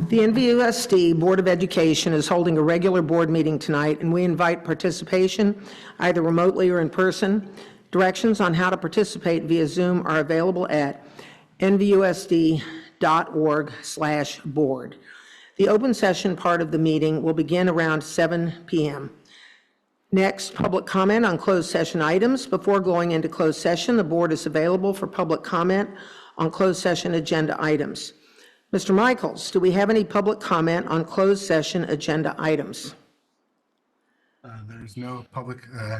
The NVUSD Board of Education is holding a regular board meeting tonight, and we invite participation either remotely or in person. Directions on how to participate via Zoom are available at nvusd.org/board. The open session part of the meeting will begin around 7 p.m. Next, public comment on closed session items. Before going into closed session, the board is available for public comment on closed session agenda items. Mr. Michaels, do we have any public comment on closed session agenda items? There's no public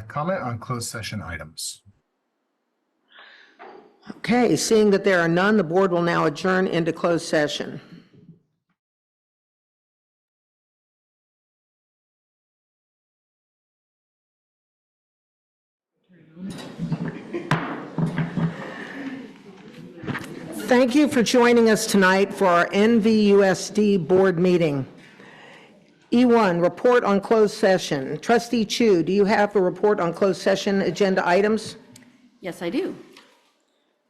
comment on closed session items. Okay, seeing that there are none, the board will now adjourn into closed session. Thank you for joining us tonight for our NVUSD board meeting. E1, report on closed session. Trustee Chu, do you have a report on closed session agenda items? Yes, I do.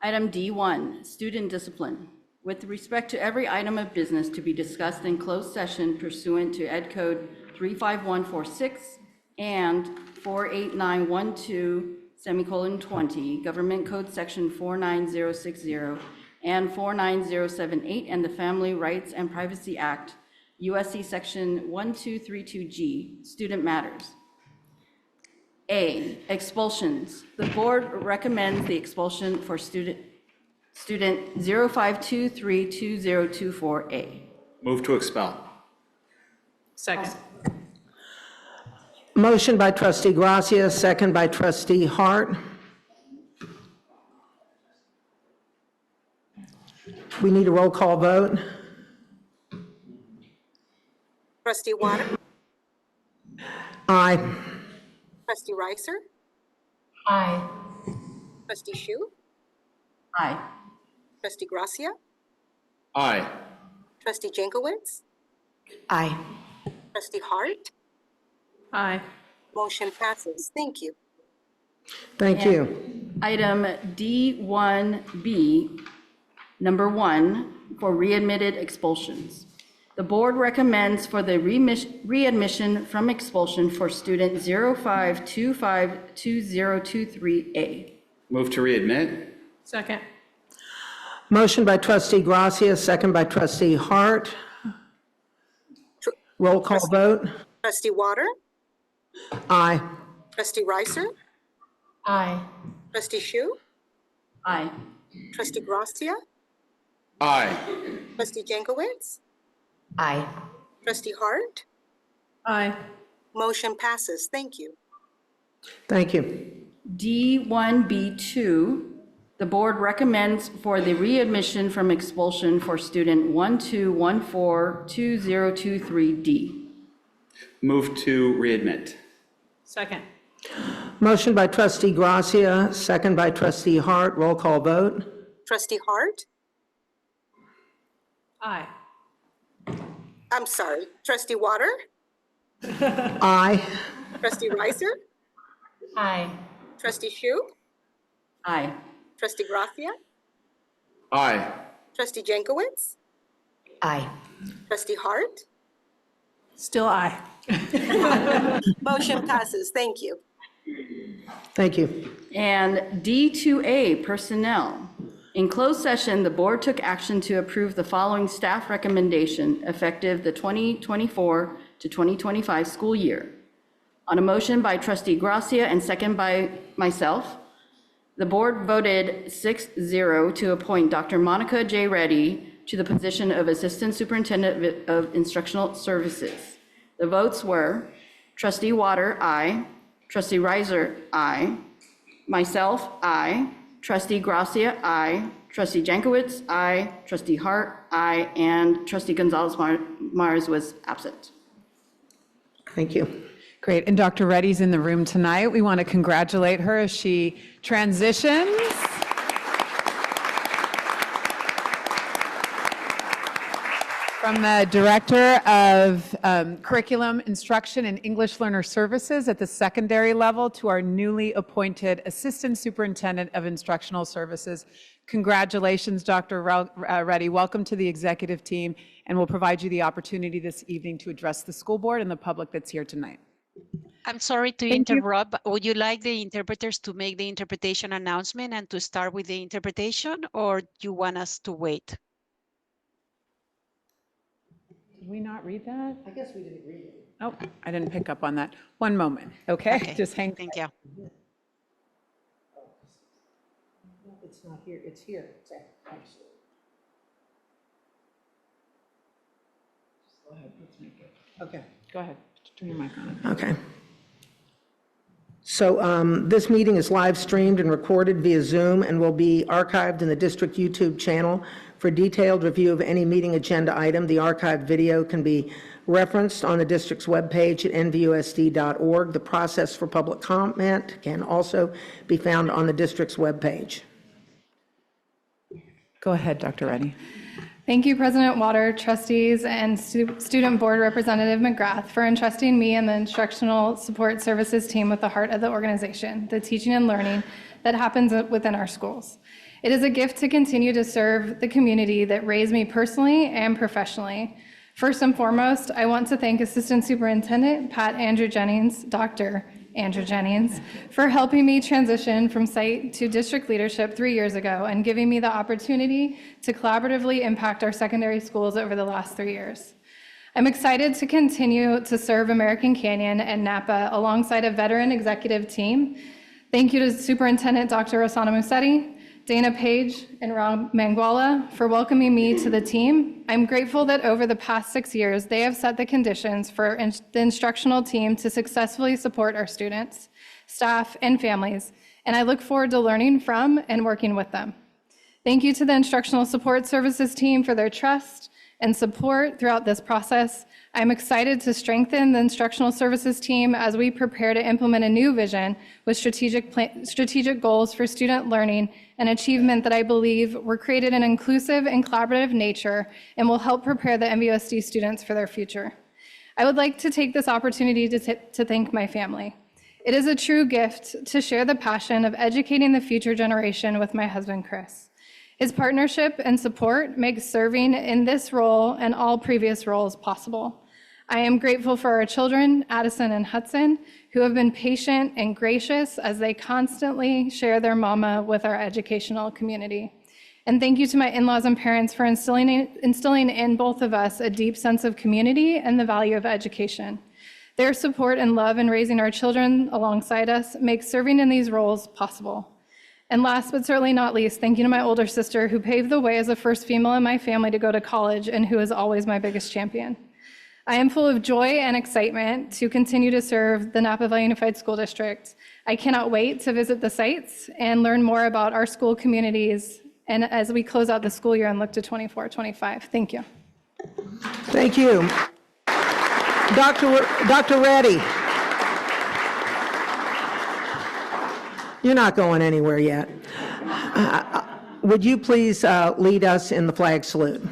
Item D1, student discipline. With respect to every item of business to be discussed in closed session pursuant to Ed Code 35146 and 48912:20, Government Code Section 49060 and 49078, and the Family Rights and Privacy Act, USC Section 1232G, Student Matters. A, expulsions. The board recommends the expulsion for student 05232024A. Move to expel. Second. Motion by Trustee Gracia, second by Trustee Hart. We need a roll call vote. Trustee Water? Aye. Trustee Reiser? Aye. Trustee Shu? Aye. Trustee Gracia? Aye. Trustee Jankowicz? Aye. Trustee Hart? Aye. Motion passes. Thank you. Thank you. Item D1B, number 1, for readmitted expulsions. The board recommends for the readmission from expulsion for student 05252023A. Move to readmit. Second. Motion by Trustee Gracia, second by Trustee Hart. Roll call vote. Trustee Water? Aye. Trustee Reiser? Aye. Trustee Shu? Aye. Trustee Gracia? Aye. Trustee Jankowicz? Aye. Trustee Hart? Aye. Motion passes. Thank you. Thank you. D1B2, the board recommends for the readmission from expulsion for student 12142023D. Move to readmit. Second. Motion by Trustee Gracia, second by Trustee Hart. Roll call vote. Trustee Hart? Aye. I'm sorry. Trustee Water? Aye. Trustee Reiser? Aye. Trustee Shu? Aye. Trustee Gracia? Aye. Trustee Jankowicz? Aye. Trustee Hart? Still aye. Motion passes. Thank you. Thank you. And D2A, personnel. In closed session, the board took action to approve the following staff recommendation effective the 2024 to 2025 school year. On a motion by Trustee Gracia and second by myself, the board voted 6-0 to appoint Dr. Monica J. Reddy to the position of Assistant Superintendent of Instructional Services. The votes were Trustee Water, aye. Trustee Reiser, aye. Myself, aye. Trustee Gracia, aye. Trustee Jankowicz, aye. Trustee Hart, aye. And Trustee Gonzalez-Mars was absent. Thank you. Great. And Dr. Reddy's in the room tonight. We want to congratulate her as she transitions. From the Director of Curriculum Instruction and English Learner Services at the secondary level to our newly appointed Assistant Superintendent of Instructional Services. Congratulations, Dr. Reddy. Welcome to the executive team, and we'll provide you the opportunity this evening to address the school board and the public that's here tonight. I'm sorry to interrupt, but would you like the interpreters to make the interpretation announcement and to start with the interpretation, or do you want us to wait? Did we not read that? I guess we didn't read it. Oh, I didn't pick up on that. One moment, okay? Okay, Just hang. Thank you. It's not here, it's here. Actually. Go ahead, let's make it. Okay, go ahead. Turn your mic on. Okay. So this meeting is live streamed and recorded via Zoom and will be archived in the district YouTube channel. For detailed review of any meeting agenda item, the archived video can be referenced on the district's webpage at nvusd.org. The process for public comment can also be found on the district's webpage. Go ahead, Dr. Reddy. Thank you, President Water, trustees, and Student Board Representative McGrath for entrusting me and the Instructional Support Services team with the heart of the organization, the teaching and learning that happens within our schools. It is a gift to continue to serve the community that raised me personally and professionally. First and foremost, I want to thank Assistant Superintendent Dr. Andrew Jennings, for helping me transition from site to district leadership 3 years ago and giving me the opportunity to collaboratively impact our secondary schools over the last 3 years. I'm excited to continue to serve American Canyon and Napa alongside a veteran executive team. Thank you to Superintendent Dr. Rossana Musetti, Dana Page, and Ram Mangwala for welcoming me to the team. I'm grateful that over the past 6 years, they have set the conditions for the instructional team to successfully support our students, staff, and families, and I look forward to learning from and working with them. Thank you to the Instructional Support Services team for their trust and support throughout this process. I'm excited to strengthen the Instructional Services team as we prepare to implement a new vision with strategic goals for student learning and achievement that I believe were created in an inclusive and collaborative nature and will help prepare the NVUSD students for their future. I would like to take this opportunity to thank my family. It is a true gift to share the passion of educating the future generation with my husband, Chris. His partnership and support makes serving in this role and all previous roles possible. I am grateful for our children, Addison and Hudson, who have been patient and gracious as they constantly share their mama with our educational community. And thank you to my in-laws and parents for instilling in both of us a deep sense of community and the value of education. Their support and love in raising our children alongside us makes serving in these roles possible. And last but certainly not least, thank you to my older sister who paved the way as the first female in my family to go to college and who is always my biggest champion. I am full of joy and excitement to continue to serve the Napa Valley Unified School District. I cannot wait to visit the sites and learn more about our school communities and as we close out the school year and look to 24-25. Thank you. Thank you. Dr. Reddy. You're not going anywhere yet. Would you please lead us in the flag salute?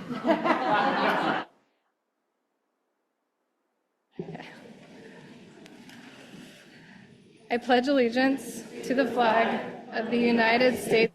I pledge allegiance to the flag of the United States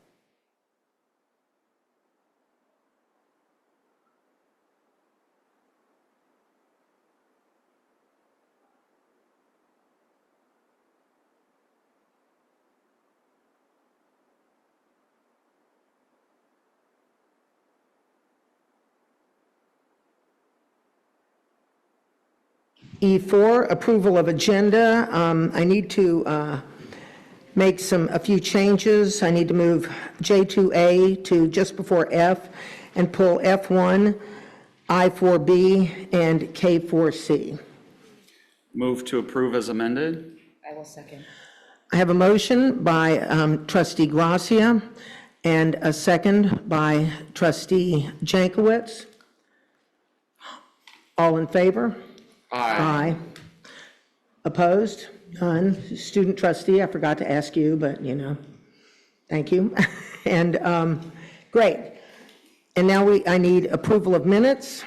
E4, approval of agenda. I need to make a few changes. I need to move J2A to just before F and pull F1, I4B, and K4C. Move to approve as amended. I will second. I have a motion by trustee Gracia and a second by trustee Jankowicz. All in favor? Aye. Opposed? None. Student trustee, I forgot to ask you, but thank you. And great. And now I need approval of minutes.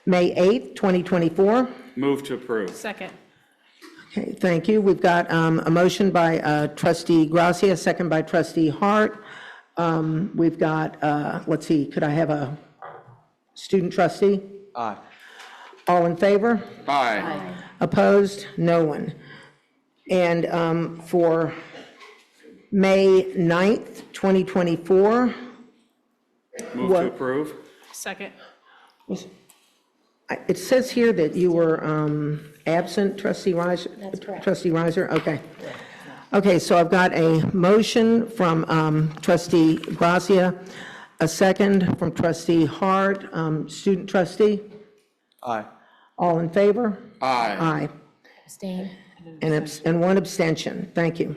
May 8th, 2024. Move to approve. Second. Okay, thank you. We've got a motion by trustee Gracia, second by trustee Hart. We've got, let's see, could I have a student trustee? Aye. All in favor? Aye. Opposed? No one. And for May 9th, 2024, Move What? to approve. Second. it says here that you were absent, trustee Reiser? That's correct. Trustee Reiser, okay. Okay, so I've got a motion from trustee Gracia, a second from trustee Hart. Student trustee, Aye. all in favor? Aye. Aye. Abstain. And one abstention. Thank you.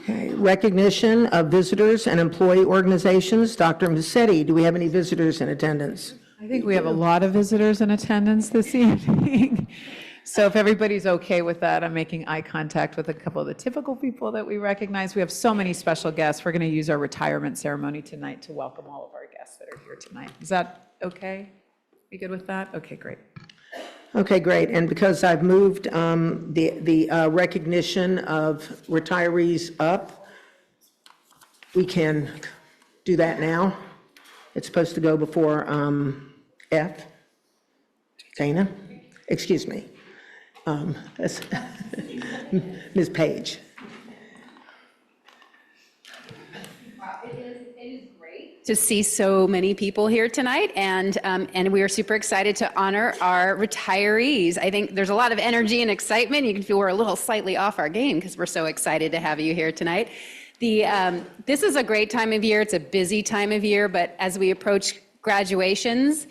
Okay, recognition of visitors and employee organizations. Dr. Musetti, do we have any visitors in attendance? I think we have a lot of visitors in attendance this evening. So if everybody's okay with that, I'm making eye contact with a couple of the typical people that we recognize. We have so many special guests. We're going to use our retirement ceremony tonight to welcome all of our guests that are here tonight. Is that okay? You good with that? Okay, great. Okay, great. And because I've moved the recognition of retirees up, we can do that now. It's supposed to go before F. Dana? Excuse me. Ms. Page. To see so many people here tonight, and we are super excited to honor our retirees. I think there's a lot of energy and excitement. You can feel we're a little slightly off our game because we're so excited to have you here tonight. This is a great time of year. It's a busy time of year, but as we approach graduations,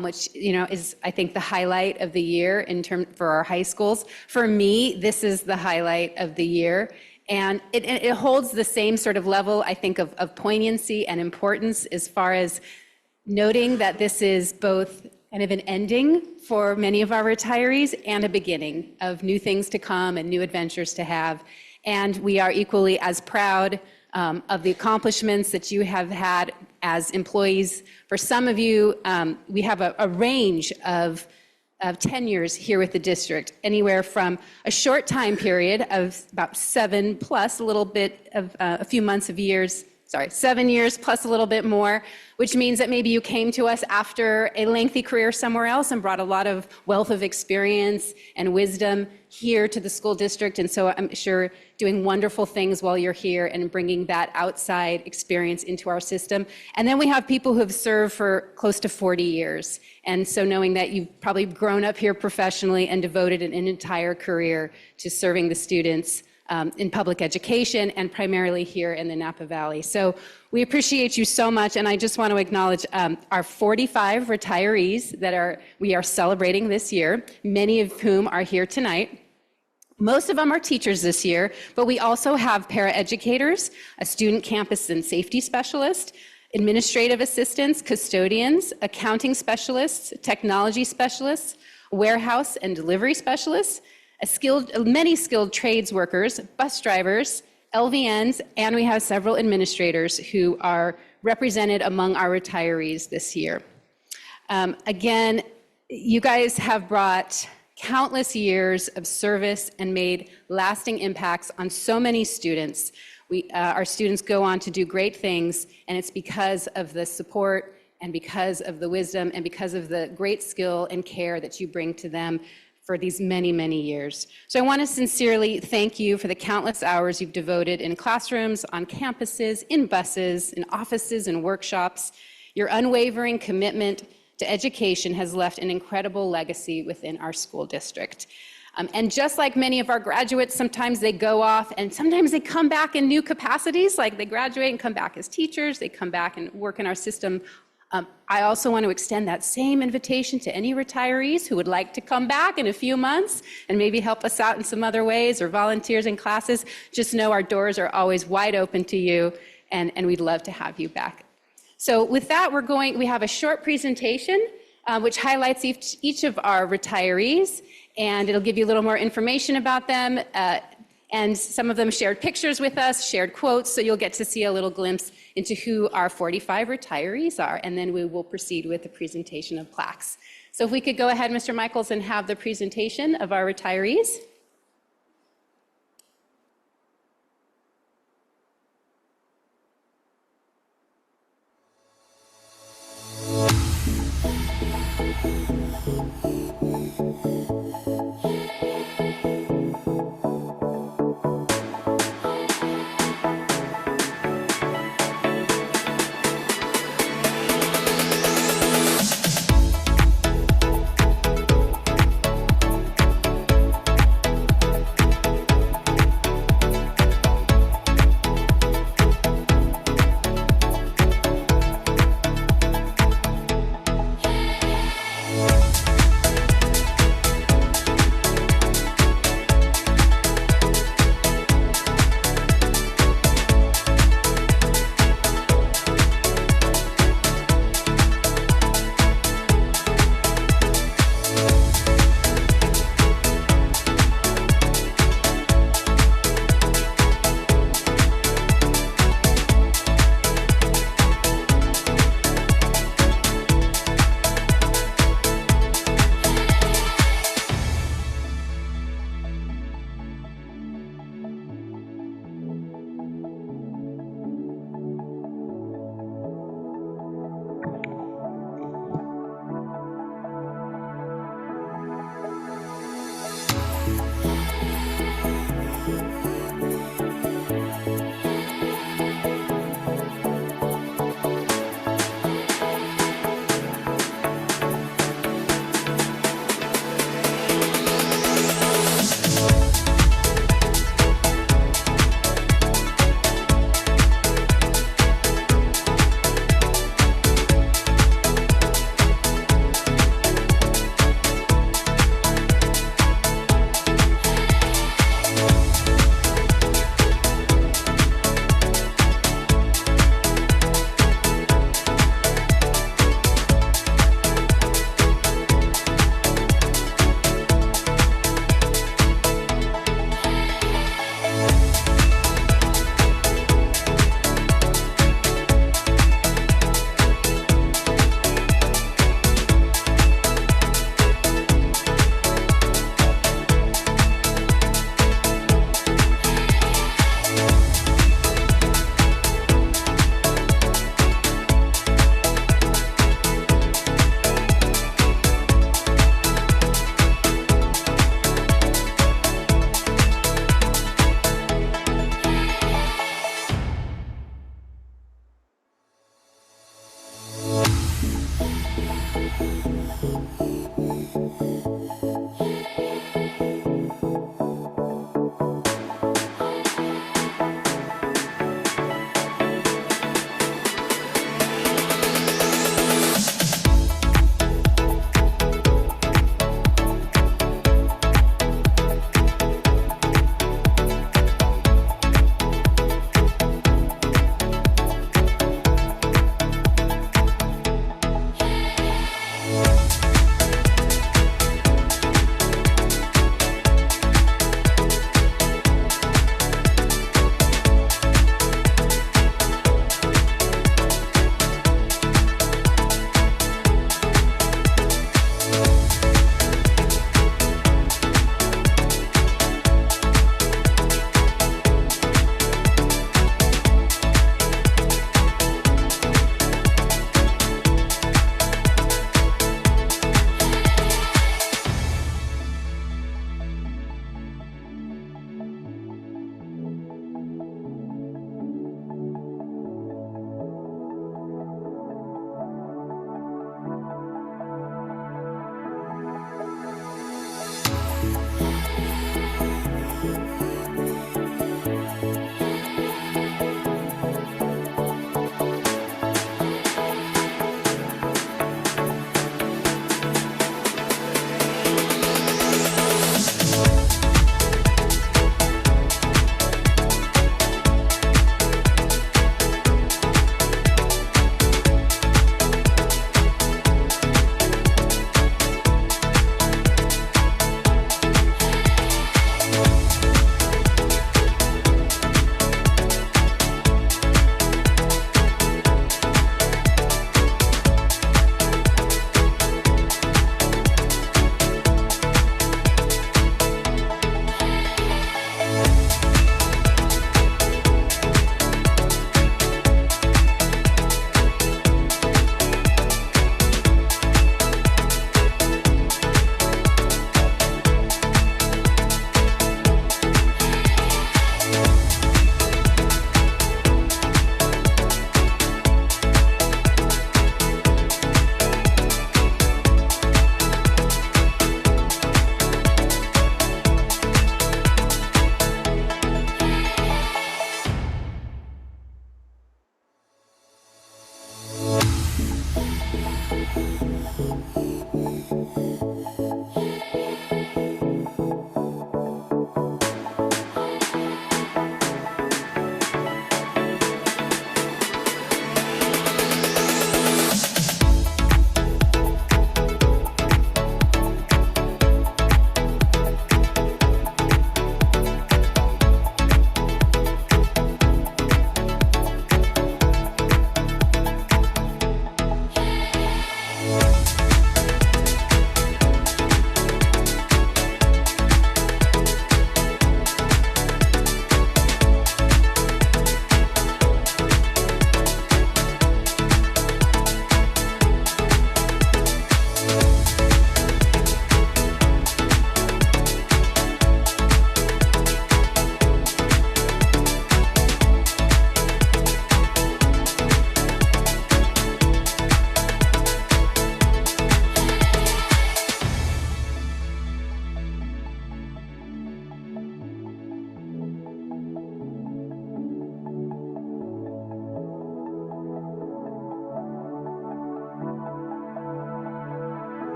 which is I think the highlight of the year for our high schools. For me, this is the highlight of the year. And it holds the same sort of level, I think, of poignancy and importance as far as noting that this is both kind of an ending for many of our retirees and a beginning of new things to come and new adventures to have. And we are equally as proud of the accomplishments that you have had as employees. For some of you, we have a range of tenures here with the district, anywhere from a short time period of about 7 plus a little bit of a few months of years, 7 years plus a little bit more, which means that maybe you came to us after a lengthy career somewhere else and brought a lot of wealth of experience and wisdom here to the school district. And so I'm sure doing wonderful things while you're here and bringing that outside experience into our system. And then we have people who have served for close to 40 years. And so knowing that you've probably grown up here professionally and devoted an entire career to serving the students in public education and primarily here in the Napa Valley. So we appreciate you so much. And I just want to acknowledge our 45 retirees that we are celebrating this year, many of whom are here tonight. Most of them are teachers this year, but we also have paraeducators, a student campus and safety specialist, administrative assistants, custodians, accounting specialists, technology specialists, warehouse and delivery specialists, many skilled trades workers, bus drivers, LVNs, and we have several administrators who are represented among our retirees this year. Again, you guys have brought countless years of service and made lasting impacts on so many students. Our students go on to do great things, and it's because of the support and because of the wisdom and because of the great skill and care that you bring to them for these many, many years. So I want to sincerely thank you for the countless hours you've devoted in classrooms, on campuses, in buses, in offices and workshops. Your unwavering commitment to education has left an incredible legacy within our school district. And just like many of our graduates, sometimes they go off and sometimes they come back in new capacities, like they graduate and come back as teachers, they come back and work in our system. I also want to extend that same invitation to any retirees who would like to come back in a few months and maybe help us out in some other ways or volunteers in classes. Just know our doors are always wide open to you, and we'd love to have you back. So with that, we have a short presentation which highlights each of our retirees, and it'll give you a little more information about them. And some of them shared pictures with us, shared quotes, so you'll get to see a little glimpse into who our 45 retirees are, and then we will proceed with the presentation of plaques. So if we could go ahead, Mr. Michaels, and have the presentation of our retirees.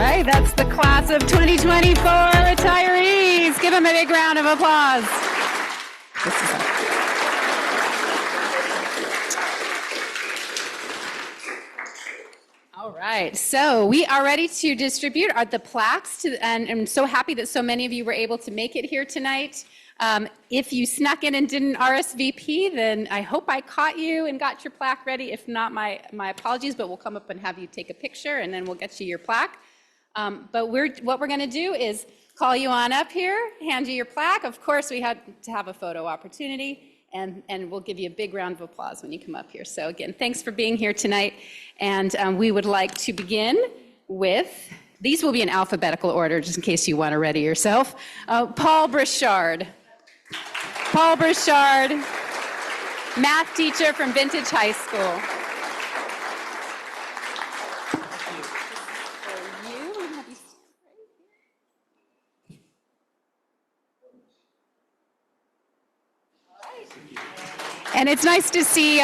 right, that's the class of 2024 retirees. Give them a big round of applause. All right, so we are ready to distribute the plaques, and I'm so happy that so many of you were able to make it here tonight. If you snuck in and didn't RSVP, then I hope I caught you and got your plaque ready. If not, my apologies, but we'll come up and have you take a picture, and then we'll get you your plaque. But what we're going to do is call you on up here, hand you your plaque. Of course, we had to have a photo opportunity. And we'll give you a big round of applause when you come up here. So again, thanks for being here tonight. And we would like to begin with, these will be in alphabetical order, just in case you want to ready yourself. Paul Brichard. Paul Brichard, math teacher from Vintage High School. And it's nice to see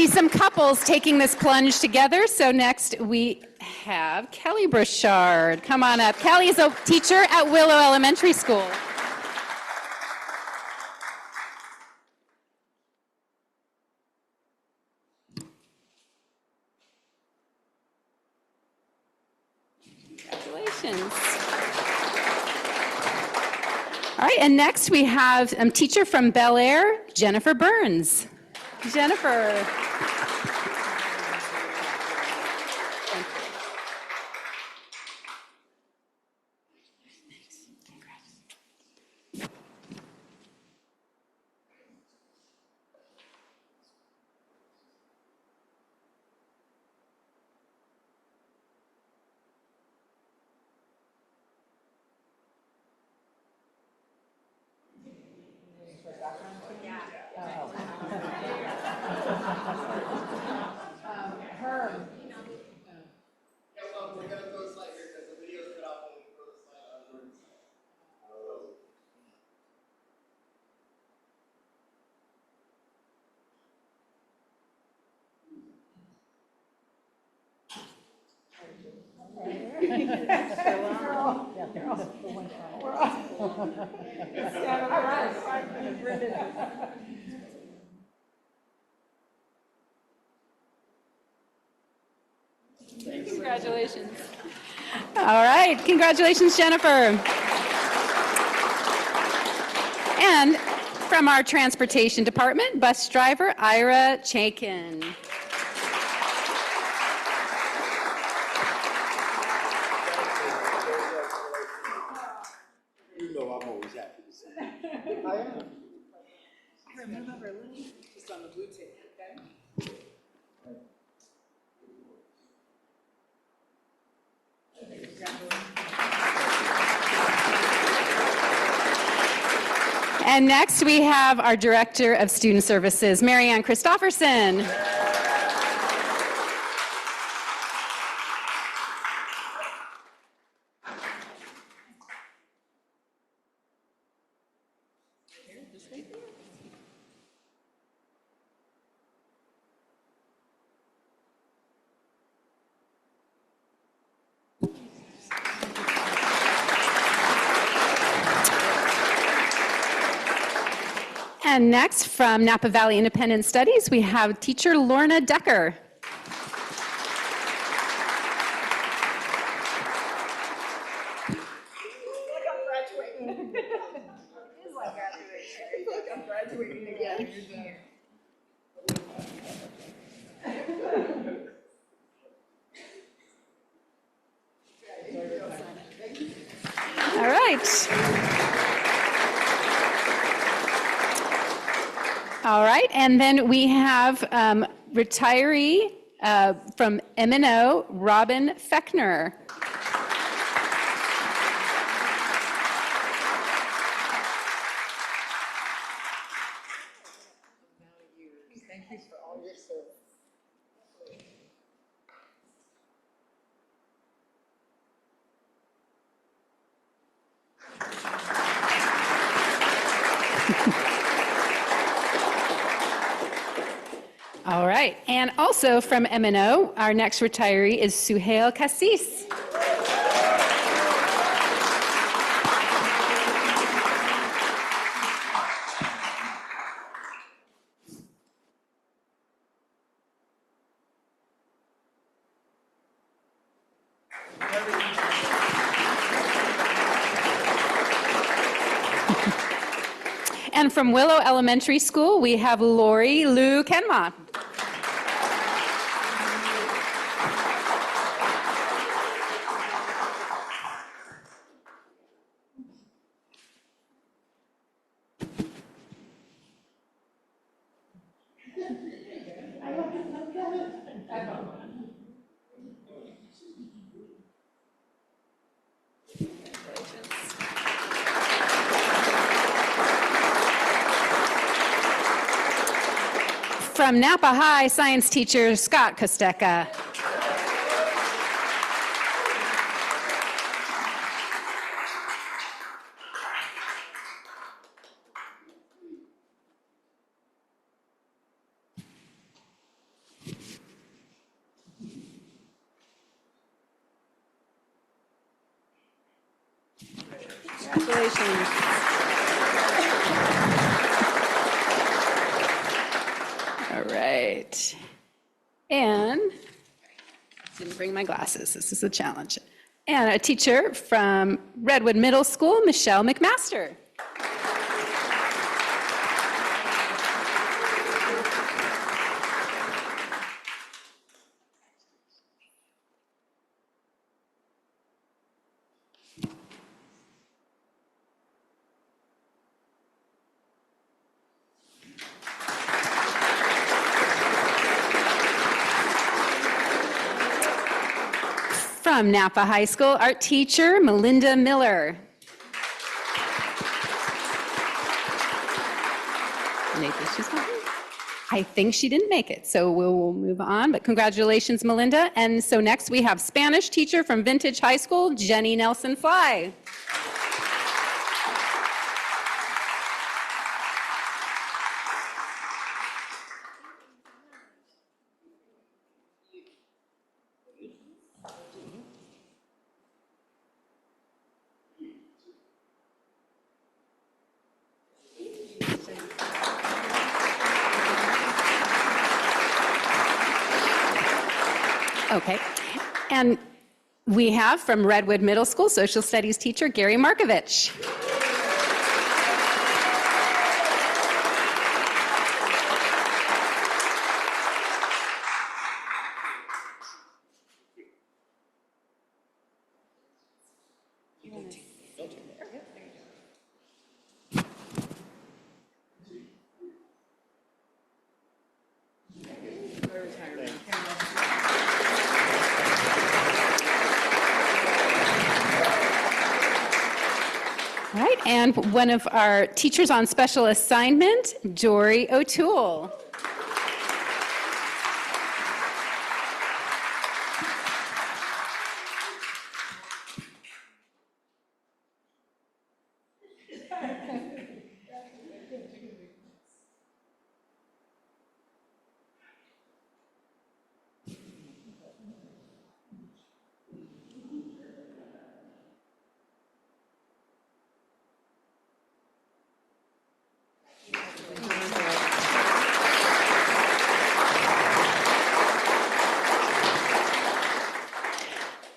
some couples taking this plunge together. So next we have Kelly Brichard. Come on up. Kelly is a teacher at Willow Elementary School. Congratulations. All right, and next we have a teacher from Bel Air, Jennifer Burns. Jennifer. Congratulations. All right, congratulations, Jennifer. And from our transportation department, bus driver Ira Chaikin. You know I'm always happy to see you. I am. Remember, just on the blue tape, okay? And next we have our Director of Student Services, Marianne Christofferson. And next, from Napa Valley Independent Studies, we have teacher Lorna Decker. All right. All right, and then we have retiree from M&O, Robin Fechner. Thank you for all your service. All right, and also from MNO, our next retiree is Suhail Cassis. And from Willow Elementary School, we have Lori Lou Kenma. From Napa High, science teacher Scott Kosteka. Congratulations. All right. And didn't bring my glasses. This is a challenge. And a teacher from Redwood Middle School, Michelle McMaster. From Napa High School, art teacher Melinda Miller. Maybe she's not here. I think she didn't make it, so we'll move on, but congratulations, Melinda. And so next we have Spanish teacher from Vintage High School, Jenny Nelson Fly. Okay, and we have from Redwood Middle School, social studies teacher Gary Markovich. All right, and one of our teachers on special assignment, Dory O'Toole.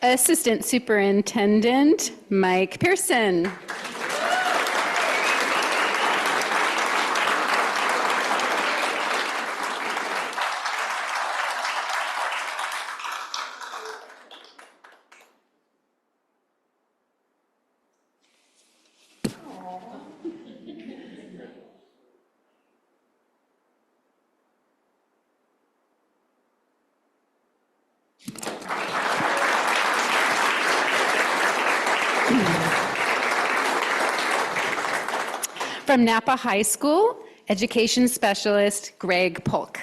Assistant Superintendent Mike Pearson. From Napa High School, Education Specialist Greg Polk.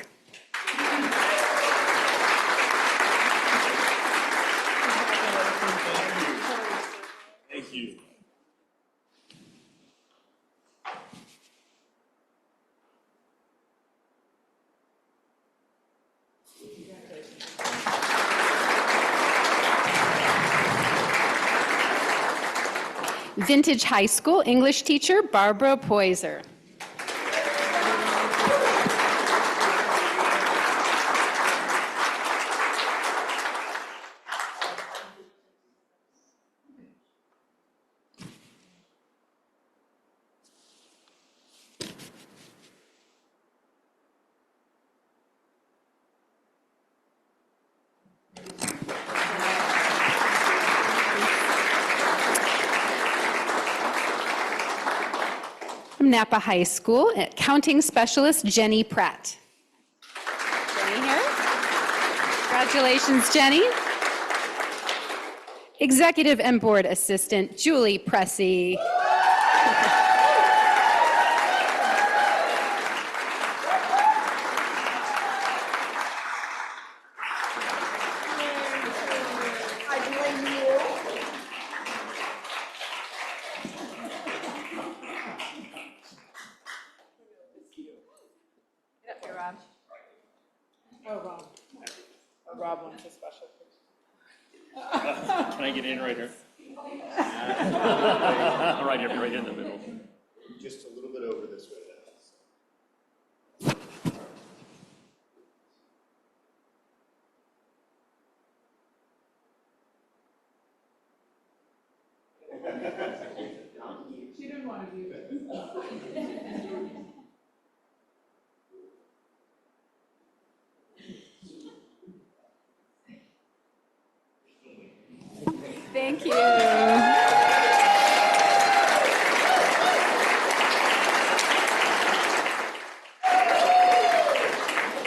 Thank you. Vintage High School English teacher Barbara Poiser. From Napa High School, accounting specialist Jenny Pratt. Jenny here. Congratulations, Jenny. Executive and board assistant Julie Pressey. Rob wants a special Can I get in right here? Right in the middle. Just a little bit over this way. She didn't want to do it. Thank you.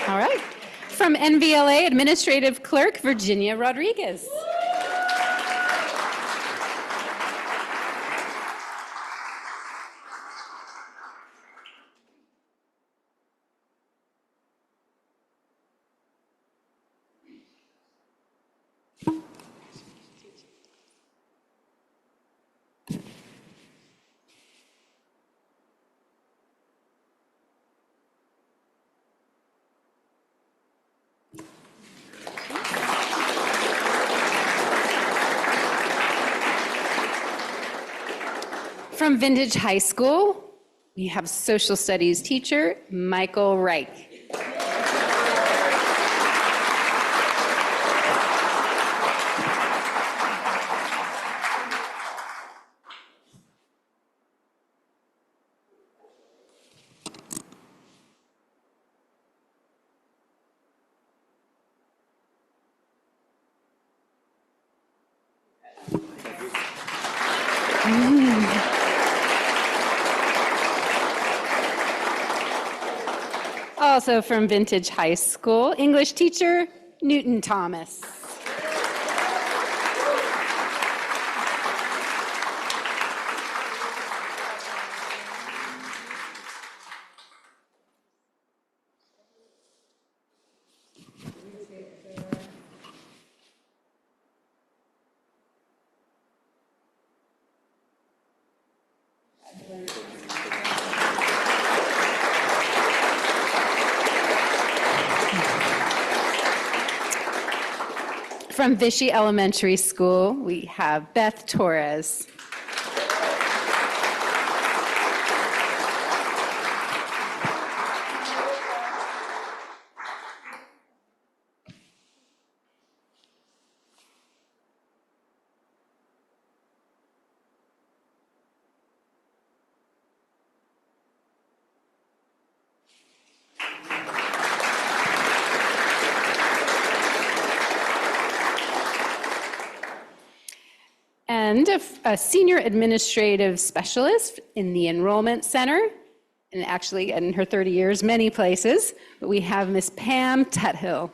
All right. From NVLA Administrative Clerk Virginia Rodriguez. From Vintage High School, we have social studies teacher Michael Reich. Also from Vintage High School, English teacher Newton Thomas. From Vichy Elementary School, we have Beth Torres. And a senior administrative specialist in the enrollment center, and actually in her 30 years, many places, but we have Miss Pam Tuthill.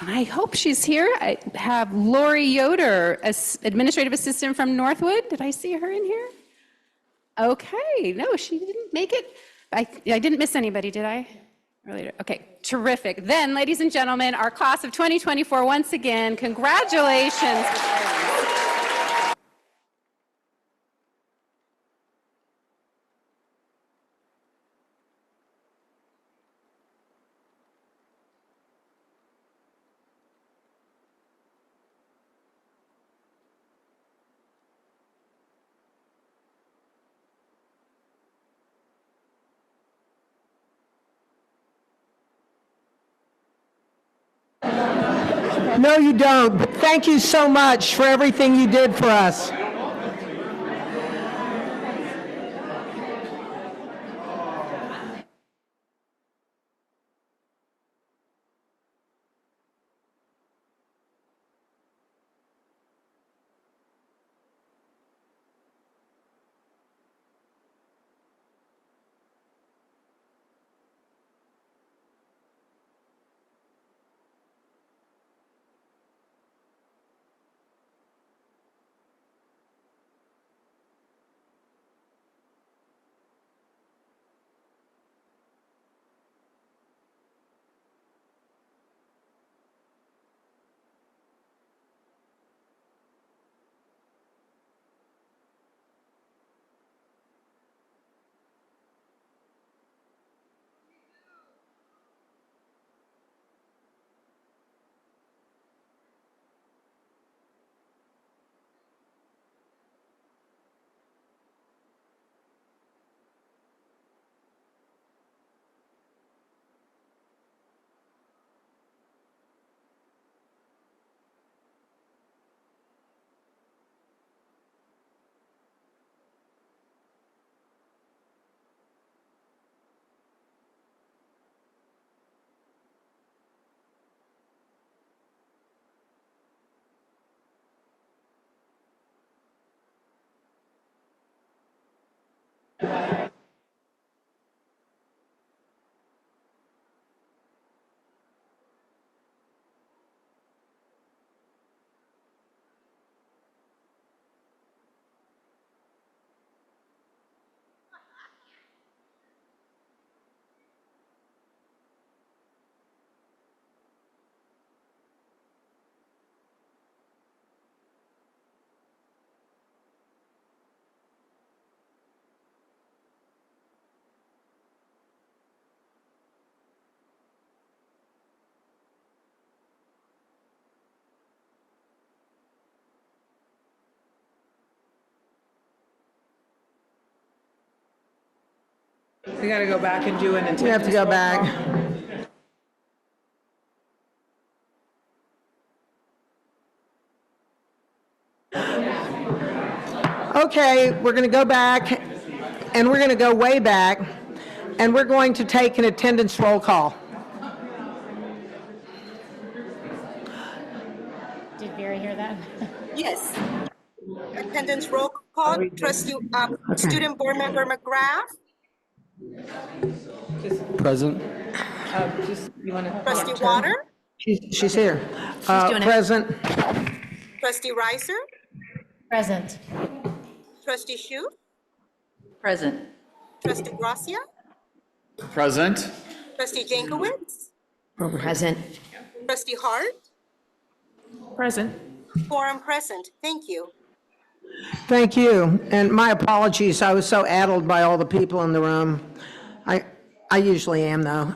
I hope she's here. I have Lori Yoder, Administrative Assistant from Northwood. Did I see her in here? Okay, no, she didn't make it. I didn't miss anybody, did I? Earlier. Okay, terrific. Then, ladies and gentlemen, our class of 2024, once again, congratulations. No, you don't. But thank you so much for everything you did for us. We got to go back and do an attendance. We have to go roll back. call. Okay, we're going to go back, and we're going to go way back, and we're going to take an attendance roll call. Did Vera hear that? Yes. Attendance roll call, Student Board Member McGrath, Present. You want to? Trustee Water, She's here. doing it. Present. Trustee Reiser, Present. Trustee Shu, Present. Trustee Gracia, Present. Trustee Jankowicz, Present. Trustee Hart, Present. quorum present. Thank you. Thank you, and my apologies, I was so addled by all the people in the room. I usually am, though.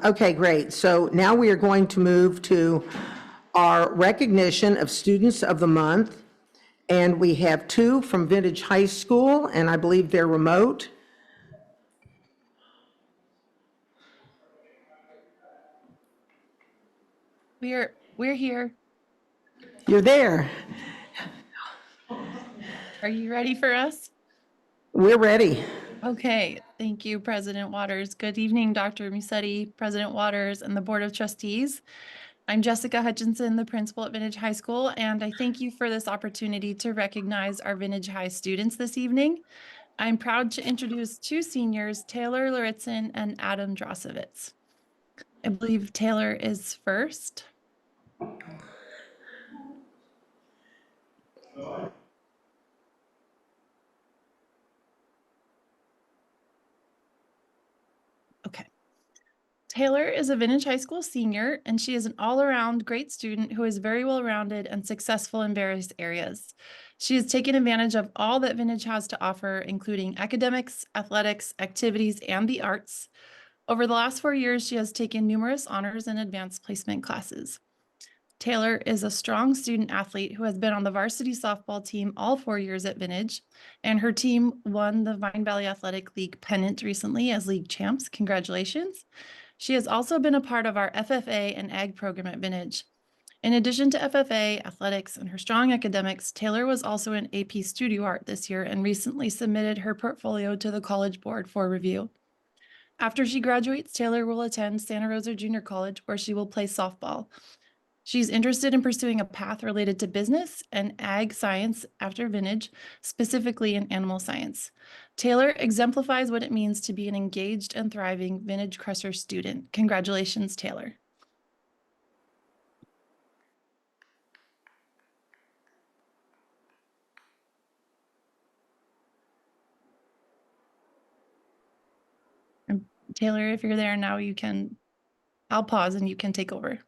Okay, great. So now we are going to move to our recognition of Students of the Month, and we have two from Vintage High School, and I believe they're remote. We're here. You're there. Are you ready for us? We're ready. Okay, thank you, President Waters. Good evening, Dr. Musetti, President Waters, and the Board of Trustees. I'm Jessica Hutchinson, the principal at Vintage High School, and I thank you for this opportunity to recognize our Vintage High students this evening. I'm proud to introduce two seniors, Taylor Luritzen and Adam Drosovitz. I believe Taylor is first. Okay. Taylor is a Vintage High School senior, and she is an all-around great student who is very well-rounded and successful in various areas. She has taken advantage of all that Vintage has to offer, including academics, athletics, activities, and the arts. Over the last 4 years, she has taken numerous honors and advanced placement classes. Taylor is a strong student athlete who has been on the varsity softball team all 4 years at Vintage, and her team won the Vine Valley Athletic League pennant recently as league champs. Congratulations. She has also been a part of our FFA and Ag program at Vintage. In addition to FFA, athletics, and her strong academics, Taylor was also in AP Studio Art this year and recently submitted her portfolio to the College Board for review. After she graduates, Taylor will attend Santa Rosa Junior College, where she will play softball. She's interested in pursuing a path related to business and ag science after Vintage, specifically in animal science. Taylor exemplifies what it means to be an engaged and thriving Vintage Crusher student. Congratulations, Taylor. And Taylor, if you're there now, I'll pause and you can take over.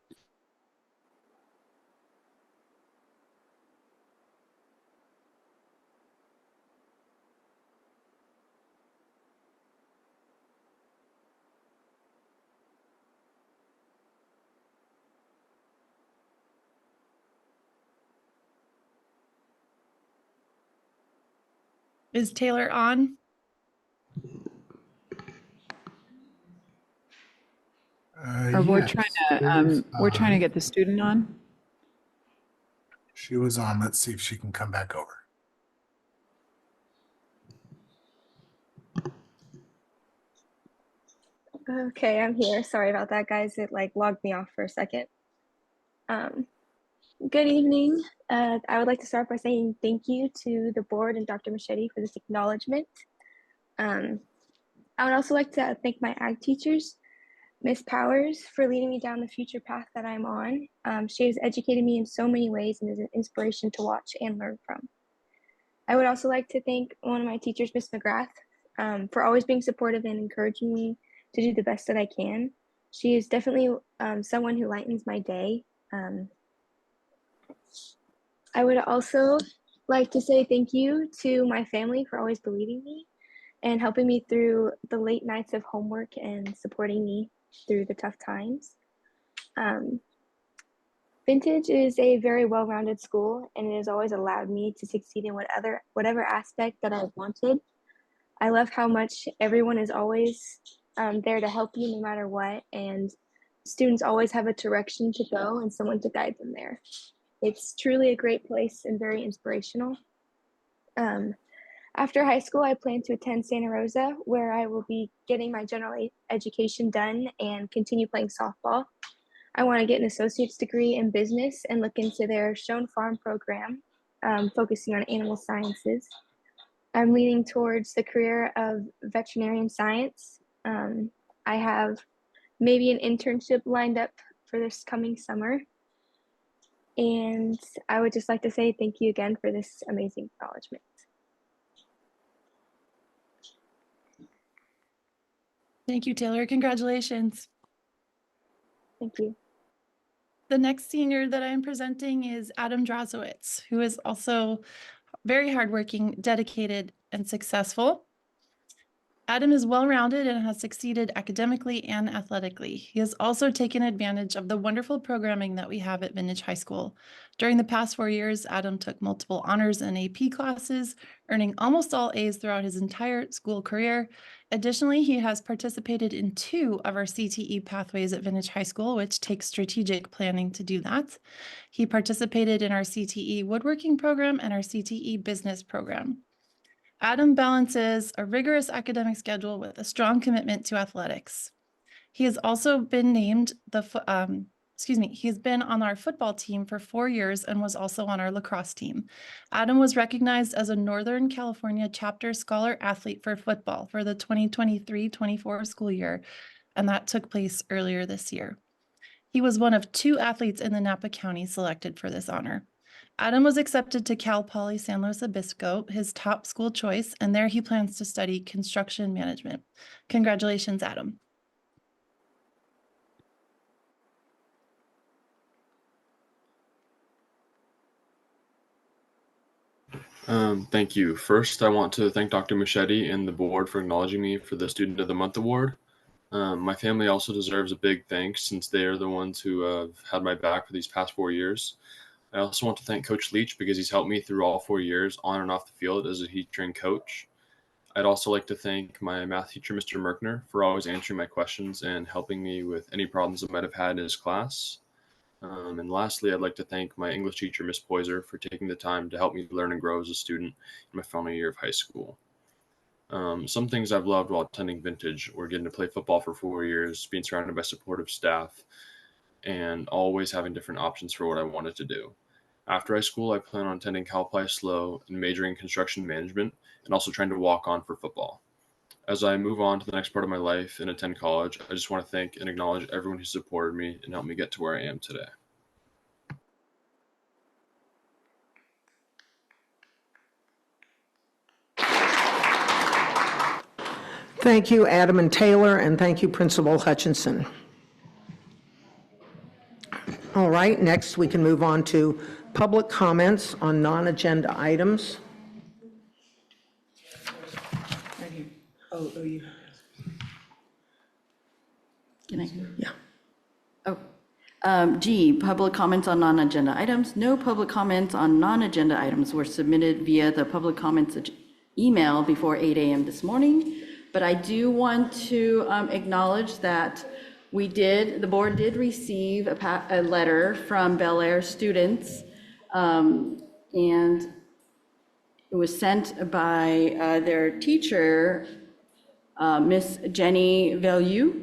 Is Taylor on? Or we're Yes, we're trying to get the student on. She was on. Let's see if she can come back over. Okay, I'm here. Sorry about that, guys. It logged me off for a second. Good evening. I would like to start by saying thank you to the board and Dr. Machete for this acknowledgement. I would also like to thank my ag teachers, Miss Powers, for leading me down the future path that I'm on. She has educated me in so many ways and is an inspiration to watch and learn from. I would also like to thank one of my teachers, Miss McGrath, for always being supportive and encouraging me to do the best that I can. She is definitely someone who lightens my day. I would also like to say thank you to my family for always believing me and helping me through the late nights of homework and supporting me through the tough times. Vintage is a very well-rounded school, and it has always allowed me to succeed in whatever aspect that I've wanted. I love how much everyone is always there to help you no matter what, and students always have a direction to go and someone to guide them there. It's truly a great place and very inspirational. After high school, I plan to attend Santa Rosa, where I will be getting my general education done and continue playing softball. I want to get an associate's degree in business and look into their Schoen Farm program, focusing on animal sciences. I'm leaning towards the career of veterinarian science. I have maybe an internship lined up for this coming summer. And I would just like to say thank you again for this amazing acknowledgement. Thank you, Taylor. Congratulations. Thank you. The next senior that I'm presenting is Adam Drazowitz, who is also very hardworking, dedicated, and successful. Adam is well-rounded and has succeeded academically and athletically. He has also taken advantage of the wonderful programming that we have at Vintage High School. During the past 4 years, Adam took multiple honors and AP classes, earning almost all A's throughout his entire school career. Additionally, he has participated in 2 of our CTE pathways at Vintage High School, which takes strategic planning to do that. He participated in our CTE woodworking program and our CTE business program. Adam balances a rigorous academic schedule with a strong commitment to athletics. He has also been named he's been on our football team for 4 years and was also on our lacrosse team. Adam was recognized as a Northern California Chapter Scholar Athlete for football for the 2023-24 school year, and that took place earlier this year. He was one of 2 athletes in the Napa County selected for this honor. Adam was accepted to Cal Poly San Luis Obispo, his top school choice, and there he plans to study construction management. Congratulations, Adam. Thank you. First, I want to thank Dr. Machete and the board for acknowledging me for the Student of the Month award. My family also deserves a big thanks since they are the ones who have had my back for these past 4 years. I also want to thank Coach Leach because he's helped me through all 4 years on and off the field as a teacher and coach. I'd also like to thank my math teacher, Mr. Merkner, for always answering my questions and helping me with any problems I might have had in his class. And lastly, I'd like to thank my English teacher, Miss Poiser, for taking the time to help me learn and grow as a student in my final year of high school. Some things I've loved while attending Vintage were getting to play football for 4 years, being surrounded by supportive staff, and always having different options for what I wanted to do. After high school, I plan on attending Cal Poly SLO and majoring in construction management, and also trying to walk on for football. As I move on to the next part of my life and attend college, I just want to thank and acknowledge everyone who supported me and helped me get to where I am today. Thank you, Adam and Taylor, and thank you, Principal Hutchinson. All right, next we can move on to public comments on non-agenda items. Right here. Oh, you. Can I? Yeah. G, public comments on non-agenda items. No public comments on non-agenda items were submitted via the public comments email before 8 a.m. this morning. But I do want to acknowledge that the board did receive a letter from Bel Air students, and it was sent by their teacher, Miss Jenny Value.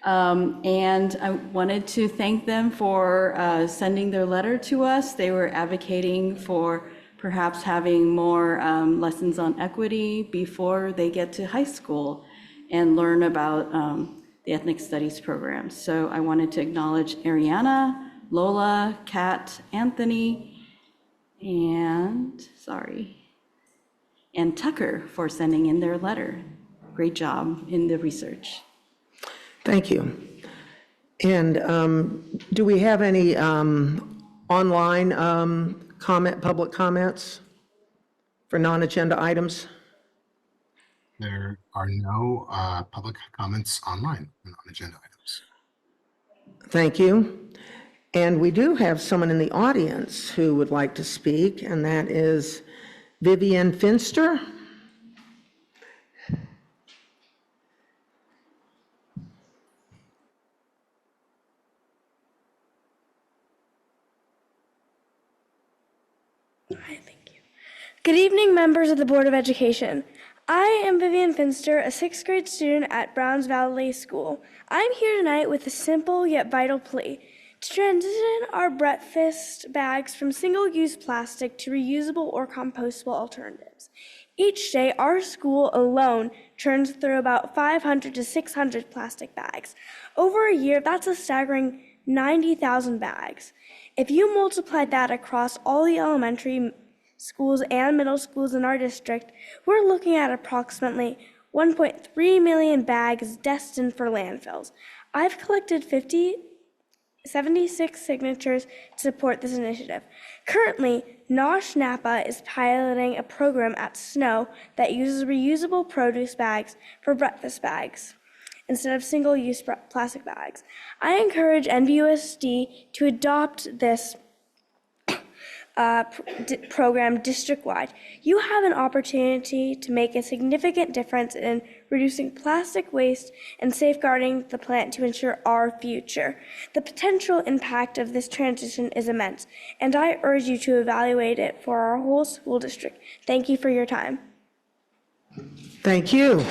And I wanted to thank them for sending their letter to us. They were advocating for perhaps having more lessons on equity before they get to high school and learn about the ethnic studies program. So I wanted to acknowledge Ariana, Lola, Kat, Anthony, and Tucker for sending in their letter. Great job in the research. Thank you. And do we have any online public comments for non-agenda items? There are no public comments online on agenda items. Thank you. And we do have someone in the audience who would like to speak, and that is Vivian Finster. Good evening, members of the Board of Education. I am Vivian Finster, a 6th grade student at Browns Valley School. I'm here tonight with a simple yet vital plea to transition our breakfast bags from single-use plastic to reusable or compostable alternatives. Each day, our school alone churns through about 500 to 600 plastic bags. Over a year, that's a staggering 90,000 bags. If you multiply that across all the elementary schools and middle schools in our district, we're looking at approximately 1.3 million bags destined for landfills. I've collected 76 signatures to support this initiative. Currently, Nosh Napa is piloting a program at Snow that uses reusable produce bags for breakfast bags instead of single-use plastic bags. I encourage NVUSD to adopt this program district-wide. You have an opportunity to make a significant difference in reducing plastic waste and safeguarding the planet to ensure our future. The potential impact of this transition is immense, and I urge you to evaluate it for our whole school district. Thank you for your time. Thank you.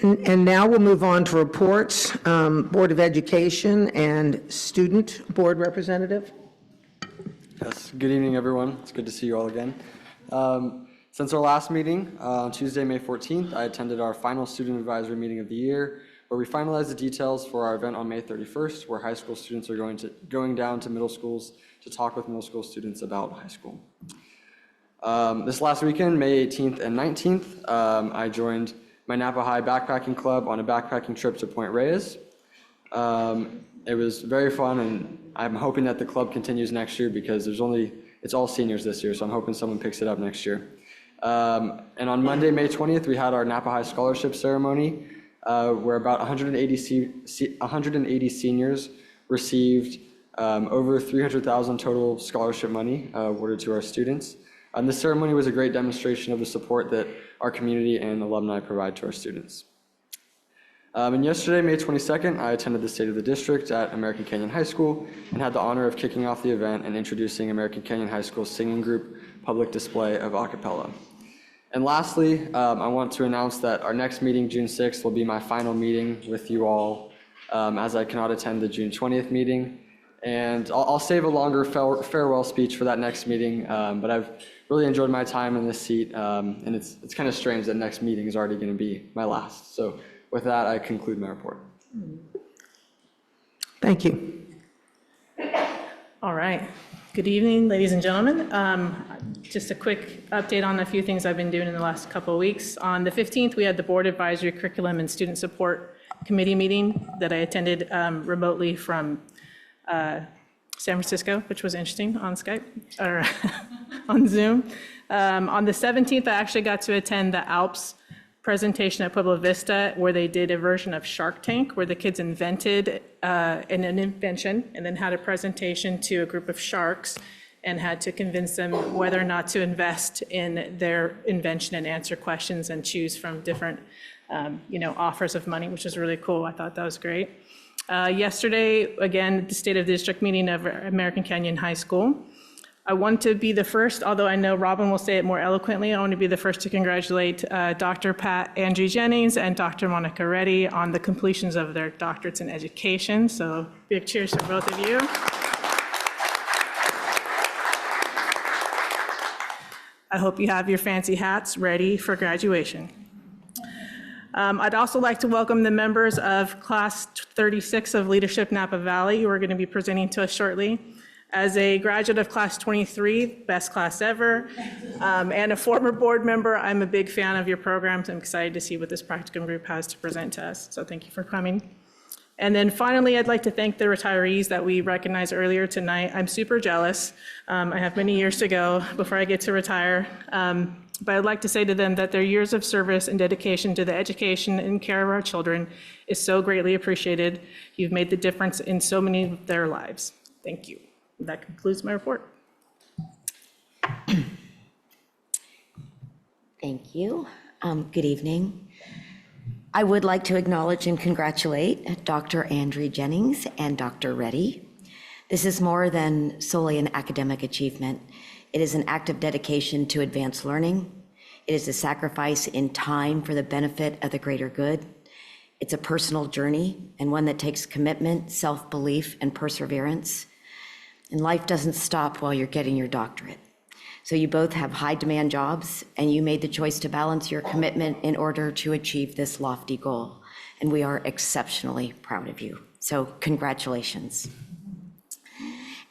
And now we'll move on to reports. Board of Education and Student Board Representative. Yes, good evening, everyone. It's good to see you all again. Since our last meeting on Tuesday, May 14th, I attended our final student advisory meeting of the year, where we finalized the details for our event on May 31st, where high school students are going down to middle schools to talk with middle school students about high school. This last weekend, May 18th and 19th, I joined my Napa High backpacking club on a backpacking trip to Point Reyes. It was very fun, and I'm hoping that the club continues next year because it's all seniors this year, so I'm hoping someone picks it up next year. And on Monday, May 20th, we had our Napa High scholarship ceremony, where about 180 seniors received over $300,000 total scholarship money awarded to our students. And this ceremony was a great demonstration of the support that our community and alumni provide to our students. And yesterday, May 22nd, I attended the State of the District at American Canyon High School and had the honor of kicking off the event and introducing American Canyon High School's singing group public display of a cappella. And lastly, I want to announce that our next meeting, June 6th, will be my final meeting with you all, as I cannot attend the June 20th meeting. And I'll save a longer farewell speech for that next meeting, but I've really enjoyed my time in this seat, and it's kind of strange that next meeting is already going to be my last. So with that, I conclude my report. Thank you. All right. Good evening, ladies and gentlemen. Just a quick update on a few things I've been doing in the last couple of weeks. On the 15th, we had the Board Advisory Curriculum and Student Support Committee meeting that I attended remotely from San Francisco, which was interesting on Skype or on Zoom. On the 17th, I actually got to attend the ALPS presentation at Pueblo Vista, where they did a version of Shark Tank, where the kids invented an invention and then had a presentation to a group of sharks and had to convince them whether or not to invest in their invention and answer questions and choose from different offers of money, which was really cool. I thought that was great. Yesterday, again, the State of the District meeting of American Canyon High School. I want to be the first, although I know Robin will say it more eloquently, I want to be the first to congratulate Dr. Pat Andrew Jennings and Dr. Monica Reddy on the completions of their doctorates in education. So big cheers for both of you. I hope you have your fancy hats ready for graduation. I'd also like to welcome the members of Class 36 of Leadership Napa Valley, who are going to be presenting to us shortly. As a graduate of Class 23, best class ever, and a former board member, I'm a big fan of your programs. I'm excited to see what this practicum group has to present to us. So thank you for coming. And then finally, I'd like to thank the retirees that we recognized earlier tonight. I'm super jealous. I have many years to go before I get to retire. But I'd like to say to them that their years of service and dedication to the education and care of our children is so greatly appreciated. You've made the difference in so many of their lives. Thank you. That concludes my report. Thank you. Good evening. I would like to acknowledge and congratulate Dr. Andrew Jennings and Dr. Reddy. This is more than solely an academic achievement. It is an act of dedication to advanced learning. It is a sacrifice in time for the benefit of the greater good. It's a personal journey and one that takes commitment, self-belief, and perseverance. And life doesn't stop while you're getting your doctorate. So you both have high demand jobs, and you made the choice to balance your commitment in order to achieve this lofty goal. And we are exceptionally proud of you. So congratulations.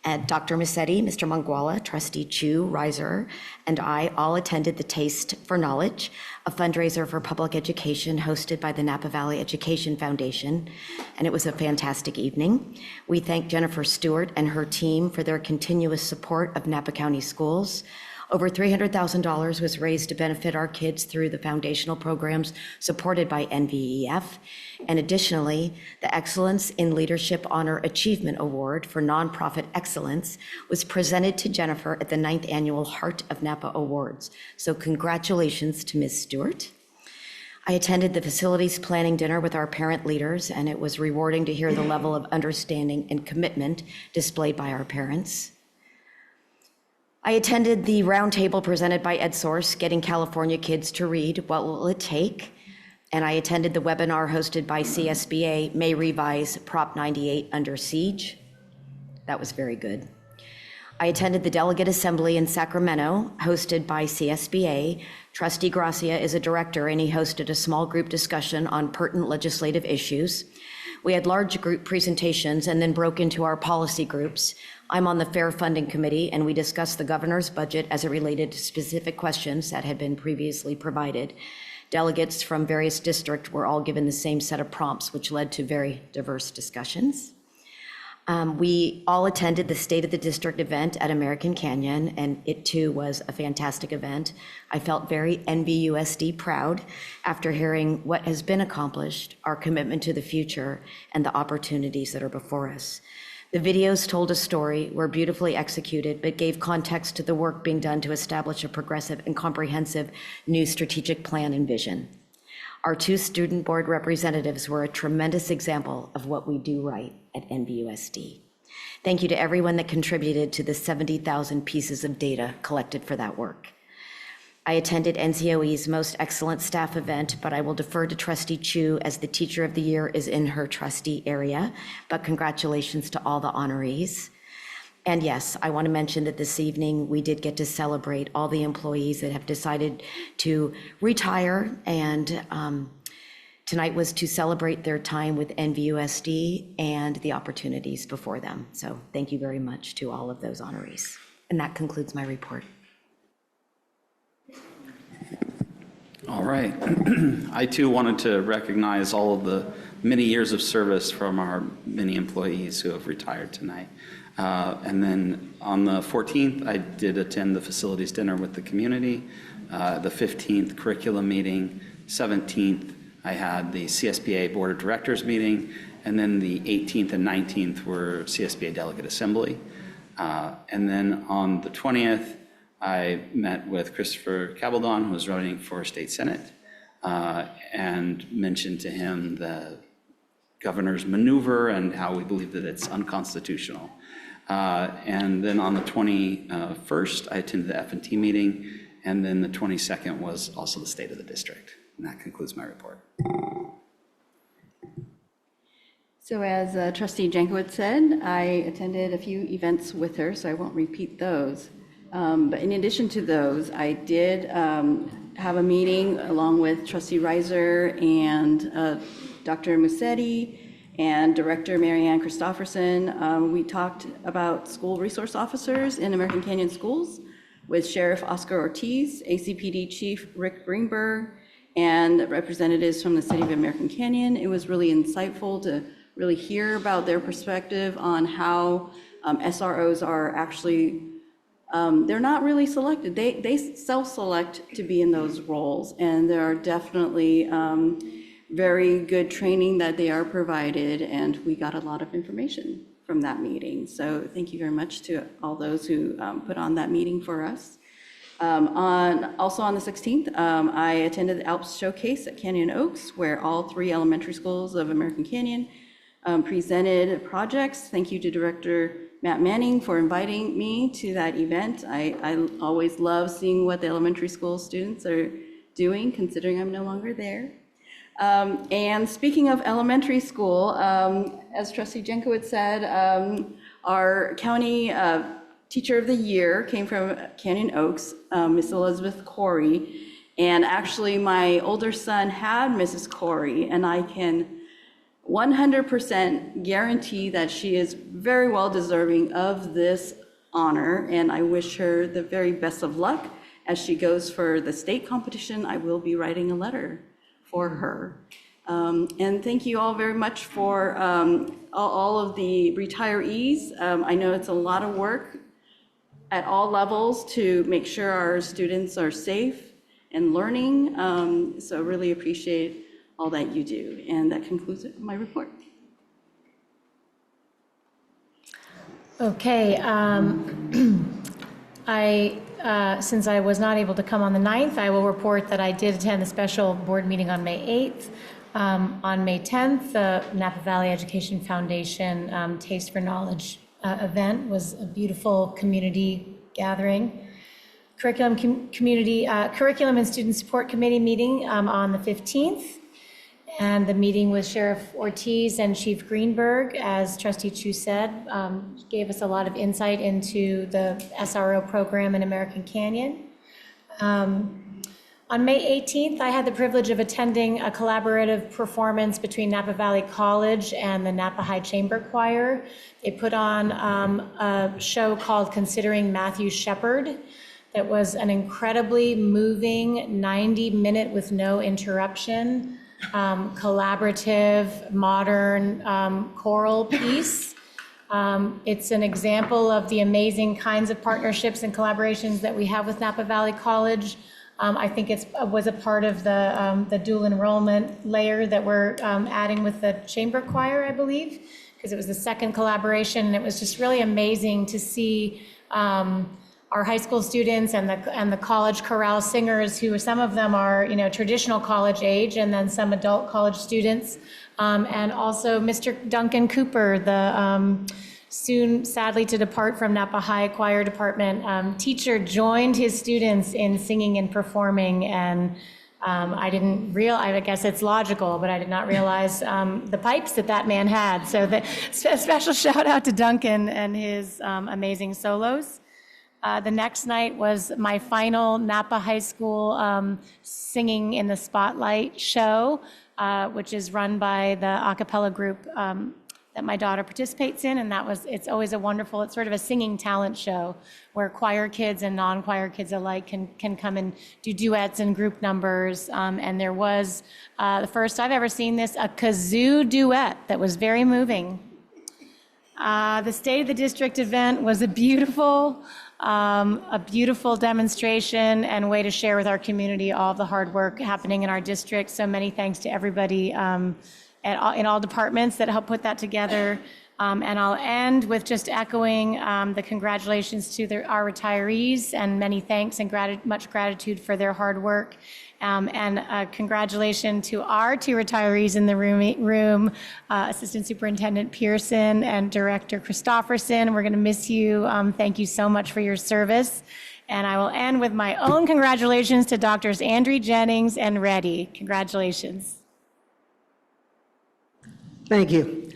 And Dr. Massetti, Mr. Mangwala, Trustee Chu, Reiser, and I all attended the Taste for Knowledge, a fundraiser for public education hosted by the Napa Valley Education Foundation, and it was a fantastic evening. We thank Jennifer Stewart and her team for their continuous support of Napa County schools. Over $300,000 was raised to benefit our kids through the foundational programs supported by NVEF. And additionally, the Excellence in Leadership Honor Achievement Award for Nonprofit Excellence was presented to Jennifer at the 9th Annual Heart of Napa Awards. So congratulations to Ms. Stewart. I attended the facilities planning dinner with our parent leaders, and it was rewarding to hear the level of understanding and commitment displayed by our parents. I attended the roundtable presented by EdSource, Getting California Kids to Read, What Will It Take? And I attended the webinar hosted by CSBA, May Revise Prop 98 Under Siege. That was very good. I attended the Delegate Assembly in Sacramento, hosted by CSBA. Trustee Gracia is a director, and he hosted a small group discussion on pertinent legislative issues. We had large group presentations and then broke into our policy groups. I'm on the Fair Funding Committee, and we discussed the governor's budget as it related to specific questions that had been previously provided. Delegates from various districts were all given the same set of prompts, which led to very diverse discussions. We all attended the State of the District event at American Canyon, and it too was a fantastic event. I felt very NVUSD proud after hearing what has been accomplished, our commitment to the future, and the opportunities that are before us. The videos told a story, were beautifully executed, but gave context to the work being done to establish a progressive and comprehensive new strategic plan and vision. Our 2 student board representatives were a tremendous example of what we do right at NVUSD. Thank you to everyone that contributed to the 70,000 pieces of data collected for that work. I attended NCOE's Most Excellent Staff event, but I will defer to Trustee Chu as the Teacher of the Year is in her trustee area, but congratulations to all the honorees. And yes, I want to mention that this evening we did get to celebrate all the employees that have decided to retire, and tonight was to celebrate their time with NVUSD and the opportunities before them. So thank you very much to all of those honorees. And that concludes my report. All right. I too wanted to recognize all of the many years of service from our many employees who have retired tonight. And then on the 14th, I did attend the facilities dinner with the community. The 15th, curriculum meeting. 17th, I had the CSBA Board of Directors meeting. And then the 18th and 19th were CSBA Delegate Assembly. And then on the 20th, I met with Christopher Cabaldon, who was running for State Senate, and mentioned to him the governor's maneuver and how we believe that it's unconstitutional. And then on the 21st, I attended the F&T meeting, and then the 22nd was also the State of the District. And that concludes my report. So as Trustee Jankowicz said, I attended a few events with her, so I won't repeat those. But in addition to those, I did have a meeting along with Trustee Reiser and Dr. Musetti and Director Marianne Christofferson. We talked about school resource officers in American Canyon schools with Sheriff Oscar Ortiz, ACPD Chief Rick Greenberg, and representatives from the City of American Canyon. It was really insightful to really hear about their perspective on how SROs are actually they're not really selected. They self-select to be in those roles, and there are definitely very good training that they are provided, and we got a lot of information from that meeting. So thank you very much to all those who put on that meeting for us. Also on the 16th, I attended the Alps Showcase at Canyon Oaks, where all 3 elementary schools of American Canyon presented projects. Thank you to Director Matt Manning for inviting me to that event. I always love seeing what the elementary school students are doing, considering I'm no longer there. And speaking of elementary school, as Trustee Jankowicz said, our county Teacher of the Year came from Canyon Oaks, Miss Elizabeth Corey. And actually, my older son had Mrs. Corey, and I can 100% guarantee that she is very well deserving of this honor, and I wish her the very best of luck as she goes for the state competition. I will be writing a letter for her. And thank you all very much for all of the retirees. I know it's a lot of work at all levels to make sure our students are safe and learning, so really appreciate all that you do. And that concludes my report. Okay. Since I was not able to come on the 9th, I will report that I did attend the special board meeting on May 8th. On May 10th, the Napa Valley Education Foundation Taste for Knowledge event was a beautiful community gathering. Curriculum and Student Support Committee meeting on the 15th. And the meeting with Sheriff Ortiz and Chief Greenberg, as Trustee Chu said, gave us a lot of insight into the SRO program in American Canyon. On May 18th, I had the privilege of attending a collaborative performance between Napa Valley College and the Napa High Chamber Choir. They put on a show called Considering Matthew Shepard. That was an incredibly moving 90-minute with no interruption, collaborative, modern choral piece. It's an example of the amazing kinds of partnerships and collaborations that we have with Napa Valley College. I think it was a part of the dual enrollment layer that we're adding with the chamber choir, I believe, because it was the second collaboration, and it was just really amazing to see our high school students and the college chorale singers, who some of them are traditional college age, and then some adult college students, and also Mr. Duncan Cooper, the soon sadly to depart from Napa High Choir Department teacher, joined his students in singing and performing, and I guess it's logical, but I did not realize the pipes that man had. So a special shout out to Duncan and his amazing solos. The next night was my final Napa High School Singing in the Spotlight show, which is run by the a cappella group that my daughter participates in, and it's always it's sort of a singing talent show where choir kids and non-choir kids alike can come and do duets and group numbers. And there was, the first I've ever seen this, a kazoo duet that was very moving. The State of the District event was a beautiful demonstration and way to share with our community all of the hard work happening in our district. So many thanks to everybody in all departments that helped put that together. And I'll end with just echoing the congratulations to our retirees, and many thanks and much gratitude for their hard work. And a congratulations to our two retirees in the room, Assistant Superintendent Pearson and Director Christofferson. We're going to miss you. Thank you so much for your service. And I will end with my own congratulations to Doctors Andrew Jennings and Reddy. Congratulations. Thank you.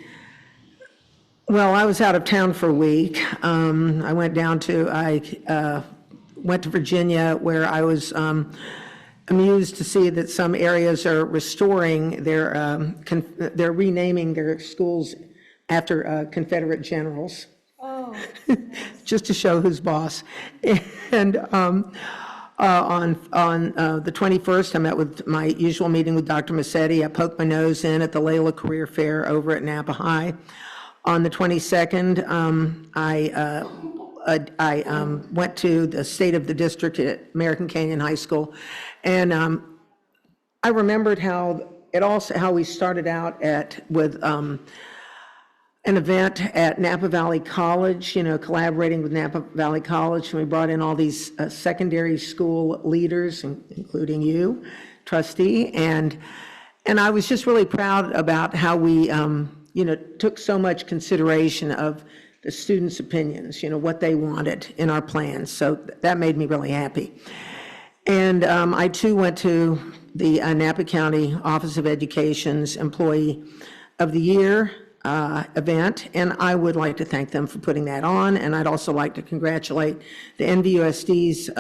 Well, I was out of town for a week. I went to Virginia, where I was amused to see that some areas are restoring they're renaming their schools after Confederate generals. Oh. Just to show who's boss. And on the 21st, I met with my usual meeting with Dr. Massetti. I poked my nose in at the Layla Career Fair over at Napa High. On the 22nd, I went to the State of the District at American Canyon High School, and I remembered how we started out with an event at Napa Valley College, collaborating with Napa Valley College, and we brought in all these secondary school leaders, including you, trustee, and I was just really proud about how we, took so much consideration of the students' opinions, what they wanted in our plans. So that made me really happy. And I too went to the Napa County Office of Education's Employee of the Year event, and I would like to thank them for putting that on. And I'd also like to congratulate the NVUSD's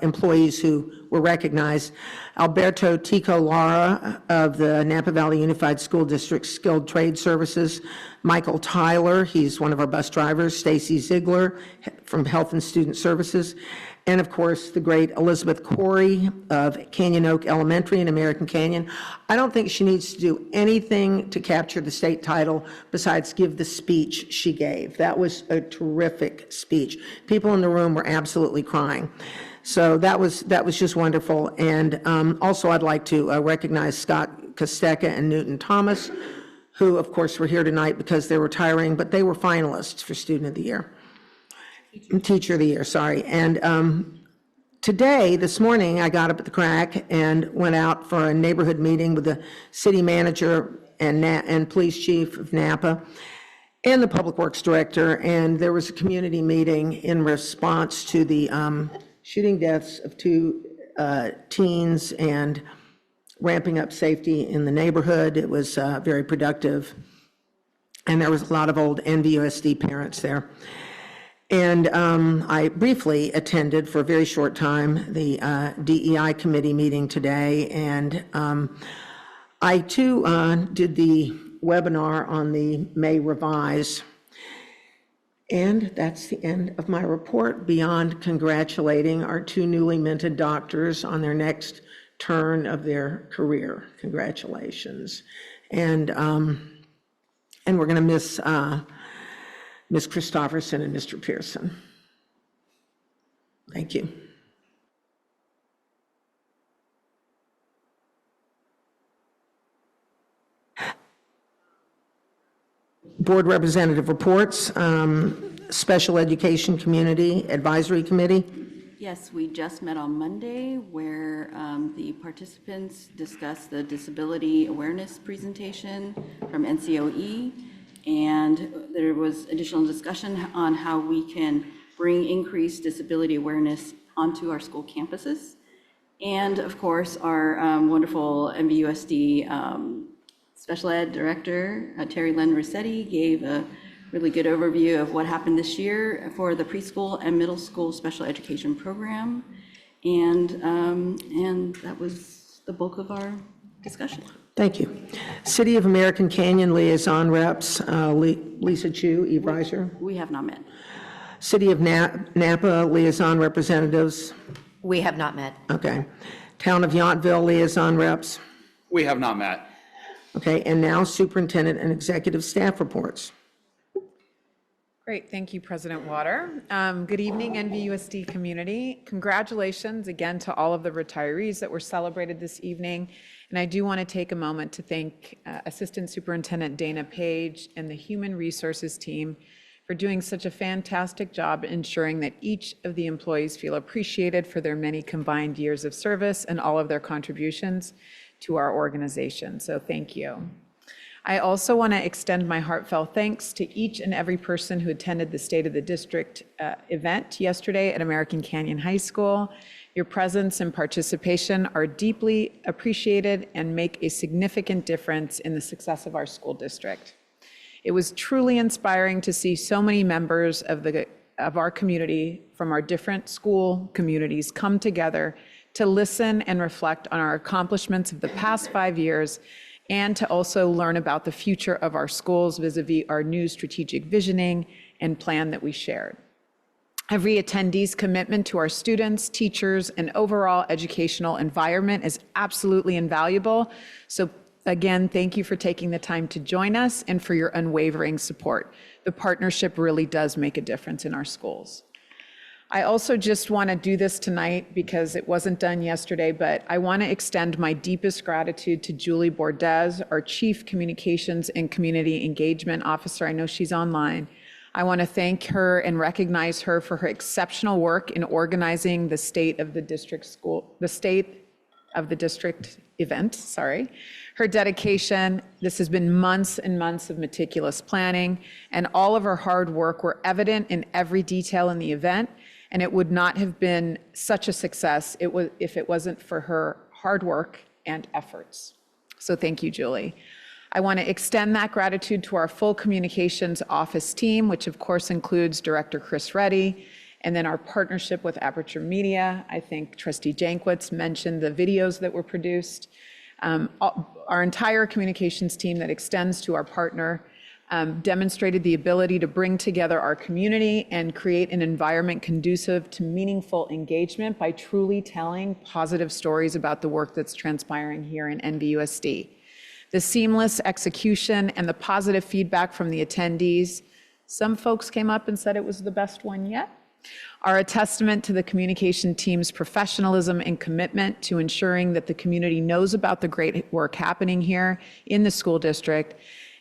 employees who were recognized. Alberto Tico Lara of the Napa Valley Unified School District Skilled Trade Services, Michael Tyler, he's one of our bus drivers, Stacy Ziegler from Health and Student Services, and of course the great Elizabeth Corey of Canyon Oak Elementary in American Canyon. I don't think she needs to do anything to capture the state title besides give the speech she gave. That was a terrific speech. People in the room were absolutely crying. So that was just wonderful. And also I'd like to recognize Scott Kosteka and Newton Thomas, who of course were here tonight because they're retiring, but they were finalists for Student of the Year. Teacher of the Year, sorry. And this morning, I got up at the crack and went out for a neighborhood meeting with the city manager and police chief of Napa and the public works director. And there was a community meeting in response to the shooting deaths of two teens and ramping up safety in the neighborhood. It was very productive. And there was a lot of old NVUSD parents there. And I briefly attended for a very short time the DEI committee meeting today. And I too did the webinar on the May Revise. And that's the end of my report, beyond congratulating our two newly minted doctors on their next turn of their career. Congratulations. And we're going to miss Ms. Christopherson and Mr. Pearson. Thank you. Board representative reports, Special Education Community Advisory Committee. Yes, we just met on Monday where the participants discussed the disability awareness presentation from NCOE, and there was additional discussion on how we can bring increased disability awareness onto our school campuses. And of course, our wonderful NVUSD Special Ed Director, Terry Len Rossetti, gave a really good overview of what happened this year for the preschool and middle school special education program. And that was the bulk of our discussion. Thank you. City of American Canyon Liaison Reps, Lisa Chu, Eve Reiser. We have not met. City of Napa Liaison Representatives. We have not met. Okay. Town of Yountville Liaison Reps. We have not met. Okay, and now Superintendent and Executive Staff reports. Great, thank you, President Water. Good evening, NVUSD community. Congratulations again to all of the retirees that were celebrated this evening. And I do want to take a moment to thank Assistant Superintendent Dana Page and the Human Resources team for doing such a fantastic job ensuring that each of the employees feel appreciated for their many combined years of service and all of their contributions to our organization. So thank you. I also want to extend my heartfelt thanks to each and every person who attended the State of the District event yesterday at American Canyon High School. Your presence and participation are deeply appreciated and make a significant difference in the success of our school district. It was truly inspiring to see so many members of our community from our different school communities come together to listen and reflect on our accomplishments of the past 5 years, and to also learn about the future of our schools vis-a-vis our new strategic visioning and plan that we shared. Every attendee's commitment to our students, teachers, and overall educational environment is absolutely invaluable. So again, thank you for taking the time to join us and for your unwavering support. The partnership really does make a difference in our schools. I also just want to do this tonight because it wasn't done yesterday, but I want to extend my deepest gratitude to Julie Bordez, our Chief Communications and Community Engagement Officer. I know she's online. I want to thank her and recognize her for her exceptional work in organizing the State of the District event, Her dedication, this has been months and months of meticulous planning, and all of her hard work were evident in every detail in the event. And it would not have been such a success if it wasn't for her hard work and efforts. So thank you, Julie. I want to extend that gratitude to our full communications office team, which of course includes Director Chris Reddy, and then our partnership with Aperture Media. I think Trustee Jankwitz mentioned the videos that were produced. Our entire communications team that extends to our partner demonstrated the ability to bring together our community and create an environment conducive to meaningful engagement by truly telling positive stories about the work that's transpiring here in NVUSD. The seamless execution and the positive feedback from the attendees, some folks came up and said it was the best one yet, are a testament to the communication team's professionalism and commitment to ensuring that the community knows about the great work happening here in the school district.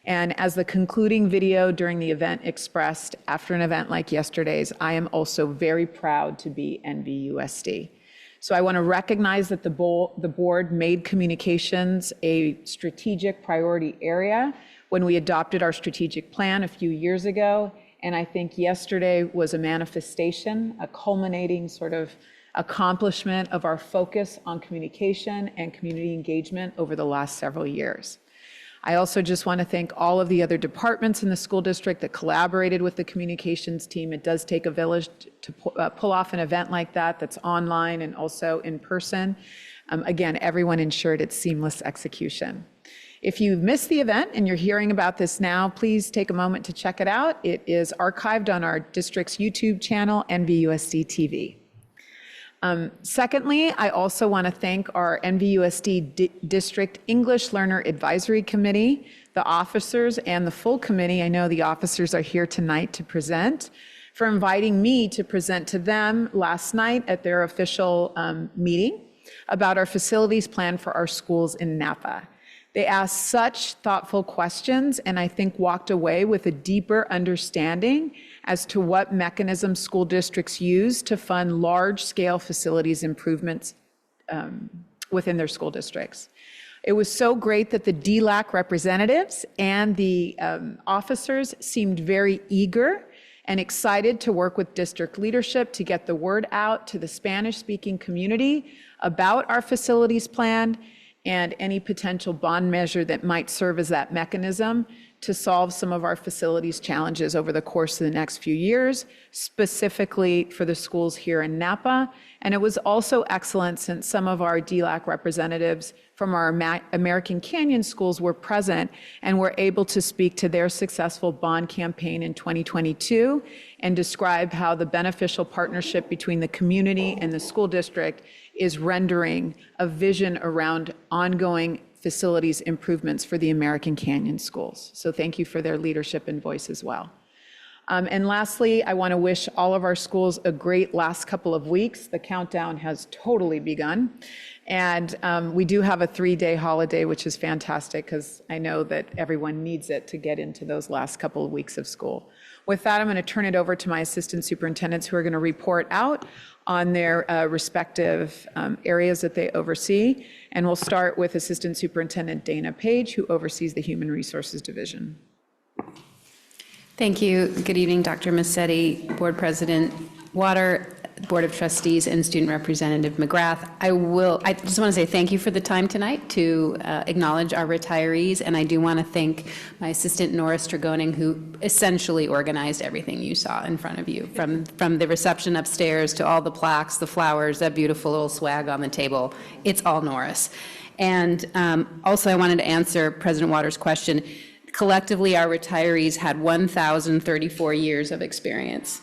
And as the concluding video during the event expressed, after an event like yesterday's, I am also very proud to be NVUSD. So I want to recognize that the board made communications a strategic priority area when we adopted our strategic plan a few years ago, And I think yesterday was a manifestation, a culminating sort of accomplishment of our focus on communication and community engagement over the last several years. I also just want to thank all of the other departments in the school district that collaborated with the communications team. It does take a village to pull off an event like that that's online and also in person. Again, everyone ensured its seamless execution. If you missed the event and you're hearing about this now, please take a moment to check it out. It is archived on our district's YouTube channel, NVUSD TV. Secondly, I also want to thank our NVUSD District English Learner Advisory Committee, the officers, and the full committee. I know the officers are here tonight to present, for inviting me to present to them last night at their official meeting about our facilities plan for our schools in Napa. They asked such thoughtful questions and I think walked away with a deeper understanding as to what mechanisms school districts use to fund large-scale facilities improvements within their school districts. It was so great that the DLAC representatives and the officers seemed very eager and excited to work with district leadership to get the word out to the Spanish-speaking community about our facilities plan and any potential bond measure that might serve as that mechanism to solve some of our facilities challenges over the course of the next few years, specifically for the schools here in Napa. And it was also excellent since some of our DLAC representatives from our American Canyon schools were present and were able to speak to their successful bond campaign in 2022 and describe how the beneficial partnership between the community and the school district is rendering a vision around ongoing facilities improvements for the American Canyon schools. So thank you for their leadership and voice as well. And lastly, I want to wish all of our schools a great last couple of weeks. The countdown has totally begun. And we do have a 3-day holiday, which is fantastic because I know that everyone needs it to get into those last couple of weeks of school. With that, I'm going to turn it over to my assistant superintendents who are going to report out on their respective areas that they oversee. And we'll start with Assistant Superintendent Dana Page, who oversees the Human Resources Division. Thank you. Good evening, Dr. Massetti, Board President Water, Board of Trustees, and Student Representative McGrath. I just want to say thank you for the time tonight to acknowledge our retirees, and I do want to thank my assistant Nora Stragoning, who essentially organized everything you saw in front of you, from the reception upstairs to all the plaques, the flowers, that beautiful little swag on the table. It's all Nora's. And also I wanted to answer President Waters' question. Collectively, our retirees had 1,034 years of experience.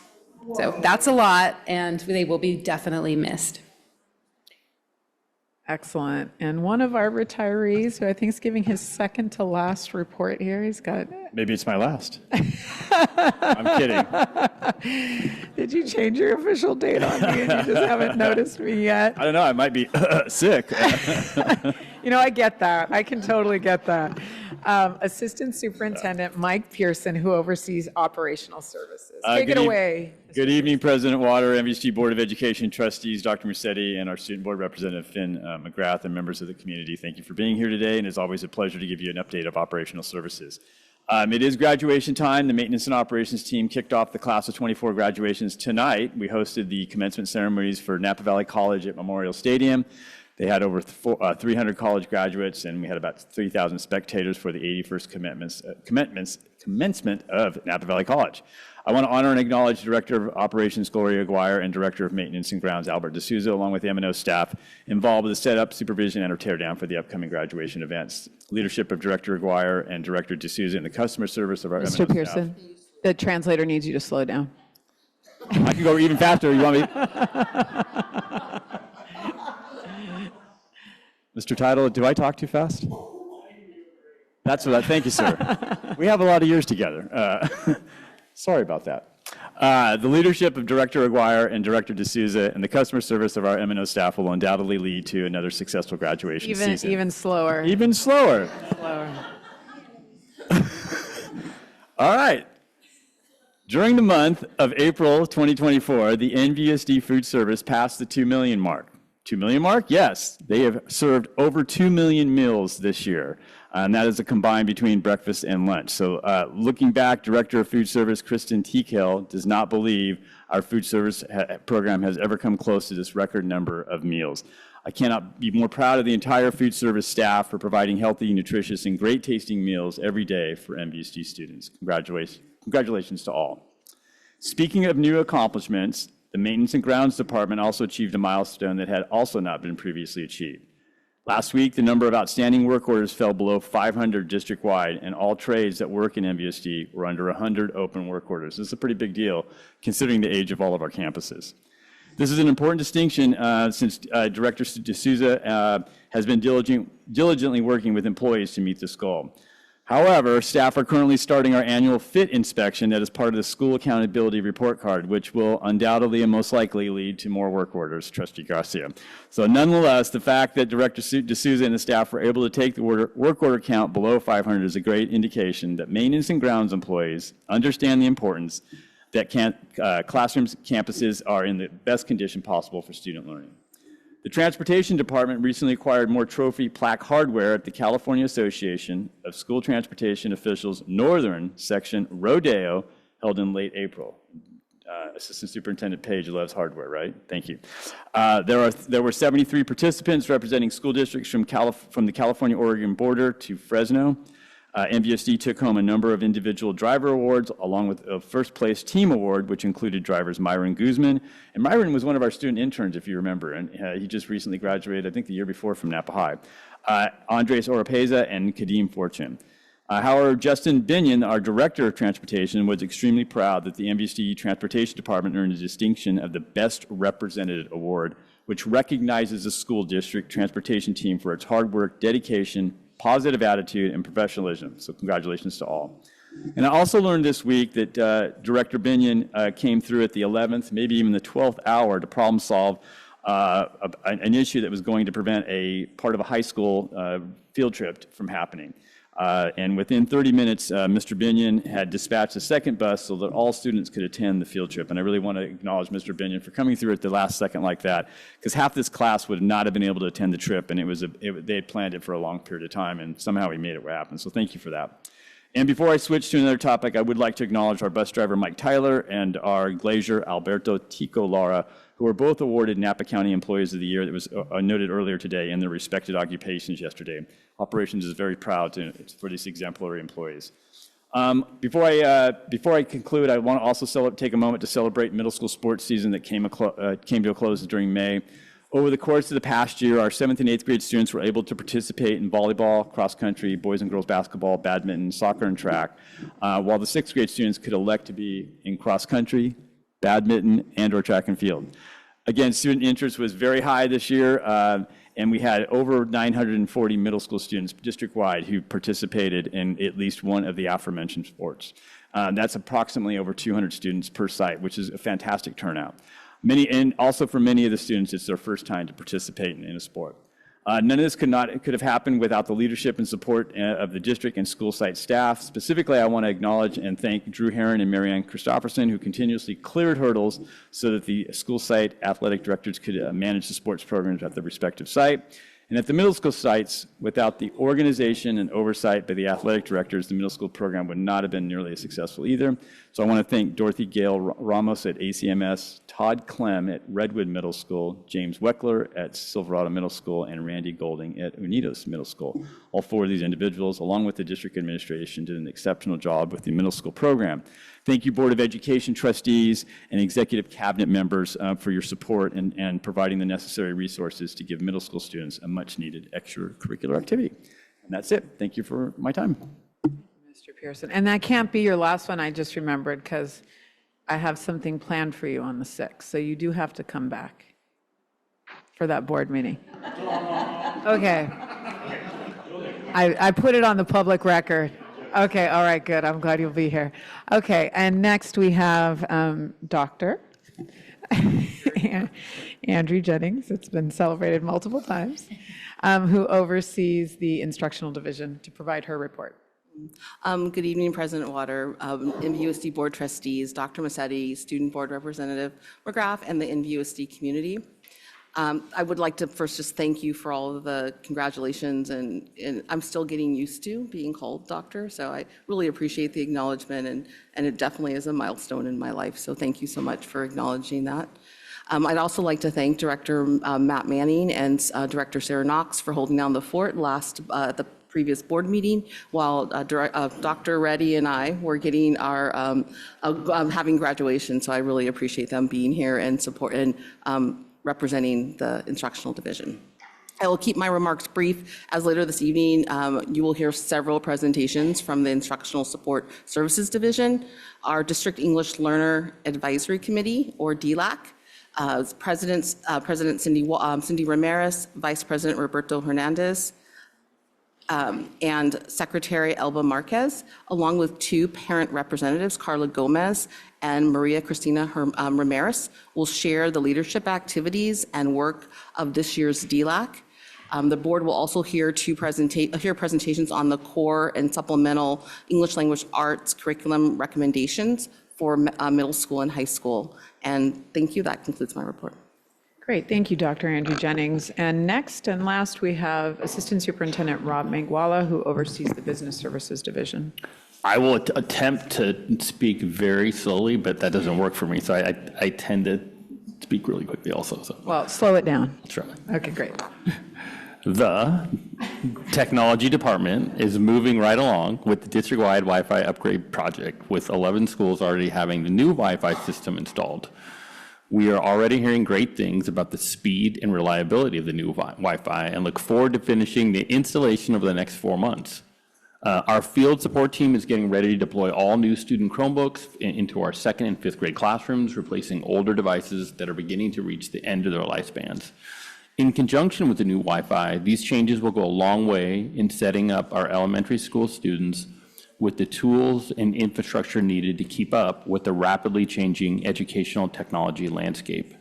So that's a lot, and they will be definitely missed. Excellent. And one of our retirees, who I think is giving his second to last report here, he's got... Maybe it's my last. I'm kidding. Did you change your official date on me and you just haven't noticed me yet? I don't know, I might be sick. You know, I get that. I can totally get that. Assistant Superintendent Mike Pearson, who oversees operational services. Take it away. Good evening, President Water, NVUSD Board of Education trustees, Dr. Musetti, and our Student Board Representative Finn McGrath, and members of the community. Thank you for being here today, and it's always a pleasure to give you an update of operational services. It is graduation time. The maintenance and operations team kicked off the class of 24 graduations tonight. We hosted the commencement ceremonies for Napa Valley College at Memorial Stadium. They had over 300 college graduates, and we had about 3,000 spectators for the 81st commencement of Napa Valley College. I want to honor and acknowledge Director of Operations Gloria Aguirre and Director of Maintenance and Grounds Albert D'Souza, along with the M&O staff involved with the setup, supervision, and or teardown for the upcoming graduation events. Leadership of Director Aguirre and Director D'Souza and the customer service of our M&O staff. Mr. Pearson, the translator needs you to slow down. I can go even faster. You want me? Mr. Title, do I talk too fast? That's what thank you, sir. We have a lot of years together. Sorry about that. The leadership of Director Aguirre and Director D'Souza and the customer service of our M&O staff will undoubtedly lead to another successful graduation season. Even slower. Even slower. All right. During the month of April 2024, the NVUSD food service passed the 2 million mark. 2 million mark? Yes, they have served over 2 million meals this year. And that is a combined between breakfast and lunch. So looking back, Director of Food Service Kristen Teakhill does not believe our food service program has ever come close to this record number of meals. I cannot be more proud of the entire food service staff for providing healthy, nutritious, and great tasting meals every day for NVUSD students. Congratulations to all. Speaking of new accomplishments, the Maintenance and Grounds Department also achieved a milestone that had also not been previously achieved. Last week, the number of outstanding work orders fell below 500 district-wide, and all trades that work in NVUSD were under 100 open work orders. This is a pretty big deal, considering the age of all of our campuses. This is an important distinction since Director D'Souza has been diligently working with employees to meet this goal. However, staff are currently starting our annual FIT inspection that is part of the School Accountability Report Card, which will undoubtedly and most likely lead to more work orders, Trustee Garcia. So nonetheless, the fact that Director D'Souza and the staff were able to take the work order count below 500 is a great indication that maintenance and grounds employees understand the importance that classrooms, campuses are in the best condition possible for student learning. The Transportation Department recently acquired more trophy plaque hardware at the California Association of School Transportation Officials Northern Section Rodeo, held in late April. Assistant Superintendent Page loves hardware, right? Thank you. There were 73 participants representing school districts from the California-Oregon border to Fresno. NVUSD took home a number of individual driver awards, along with a first-place team award, which included drivers Myron Guzman. And Myron was one of our student interns, if you remember, and he just recently graduated, I think the year before, from Napa High. Andres Oropeza and Kadeem Fortune. However, Justin Binion, our Director of Transportation, was extremely proud that the NVUSD Transportation Department earned a distinction of the Best Represented Award, which recognizes the school district transportation team for its hard work, dedication, positive attitude, and professionalism. So congratulations to all. And I also learned this week that Director Binion came through at the 11th, maybe even the 12th hour to problem solve an issue that was going to prevent a part of a high school field trip from happening. And within 30 minutes, Mr. Binion had dispatched a second bus so that all students could attend the field trip. And I really want to acknowledge Mr. Binion for coming through at the last second like that, because half this class would not have been able to attend the trip, and they had planned it for a long period of time, and somehow we made it happen. So thank you for that. And before I switch to another topic, I would like to acknowledge our bus driver, Mike Tyler, and our glazier, Alberto Tico Lara, who were both awarded Napa County Employees of the Year that was noted earlier today in their respective occupations yesterday. Operations is very proud for these exemplary employees. Before I conclude, I want to also take a moment to celebrate middle school sports season that came to a close during May. Over the course of the past year, our 7th and 8th grade students were able to participate in volleyball, cross country, boys and girls basketball, badminton, soccer, and track, while the 6th grade students could elect to be in cross country, badminton, and/or track and field. Again, student interest was very high this year, and we had over 940 middle school students district-wide who participated in at least one of the aforementioned sports. That's approximately over 200 students per site, which is a fantastic turnout. And also for many of the students, it's their first time to participate in a sport. None of this could have happened without the leadership and support of the district and school site staff. Specifically, I want to acknowledge and thank Drew Herron and Marianne Christofferson, who continuously cleared hurdles so that the school site athletic directors could manage the sports programs at the respective site. And at the middle school sites, without the organization and oversight by the athletic directors, the middle school program would not have been nearly as successful either. So I want to thank Dorothy Gale Ramos at ACMS, Todd Clem at Redwood Middle School, James Weckler at Silverado Middle School, and Randy Golding at Unidos Middle School. All four of these individuals, along with the district administration, did an exceptional job with the middle school program. Thank you, Board of Education trustees and executive cabinet members for your support and providing the necessary resources to give middle school students a much-needed extracurricular activity. And that's it. Thank you for my time. Mr. Pearson. And that can't be your last one, I just remembered, because I have something planned for you on the 6th. So you do have to come back for that board meeting. Okay. I put it on the public record. Okay, all right, good. I'm glad you'll be here. Okay, and next we have Dr. Andrew Jennings. It's been celebrated multiple times, who oversees the instructional division to provide her report. Good evening, President Water, NVUSD Board Trustees, Dr. Massetti, Student Board Representative McGrath, and the NVUSD community. I would like to first just thank you for all of the congratulations, and I'm still getting used to being called doctor, so I really appreciate the acknowledgement, and it definitely is a milestone in my life, so thank you so much for acknowledging that. I'd also like to thank Director Matt Manning and Director Sarah Knox for holding down the fort the previous board meeting, while Dr. Reddy and I were getting our having graduation. So I really appreciate them being here and support and representing the instructional division. I will keep my remarks brief, as later this evening you will hear several presentations from the Instructional Support Services Division, our District English Learner Advisory Committee, or DLAC, President Cindy Ramirez, Vice President Roberto Hernandez, and Secretary Elba Marquez, along with two parent representatives, Carla Gomez and Maria Cristina Ramirez, will share the leadership activities and work of this year's DLAC. The board will also hear presentations on the core and supplemental English language arts curriculum recommendations for middle school and high school. And thank you. That concludes my report. Great, thank you, Dr. Andrew Jennings. And next and last, we have Assistant Superintendent Rob Mangwala, who oversees the Business Services Division. I will attempt to speak very slowly, but that doesn't work for me, so I tend to speak really quickly also. So. Well, slow it down. I'll try. Okay, great. The Technology Department is moving right along with the district-wide Wi-Fi upgrade project, with 11 schools already having the new Wi-Fi system installed. We are already hearing great things about the speed and reliability of the new Wi-Fi and look forward to finishing the installation over the next 4 months. Our field support team is getting ready to deploy all new student Chromebooks into our 2nd and 5th grade classrooms, replacing older devices that are beginning to reach the end of their lifespans. In conjunction with the new Wi-Fi, these changes will go a long way in setting up our elementary school students with the tools and infrastructure needed to keep up with the rapidly changing educational technology landscape.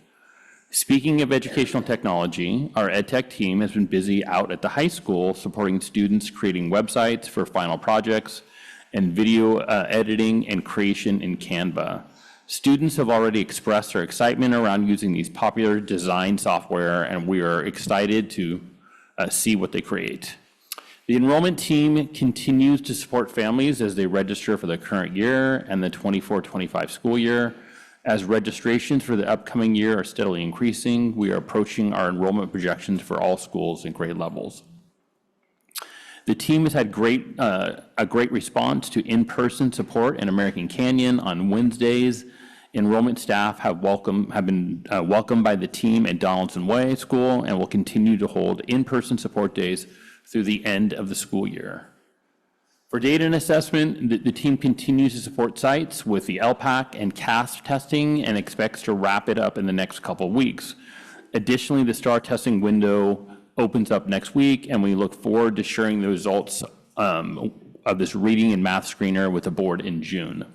Speaking of educational technology, our EdTech team has been busy out at the high school supporting students creating websites for final projects and video editing and creation in Canva. Students have already expressed their excitement around using these popular design software, and we are excited to see what they create. The enrollment team continues to support families as they register for the current year and the 24-25 school year. As registrations for the upcoming year are steadily increasing, we are approaching our enrollment projections for all schools and grade levels. The team has had a great response to in-person support in American Canyon on Wednesdays. Enrollment staff have been welcomed by the team at Donaldson Way School and will continue to hold in-person support days through the end of the school year. For data and assessment, the team continues to support sites with the LPAC and CAST testing and expects to wrap it up in the next couple of weeks. Additionally, the STAR testing window opens up next week, and we look forward to sharing the results of this reading and math screener with the board in June.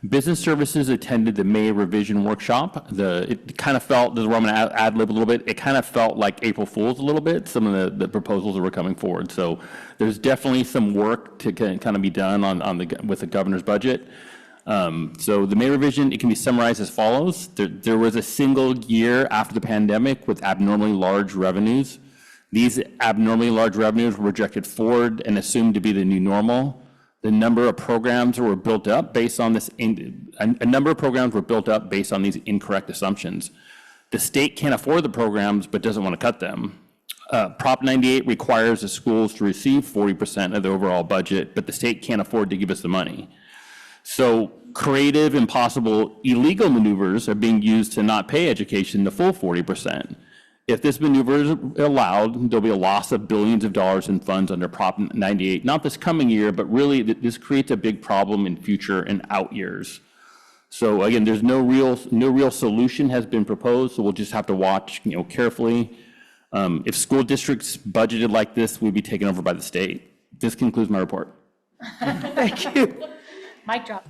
Business Services attended the May revision workshop. It kind of felt, this is where I'm going to ad lib a little bit, it kind of felt like April Fool's a little bit, some of the proposals that were coming forward. So there's definitely some work to kind of be done with the governor's budget. So the May revision, it can be summarized as follows. There was a single year after the pandemic with abnormally large revenues. These abnormally large revenues were projected forward and assumed to be the new normal. The number of programs were built up based on this. A number of programs were built up based on these incorrect assumptions. The state can't afford the programs, but doesn't want to cut them. Prop 98 requires the schools to receive 40% of the overall budget, but the state can't afford to give us the money. So creative, impossible, illegal maneuvers are being used to not pay education the full 40%. If this maneuver is allowed, there'll be a loss of billions of dollars in funds under Prop 98, not this coming year, but really this creates a big problem in future and out years. So again, there's no real solution has been proposed, so we'll just have to watch carefully. If school districts budgeted like this, we'd be taken over by the state. This concludes my report. Thank you. Mic drop.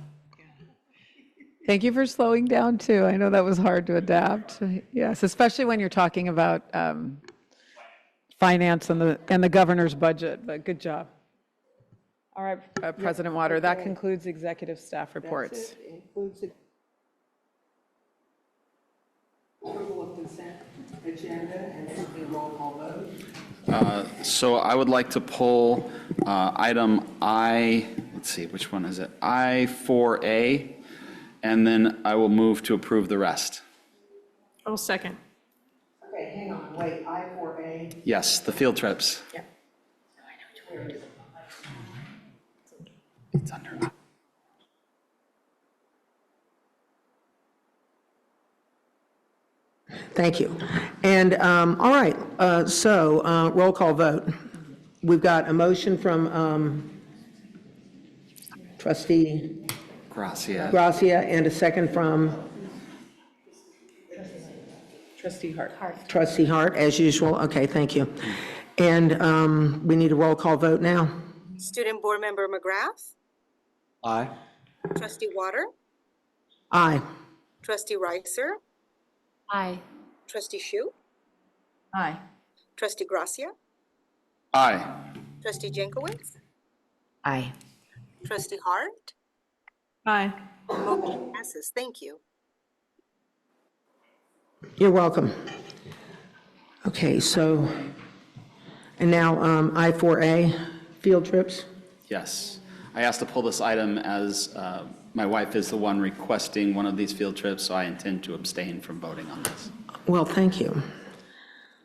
Thank you for slowing down, too. I know that was hard to adapt. Yes, especially when you're talking about finance and the governor's budget, but good job. All right, President Water, that concludes executive staff reports. That's it. It includes it. approval of consent agenda and simply roll call vote. So I would like to pull item let's see, which one is it? I4A, and then I will move to approve the rest. I will second. Okay, hang on, wait, I4A. Yes, the field trips. Yeah. It's under. Thank you. And, all right, so roll call vote. We've got a motion from trustee Gracia. Gracia and a second from Trustee Hart. trustee Hart, as usual. Okay, thank you. And we need a roll call vote now. Student Board Member McGrath, Aye. Trustee Water, Aye. Trustee Reiser, Aye. Trustee Shu, Aye. Trustee Gracia, Aye. Trustee Jankowicz, Aye. Trustee Hart. Aye. Motion passes. Thank you. You're welcome. Okay, so, and now I4A, field trips. Yes. I asked to pull this item as my wife is the one requesting one of these field trips, so I intend to abstain from voting on this. Well, thank you.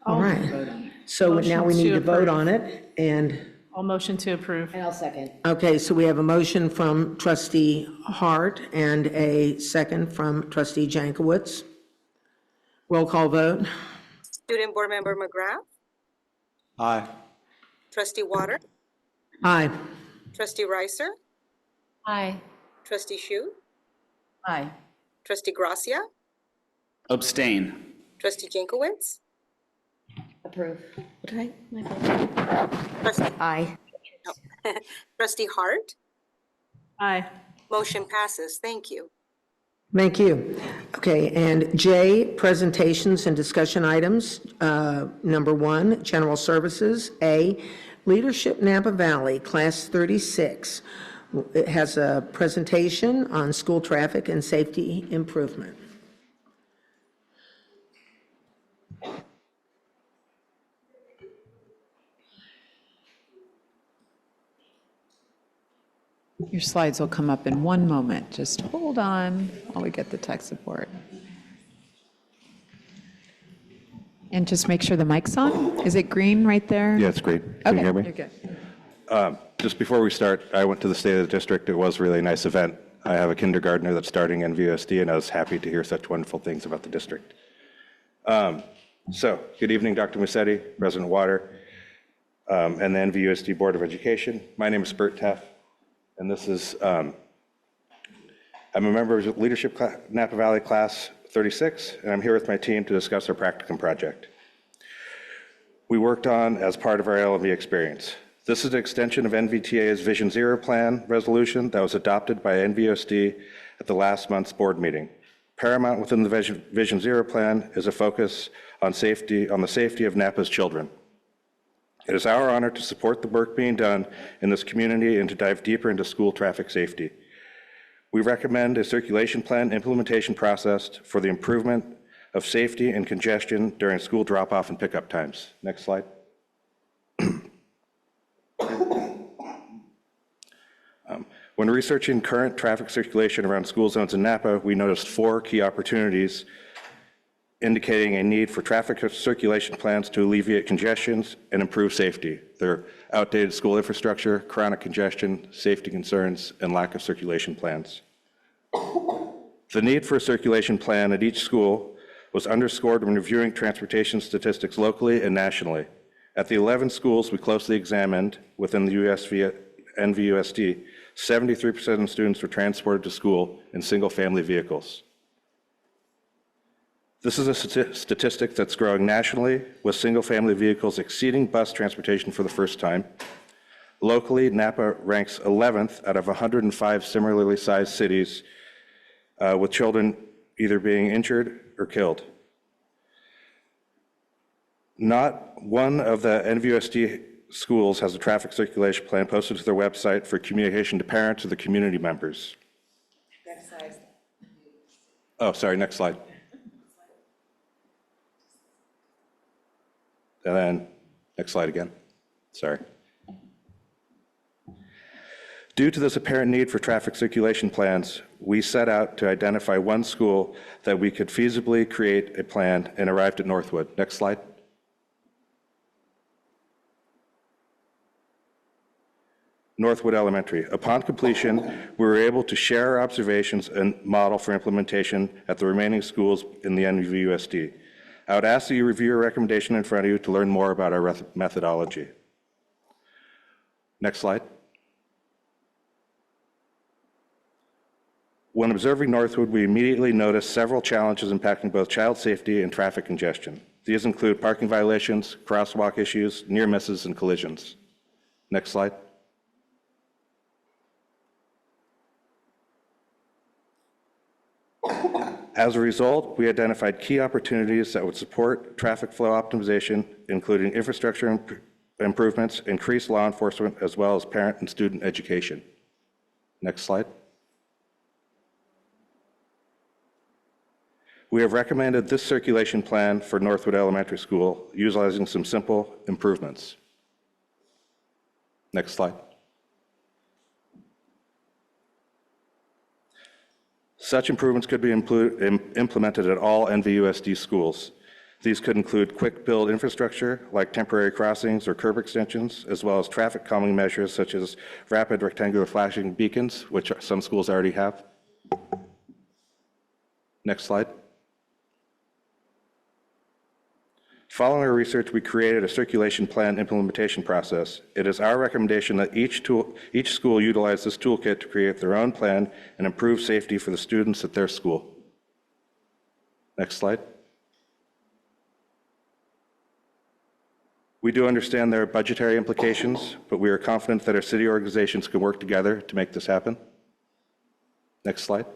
All I'll right. So Motion now we need to to vote approve. on it, and, I'll motion to approve. And I'll second. okay, so we have a motion from trustee Hart and a second from trustee Jankowicz. Roll call vote. Student Board Member McGrath, Aye. Trustee Water, Aye. Trustee Reiser, Aye. Trustee Shu, Aye. Trustee Gracia, Abstain. Trustee Jankowicz, Approve. What did I? My fault. Trustee, Aye. Trustee Hart. Aye. Motion passes. Thank you. Thank you. Okay, and J, presentations and discussion items. Number 1, general services. A, Leadership Napa Valley, Class 36. It has a presentation on school traffic and safety improvement. Your slides will come up in one moment. Just hold on while we get the tech support. And just make sure the mic's on. Is it green right there? Yeah, it's great. Can you hear me? You're good. Just before we start, I went to the State of the District. It was a really nice event. I have a kindergartner that's starting NVUSD, and I was happy to hear such wonderful things about the district. So, good evening, Dr. Musetti, President Water, and the NVUSD Board of Education. My name is Bert Teff, and this is, I'm a member of Leadership Napa Valley Class 36, and I'm here with my team to discuss our practicum project we worked on as part of our LMV experience. This is an extension of NVTA's Vision Zero Plan resolution that was adopted by NVUSD at the last month's board meeting. Paramount within the Vision Zero Plan is a focus on the safety of Napa's children. It is our honor to support the work being done in this community and to dive deeper into school traffic safety. We recommend a circulation plan implementation process for the improvement of safety and congestion during school drop-off and pickup times. Next slide. When researching current traffic circulation around school zones in Napa, we noticed 4 key opportunities indicating a need for traffic circulation plans to alleviate congestions and improve safety. They're outdated school infrastructure, chronic congestion, safety concerns, and lack of circulation plans. The need for a circulation plan at each school was underscored when reviewing transportation statistics locally and nationally. At the 11 schools we closely examined within the NVUSD, 73% of students were transported to school in single-family vehicles. This is a statistic that's growing nationally, with single-family vehicles exceeding bus transportation for the first time. Locally, Napa ranks 11th out of 105 similarly sized cities, with children either being injured or killed. Not one of the NVUSD schools has a traffic circulation plan posted to their website for communication to parents or the community members. Next slide. Oh, sorry, next slide. And then, next slide again. Sorry. Due to this apparent need for traffic circulation plans, we set out to identify one school that we could feasibly create a plan and arrived at Northwood. Next slide. Northwood Elementary. Upon completion, we were able to share our observations and model for implementation at the remaining schools in the NVUSD. I would ask that you review your recommendation in front of you to learn more about our methodology. Next slide. When observing Northwood, we immediately noticed several challenges impacting both child safety and traffic congestion. These include parking violations, crosswalk issues, near misses, and collisions. Next slide. As a result, we identified key opportunities that would support traffic flow optimization, including infrastructure improvements, increased law enforcement, as well as parent and student education. Next slide. We have recommended this circulation plan for Northwood Elementary School, utilizing some simple improvements. Next slide. Such improvements could be implemented at all NVUSD schools. These could include quick build infrastructure like temporary crossings or curb extensions, as well as traffic calming measures such as rapid rectangular flashing beacons, which some schools already have. Next slide. Following our research, we created a circulation plan implementation process. It is our recommendation that each school utilize this toolkit to create their own plan and improve safety for the students at their school. Next slide. We do understand there are budgetary implications, but we are confident that our city organizations can work together to make this happen. Next slide.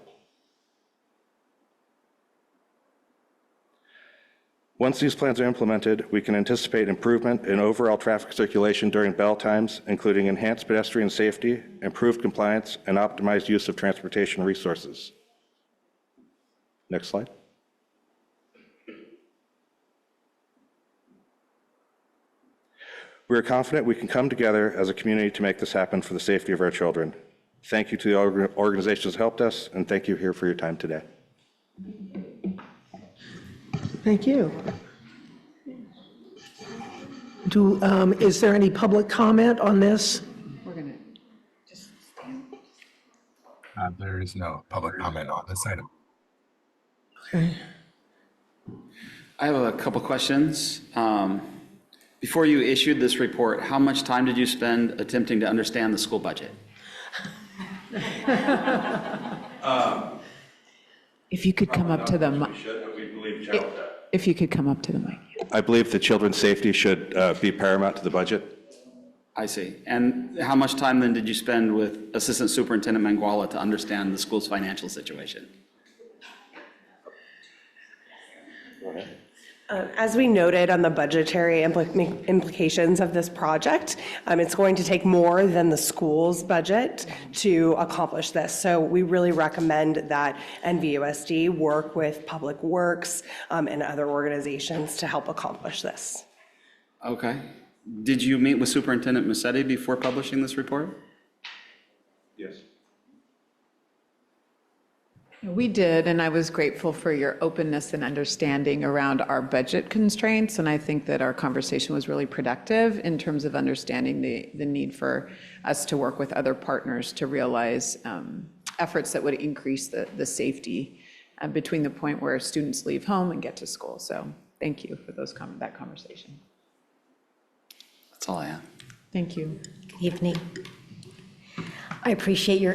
Once these plans are implemented, we can anticipate improvement in overall traffic circulation during bell times, including enhanced pedestrian safety, improved compliance, and optimized use of transportation resources. Next slide. We are confident we can come together as a community to make this happen for the safety of our children. Thank you to the organizations that helped us, and thank you here for your time today. Thank you. Is there any public comment on this? We're going to just stand. There is no public comment on this item. Okay. I have a couple questions. Before you issued this report, how much time did you spend attempting to understand the school budget? If you could come up to the mic. If you could come up to the mic. I believe that children's safety should be paramount to the budget. I see. And how much time then did you spend with Assistant Superintendent Manguala to understand the school's financial situation? Go ahead. As we noted on the budgetary implications of this project, it's going to take more than the school's budget to accomplish this. So we really recommend that NVUSD work with Public Works and other organizations to help accomplish this. Okay. Did you meet with Superintendent Musetti before publishing this report? Yes. We did, and I was grateful for your openness and understanding around our budget constraints, and I think that our conversation was really productive in terms of understanding the need for us to work with other partners to realize efforts that would increase the safety between the point where students leave home and get to school. So thank you for that conversation. That's all I have. Thank you. Good evening. I appreciate your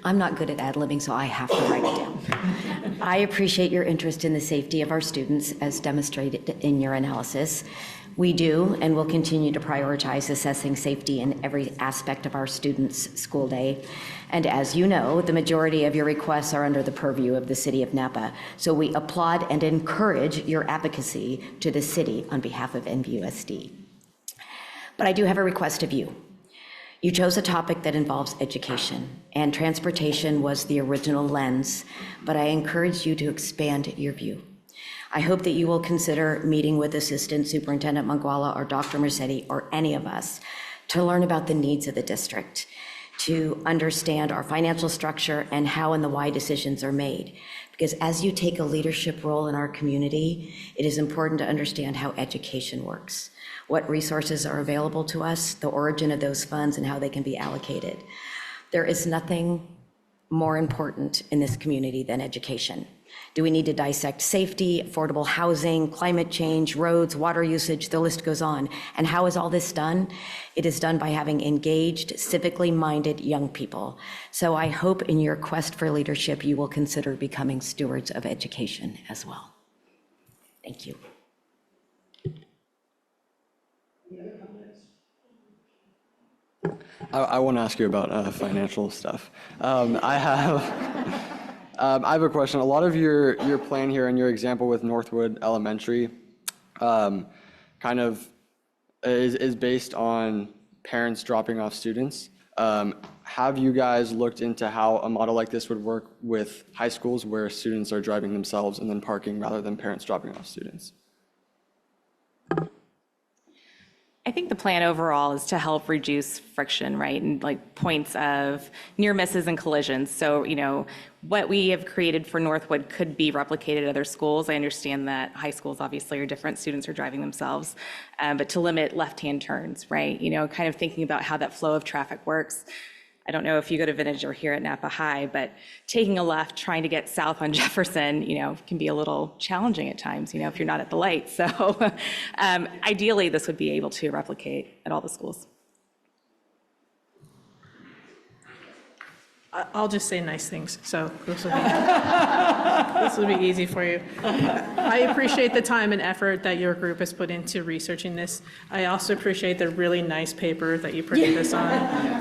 I'm not good at ad-libbing, so I have to write it down. I appreciate your interest in the safety of our students as demonstrated in your analysis. We do and will continue to prioritize assessing safety in every aspect of our students' school day. And as you know, the majority of your requests are under the purview of the City of Napa. So we applaud and encourage your advocacy to the city on behalf of NVUSD. But I do have a request of you. You chose a topic that involves education, and transportation was the original lens, but I encourage you to expand your view. I hope that you will consider meeting with Assistant Superintendent Mangwala or Dr. Mercetti or any of us to learn about the needs of the district, to understand our financial structure and how and the why decisions are made. Because as you take a leadership role in our community, it is important to understand how education works, what resources are available to us, the origin of those funds, and how they can be allocated. There is nothing more important in this community than education. Do we need to dissect safety, affordable housing, climate change, roads, water usage? The list goes on. And how is all this done? It is done by having engaged, civically minded young people. So I hope in your quest for leadership, you will consider becoming stewards of education as well. Thank you. I want to ask you about financial stuff. I have a question. A lot of your plan here and your example with Northwood Elementary kind of is based on parents dropping off students. Have you guys looked into how a model like this would work with high schools where students are driving themselves and then parking rather than parents dropping off students? I think the plan overall is to help reduce friction, right? And like points of near misses and collisions. So, you know, what we have created for Northwood could be replicated at other schools. I understand that high schools obviously are different, students are driving themselves, but to limit left-hand turns, right? You know, kind of thinking about how that flow of traffic works. I don't know if you go to Vintage or here at Napa High, but taking a left, trying to get south on Jefferson, you know, can be a little challenging at times, you know, if you're not at the light. So ideally, this would be able to replicate at all the schools. I'll just say nice things, so this will be easy for you. I appreciate the time and effort that your group has put into researching this. I also appreciate the really nice paper that you printed this on.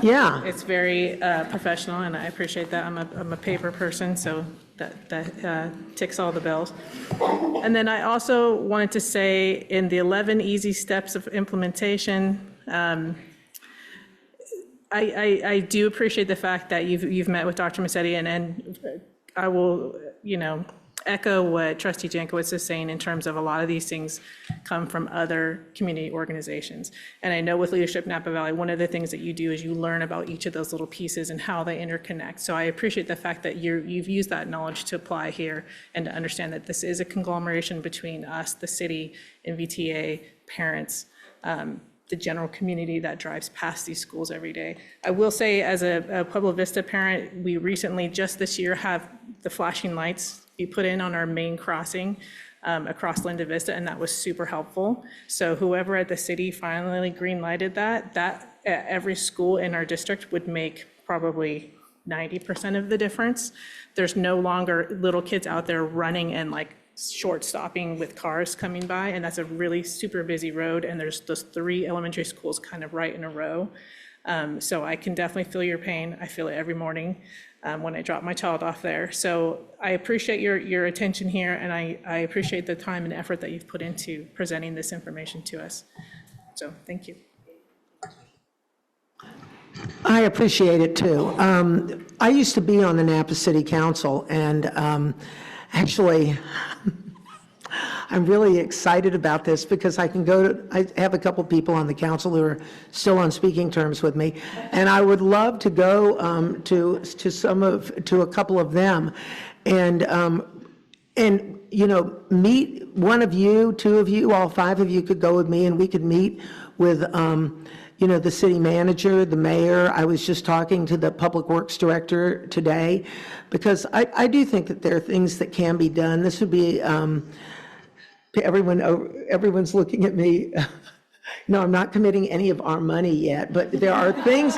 Yeah. It's very professional, and I appreciate that. I'm a paper person, so that ticks all the bells. And then I also wanted to say, in the 11 easy steps of implementation, I do appreciate the fact that you've met with Dr. Massetti, and I will, you know, echo what Trustee Jankowicz is saying in terms of a lot of these things come from other community organizations. And I know with Leadership Napa Valley, one of the things that you do is you learn about each of those little pieces and how they interconnect. So I appreciate the fact that you've used that knowledge to apply here and to understand that this is a conglomeration between us, the city, NVTA, parents, the general community that drives past these schools every day. I will say, as a Pueblo Vista parent, we recently, just this year, have the flashing lights be put in on our main crossing across Linda Vista, and that was super helpful. So whoever at the city finally green lighted that every school in our district would make probably 90% of the difference. There's no longer little kids out there running and like short stopping with cars coming by, and that's a really super busy road, and there's those 3 elementary schools kind of right in a row. So I can definitely feel your pain. I feel it every morning when I drop my child off there. So I appreciate your attention here, and I appreciate the time and effort that you've put into presenting this information to us. So thank you. I appreciate it too. I used to be on the Napa City Council, and actually, I'm really excited about this because I have a couple people on the council who are still on speaking terms with me, and I would love to go to a couple of them, and you know, meet one of you, 2 of you, all 5 of you could go with me, and we could meet with you know, the city manager, the mayor. I was just talking to the public works director today, because I do think that there are things that can be done. This would be, everyone's looking at me. No, I'm not committing any of our money yet, but there are things,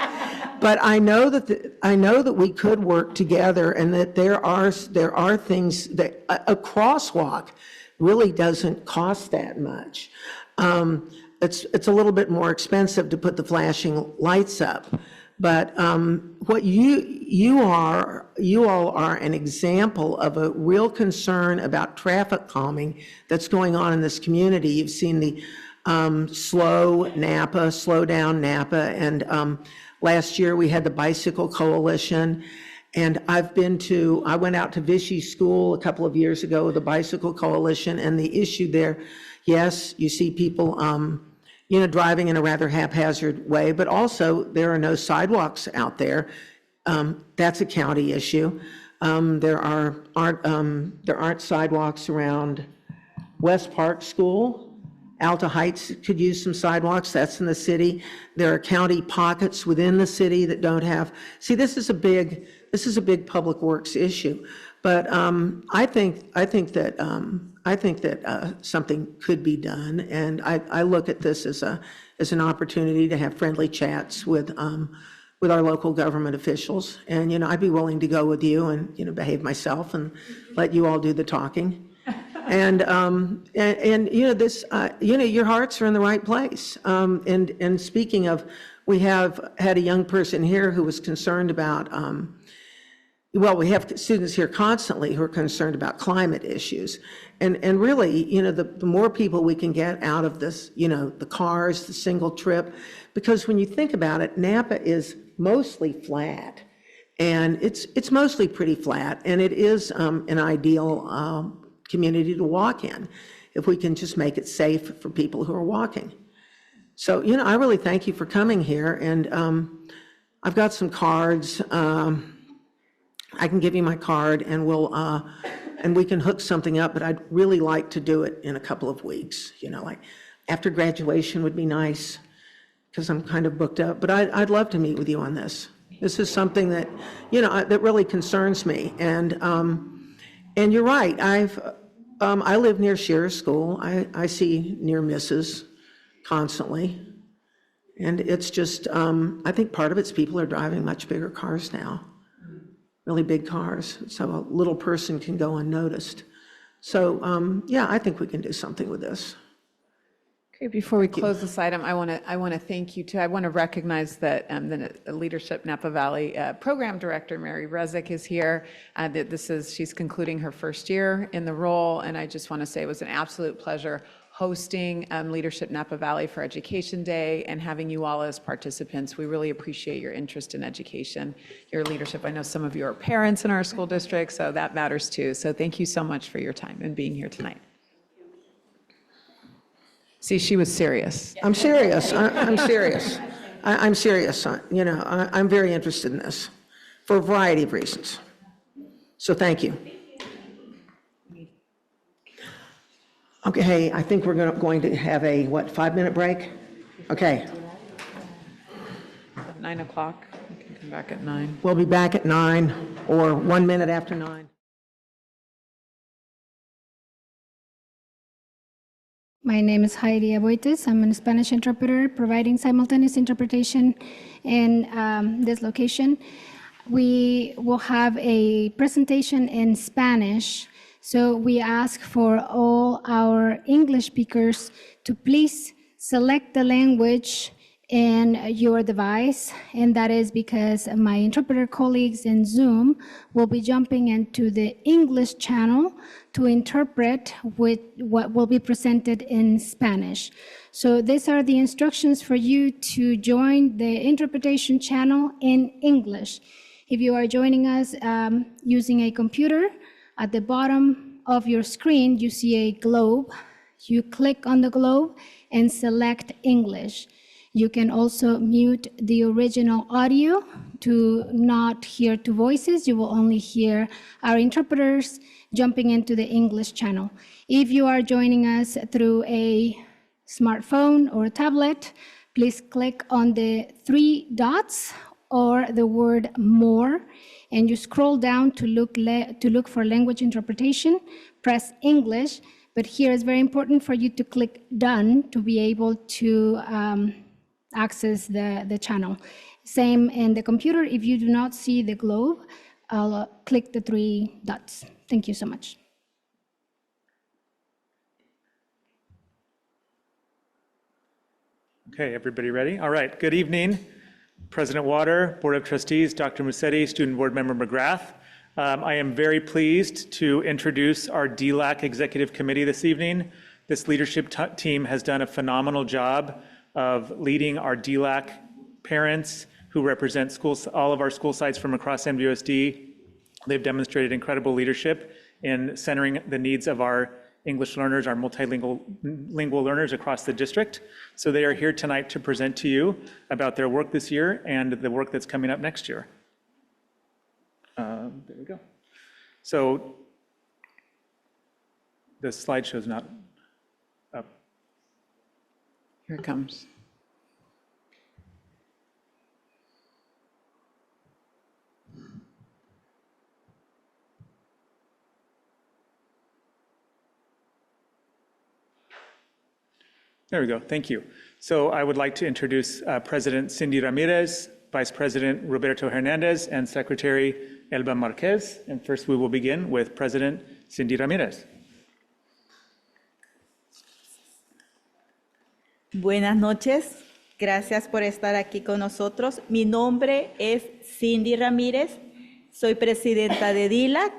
but I know that we could work together, and that there are things that a crosswalk really doesn't cost that much. It's a little bit more expensive to put the flashing lights up, but what you all are an example of a real concern about traffic calming that's going on in this community. You've seen the slow down Napa, and last year we had the Bicycle Coalition, And I went out to Vichy School a couple of years ago with the Bicycle Coalition, and the issue there, yes, you see people, driving in a rather haphazard way, but also there are no sidewalks out there. That's a county issue. There aren't sidewalks around West Park School. Alta Heights could use some sidewalks, that's in the city. There are county pockets within the city that don't have, see, this is a big public works issue. But I think that something could be done, and I look at this as an opportunity to have friendly chats with our local government officials. And, I'd be willing to go with you and, behave myself and let you all do the talking. And your hearts are in the right place. And speaking of, we have had a young person here who was concerned about, we have students here constantly who are concerned about climate issues. And really, the more people we can get out of this, the cars, the single trip, because when you think about it, Napa is mostly flat. And it's mostly pretty flat, and it is an ideal community to walk in if we can just make it safe for people who are walking. So, I really thank you for coming here, and I've got some cards. I can give you my card, and we can hook something up, but I'd really like to do it in a couple of weeks. Like after graduation would be nice, because I'm kind of booked up, but I'd love to meet with you on this. This is something that, that really concerns me. And you're right, I live near Shearer School. I see near misses constantly. And it's just, I think part of it's people are driving much bigger cars now, really big cars. So a little person can go unnoticed. So yeah, I think we can do something with this. Okay, before we close this item, I want to thank you too. I want to recognize that the Leadership Napa Valley Program Director, Mary Rezick, is here. She's concluding her first year in the role, and I just want to say it was an absolute pleasure hosting Leadership Napa Valley for Education Day and having you all as participants. We really appreciate your interest in education, your leadership. I know some of you are parents in our school district, so that matters too. So thank you so much for your time and being here tonight. See, she was serious. I'm serious. I'm serious. I'm serious. I'm very interested in this for a variety of reasons. So thank you. Okay, I think we're going to have a, 5-minute break? Okay. 9 o'clock. We can come back at 9. We'll be back at 9 or 1 minute after 9. My name is Heidi Aboites. I'm a Spanish interpreter providing simultaneous interpretation in this location. We will have a presentation in Spanish, so we ask for all our English speakers to please select the language in your device, and that is because my interpreter colleagues in Zoom will be jumping into the English channel to interpret what will be presented in Spanish. So these are the instructions for you to join the interpretation channel in English. If you are joining us using a computer, at the bottom of your screen, you see a globe. You click on the globe and select English. You can also mute the original audio to not hear two voices. You will only hear our interpreters jumping into the English channel. If you are joining us through a smartphone or a tablet, please click on the 3 dots or the word more, and you scroll down to look for language interpretation. Press English, but here it's very important for you to click done to be able to access the channel. Same in the computer. If you do not see the globe, I'll click the 3 dots. Thank you so much. Okay, everybody ready? All right, good evening. President Water, Board of Trustees, Dr. Musetti, Student Board Member McGrath. I am very pleased to introduce our DLAC Executive Committee this evening. This leadership team has done a phenomenal job of leading our DLAC parents, who represent schools, all of our school sites from across NVUSD. They've demonstrated incredible leadership in centering the needs of our English learners, our multilingual learners across the district. So they are here tonight to present to you about their work this year and the work that's coming up next year. There we go. So the slideshow's not up. Here it comes. There we go. Thank you. So I would like to introduce President Cindy Ramirez, Vice President Roberto Hernandez, and Secretary Elba Marquez. And first we will begin with President Cindy Ramirez. Buenas noches. Gracias por estar aquí con nosotros. Mi nombre es Cindy Ramírez. Soy presidenta de DILAC.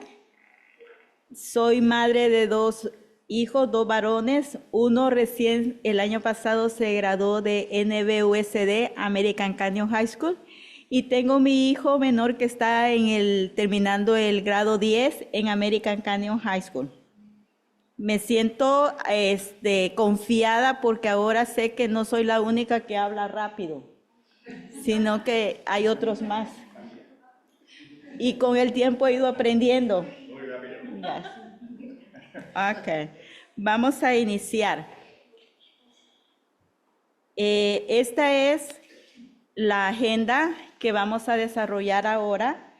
Soy madre de 2 hijos, 2 varones. Uno recién el año pasado se graduó de NVUSD, American Canyon High School. Y tengo mi hijo menor que está terminando el grado 10 en American Canyon High School. Me siento confiada porque ahora sé que no soy la única que habla rápido, sino que hay otros más. Y con el tiempo he ido aprendiendo. Muy rápido. Ok, vamos a iniciar. Esta es la agenda que vamos a desarrollar ahora.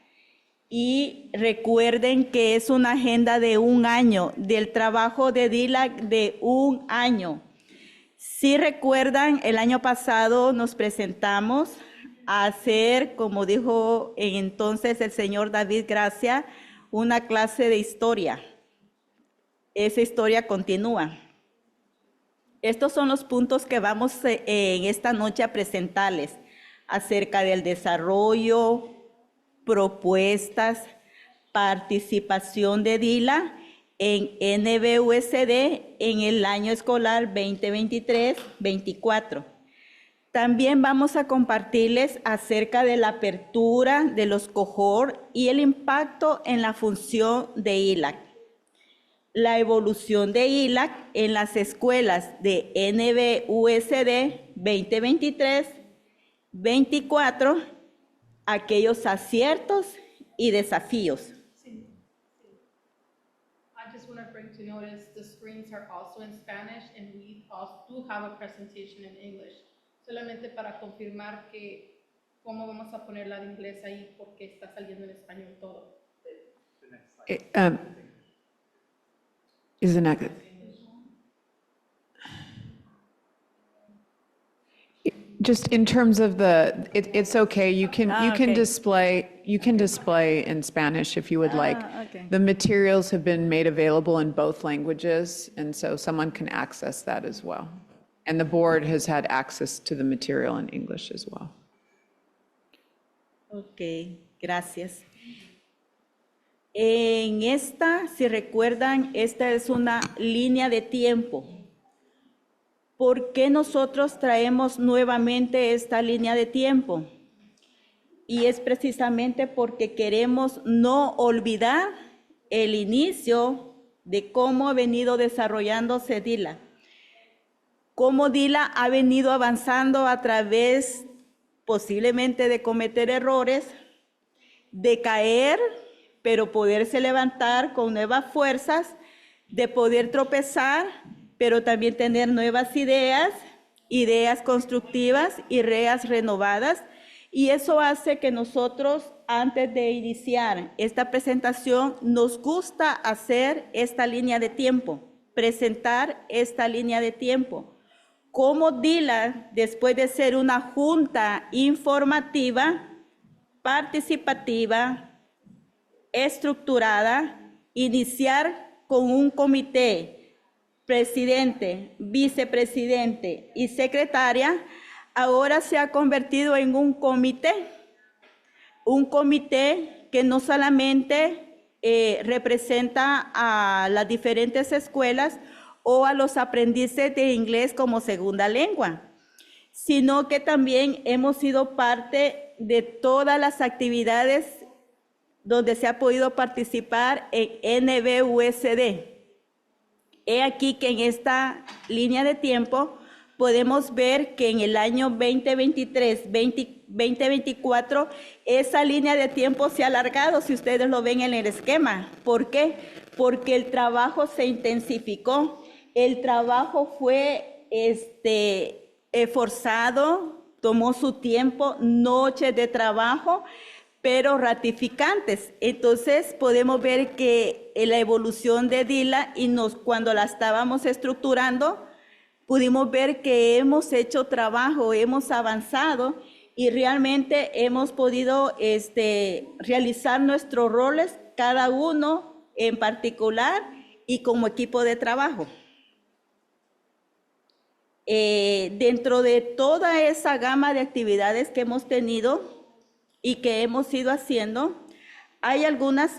Y recuerden que es una agenda de 1 año, del trabajo de DILAC de 1 año. Si recuerdan, el año pasado nos presentamos a hacer, como dijo entonces el señor David Gracia, una clase de historia. Esa historia continúa. Estos son los puntos que vamos en esta noche a presentarles acerca del desarrollo, propuestas, participación de DILA en NVUSD en el año escolar 2023-24. También vamos a compartirles acerca de la apertura de los cohort y el impacto en la función de ILAC. La evolución de ILAC en las escuelas de NVUSD 2023-24, aquellos aciertos y desafíos. I just want to bring to notice the screens are also in Spanish and we also do have a presentation in English. Solamente para confirmar que cómo vamos a poner la de inglés ahí porque está saliendo en español todo. Isn't that just in terms of it's okay. You can Okay. display in Spanish if you would like. Okay. The materials have been made available in both languages, and so someone can access that as well. And the board has had access to the material in English as well. Ok, gracias. En esta, si recuerdan, esta es una línea de tiempo. ¿Por qué nosotros traemos nuevamente esta línea de tiempo? Y es precisamente porque queremos no olvidar el inicio de cómo ha venido desarrollándose DILA. Cómo DILA ha venido avanzando a través posiblemente de cometer errores, de caer, pero poderse levantar con nuevas fuerzas, de poder tropezar, pero también tener nuevas ideas, ideas constructivas, ideas renovadas. Y eso hace que nosotros, antes de iniciar esta presentación, nos gusta hacer esta línea de tiempo, presentar esta línea de tiempo. Cómo DILA, después de ser una junta informativa, participativa, estructurada, iniciar con un comité, presidente, vicepresidente y secretaria, ahora se ha convertido en un comité que no solamente representa a las diferentes escuelas o a los aprendices de inglés como segunda lengua, sino que también hemos sido parte de todas las actividades donde se ha podido participar en NVUSD. He aquí que en esta línea de tiempo podemos ver que en el año 2023-2024 esa línea de tiempo se ha alargado, si ustedes lo ven en el esquema. ¿Por qué? Porque el trabajo se intensificó, el trabajo fue esforzado, tomó su tiempo, noches de trabajo, pero ratificantes. Entonces podemos ver que en la evolución de DILA cuando la estábamos estructurando, pudimos ver que hemos hecho trabajo, hemos avanzado y realmente hemos podido realizar nuestros roles, cada uno en particular y como equipo de trabajo. Dentro de toda esa gama de actividades que hemos tenido y que hemos ido haciendo, hay algunas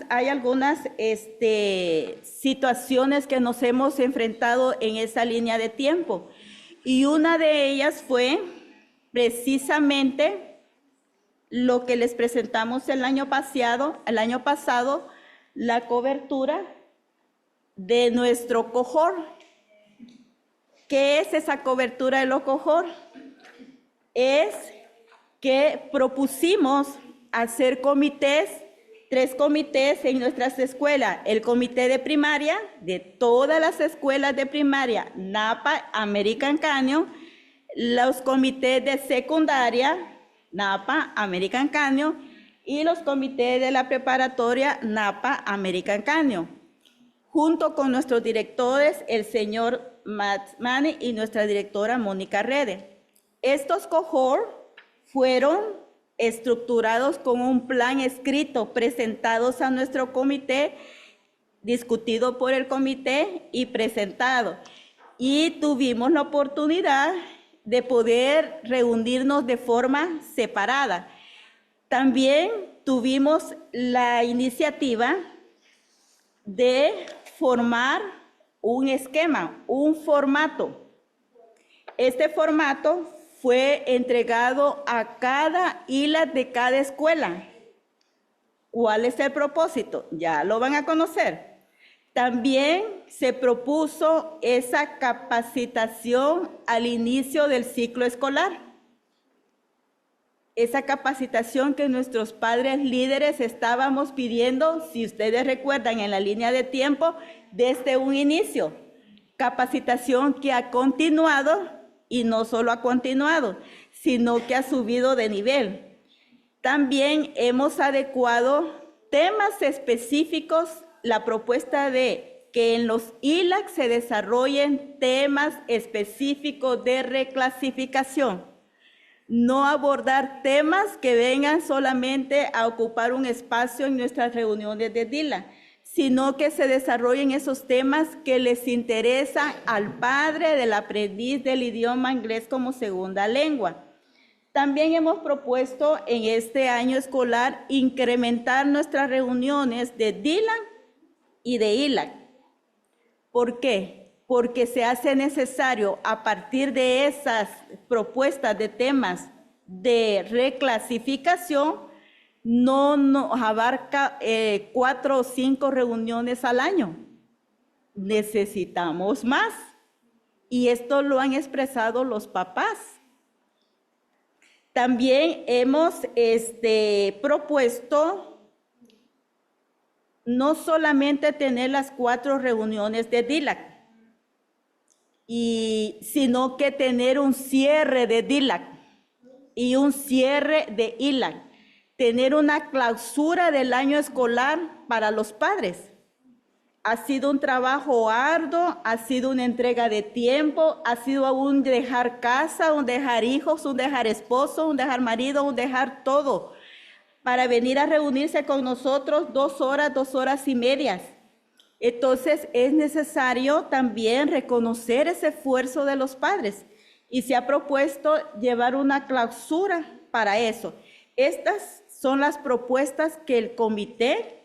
situaciones que nos hemos enfrentado en esa línea de tiempo. Y una de ellas fue precisamente lo que les presentamos el año pasado, la cobertura de nuestro cohort. ¿Qué es esa cobertura de lo cohort? Es que propusimos hacer comités, 3 comités en nuestras escuelas. El comité de primaria de todas las escuelas de primaria, Napa, American Canyon, los comités de secundaria, Napa, American Canyon, y los comités de la preparatoria, Napa, American Canyon, junto con nuestros directores, el señor Matt Manny y nuestra directora Mónica Rede. Estos cohort fueron estructurados con un plan escrito, presentados a nuestro comité, discutido por el comité y presentado. Y tuvimos la oportunidad de poder reunirnos de forma separada. También tuvimos la iniciativa de formar un esquema, un formato. Este formato fue entregado a cada ILA de cada escuela. ¿Cuál es el propósito? Ya lo van a conocer. También se propuso esa capacitación al inicio del ciclo escolar. Esa capacitación que nuestros padres líderes estábamos pidiendo, si ustedes recuerdan en la línea de tiempo, desde un inicio. Capacitación que ha continuado. Y no solo ha continuado, sino que ha subido de nivel. También hemos adecuado temas específicos, la propuesta de que en los ILAC se desarrollen temas específicos de reclasificación. No abordar temas que vengan solamente a ocupar un espacio en nuestras reuniones de DILA, sino que se desarrollen esos temas que les interesan al padre del aprendiz del idioma inglés como segunda lengua. También hemos propuesto en este año escolar incrementar nuestras reuniones de DILAN y de ILAC. ¿Por qué? Porque se hace necesario, a partir de esas propuestas de temas de reclasificación, no nos abarca 4 o 5 reuniones al año. Necesitamos más. Y esto lo han expresado los papás. También hemos propuesto no solamente tener las 4 reuniones de DILAC, sino que tener un cierre de DILAC y un cierre de ILAC. Tener una clausura del año escolar para los padres. Ha sido un trabajo arduo, ha sido una entrega de tiempo, ha sido un dejar casa, un dejar hijos, un dejar esposo, un dejar marido, un dejar todo, para venir a reunirse con nosotros 2 horas, 2 horas y medias. Entonces es necesario también reconocer ese esfuerzo de los padres y se ha propuesto llevar una clausura para eso. Estas son las propuestas que el comité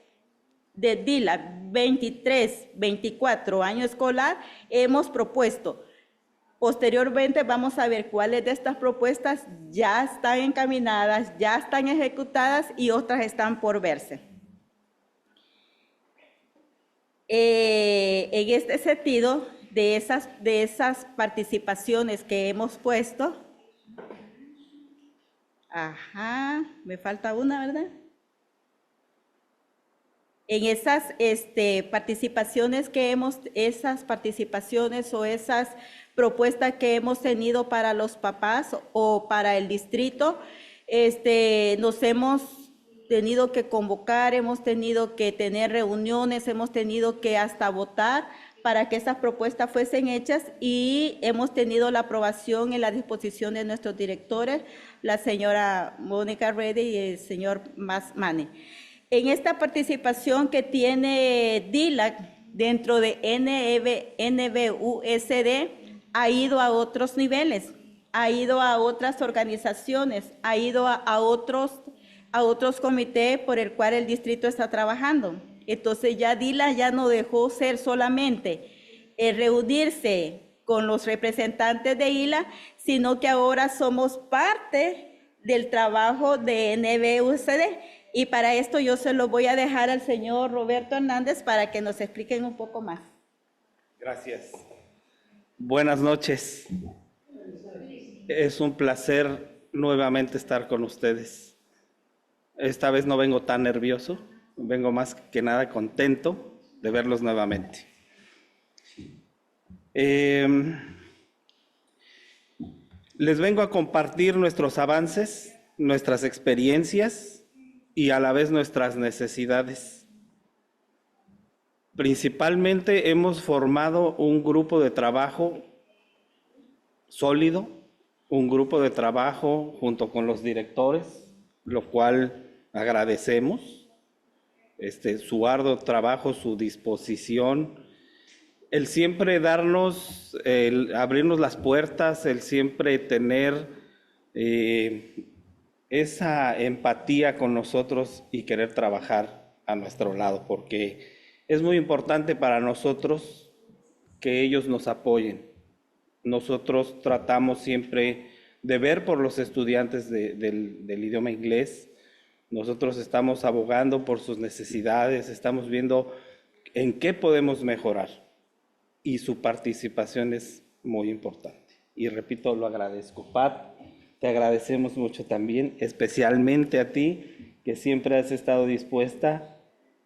de DILA 23-24 año escolar hemos propuesto. Posteriormente vamos a ver cuáles de estas propuestas ya están encaminadas, ya están ejecutadas y otras están por verse. En este sentido, de esas participaciones que hemos puesto, me falta una, ¿verdad? En esas participaciones o esas propuestas que hemos tenido para los papás o para el distrito, nos hemos tenido que convocar, hemos tenido que tener reuniones, hemos tenido que hasta votar para que esas propuestas fuesen hechas y hemos tenido la aprobación en la disposición de nuestros directores, la señora Mónica Reddy y el señor Mane. En esta participación que tiene DILAC dentro de NVUSD, ha ido a otros niveles, ha ido a otras organizaciones, ha ido a otros comités por el cual el distrito está trabajando. Entonces ya DILAC ya no dejó ser solamente reunirse con los representantes de ILA, sino que ahora somos parte del trabajo de NVUSD. Y para esto yo se lo voy a dejar al señor Roberto Hernández para que nos expliquen un poco más. Gracias. Buenas noches. Es un placer nuevamente estar con ustedes. Esta vez no vengo tan nervioso, vengo más que nada contento de verlos nuevamente. Les vengo a compartir nuestros avances, nuestras experiencias y a la vez nuestras necesidades. Principalmente hemos formado un grupo de trabajo sólido, un grupo de trabajo junto con los directores, lo cual agradecemos, su arduo trabajo, su disposición, el siempre darnos, el abrirnos las puertas, el siempre tener esa empatía con nosotros y querer trabajar a nuestro lado, porque es muy importante para nosotros que ellos nos apoyen. Nosotros tratamos siempre de ver por los estudiantes del idioma inglés. Nosotros estamos abogando por sus necesidades, estamos viendo en qué podemos mejorar y su participación es muy importante. Y repito, lo agradezco. Pat, te agradecemos mucho también, especialmente a ti, que siempre has estado dispuesta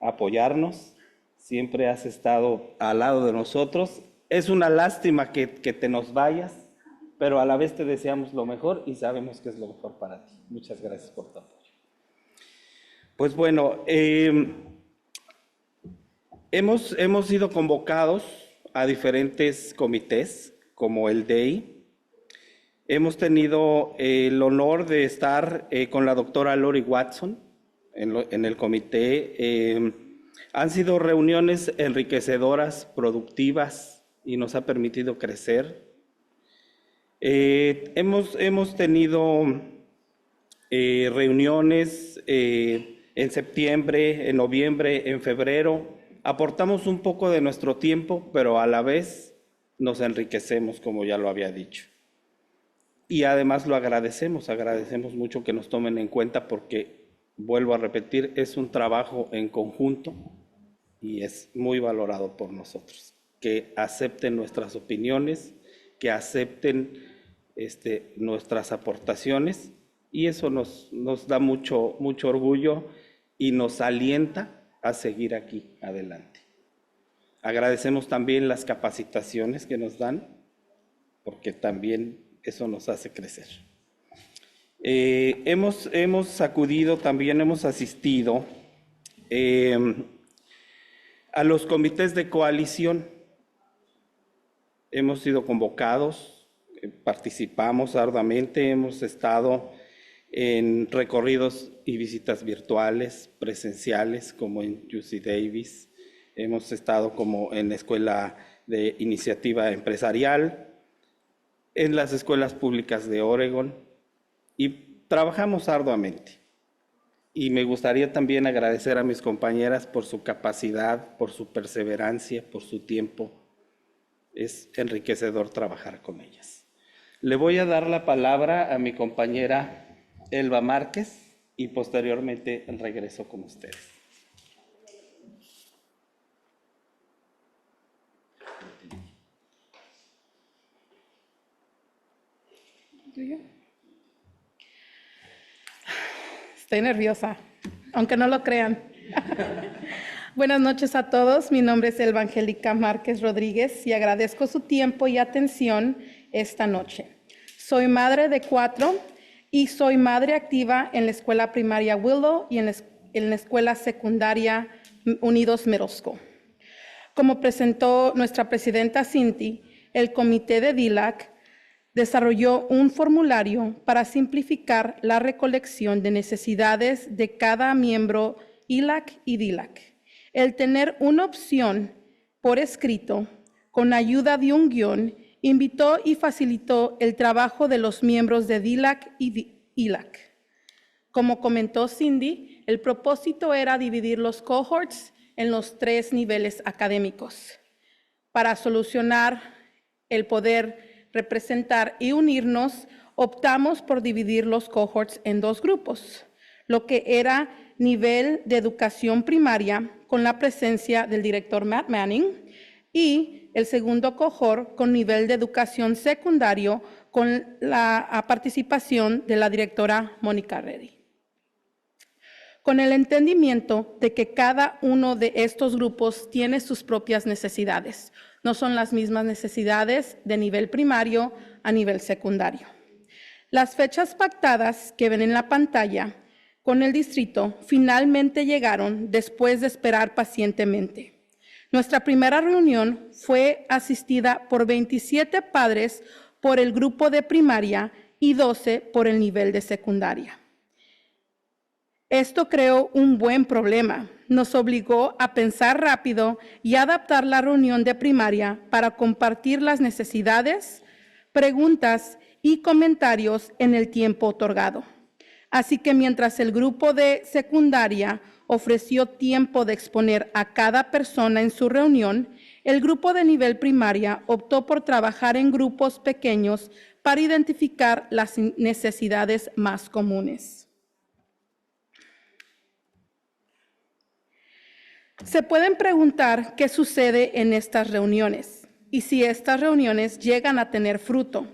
a apoyarnos, siempre has estado al lado de nosotros. Es una lástima que te nos vayas, pero a la vez te deseamos lo mejor y sabemos que es lo mejor para ti. Muchas gracias por tu apoyo. Pues bueno, hemos sido convocados a diferentes comités, como el DEI. Hemos tenido el honor de estar con la doctora Lori Watson en el comité. Han sido reuniones enriquecedoras, productivas y nos ha permitido crecer. Hemos tenido reuniones en septiembre, en noviembre, en febrero. Aportamos un poco de nuestro tiempo, pero a la vez nos enriquecemos, como ya lo había dicho. Y además lo agradecemos mucho que nos tomen en cuenta porque, vuelvo a repetir, es un trabajo en conjunto y es muy valorado por nosotros. Que acepten nuestras opiniones, que acepten nuestras aportaciones y eso nos da mucho orgullo y nos alienta a seguir aquí adelante. Agradecemos también las capacitaciones que nos dan porque también eso nos hace crecer. Hemos acudido, también hemos asistido a los comités de coalición. Hemos sido convocados, participamos arduamente, hemos estado en recorridos y visitas virtuales, presenciales, como en UC Davis. Hemos estado como en la Escuela de Iniciativa Empresarial, en las escuelas públicas de Oregon y trabajamos arduamente. Y me gustaría también agradecer a mis compañeras por su capacidad, por su perseverancia, por su tiempo. es enriquecedor trabajar con ellas. Le voy a dar la palabra a mi compañera Elba Márquez y posteriormente regreso con ustedes. Estoy nerviosa, aunque no lo crean. Buenas noches a todos. Mi nombre es Elba Angélica Márquez Rodríguez y agradezco su tiempo y atención esta noche. Soy madre de 4 y soy madre activa en la escuela primaria Willow y en la escuela secundaria Unidos Middle School. Como presentó nuestra presidenta Cinti, el comité de DILAC desarrolló un formulario para simplificar la recolección de necesidades de cada miembro ILAC y DILAC. El tener una opción por escrito, con ayuda de un guión, invitó y facilitó el trabajo de los miembros de DILAC y ILAC. Como comentó Cindy, el propósito era dividir los cohorts en los 3 niveles académicos. Para solucionar el poder representar y unirnos, optamos por dividir los cohorts en 2 grupos, lo que era nivel de educación primaria con la presencia del director Matt Manning y el segundo cohort con nivel de educación secundario con la participación de la directora Mónica Reddy. Con el entendimiento de que cada uno de estos grupos tiene sus propias necesidades. No son las mismas necesidades de nivel primario a nivel secundario. Las fechas pactadas que ven en la pantalla con el distrito finalmente llegaron después de esperar pacientemente. Nuestra primera reunión fue asistida por 27 padres por el grupo de primaria y 12 por el nivel de secundaria. Esto creó un buen problema. Nos obligó a pensar rápido y adaptar la reunión de primaria para compartir las necesidades, preguntas y comentarios en el tiempo otorgado. Así que mientras el grupo de secundaria ofreció tiempo de exponer a cada persona en su reunión, el grupo de nivel primaria optó por trabajar en grupos pequeños para identificar las necesidades más comunes. Se pueden preguntar qué sucede en estas reuniones y si estas reuniones llegan a tener fruto.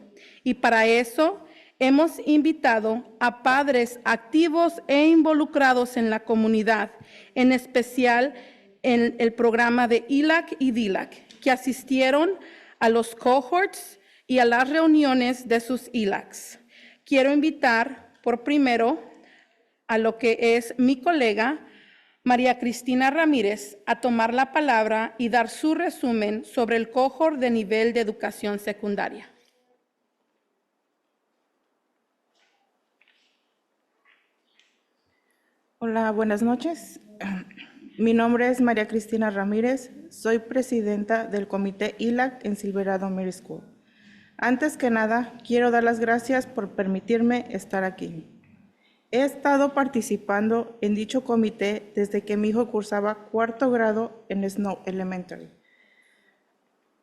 Y para eso hemos invitado a padres activos e involucrados en la comunidad, en especial en el programa de ILAC y DILAC, que asistieron a los cohorts y a las reuniones de sus ILACs. Quiero invitar por primero a lo que es mi colega, María Cristina Ramírez, a tomar la palabra y dar su resumen sobre el cohort de nivel de educación secundaria. Hola, buenas noches. Mi nombre es María Cristina Ramírez, soy presidenta del comité ILAC en Silverado Middle School. Antes que nada, quiero dar las gracias por permitirme estar aquí. He estado participando en dicho comité desde que mi hijo cursaba 4º grado en Snow Elementary.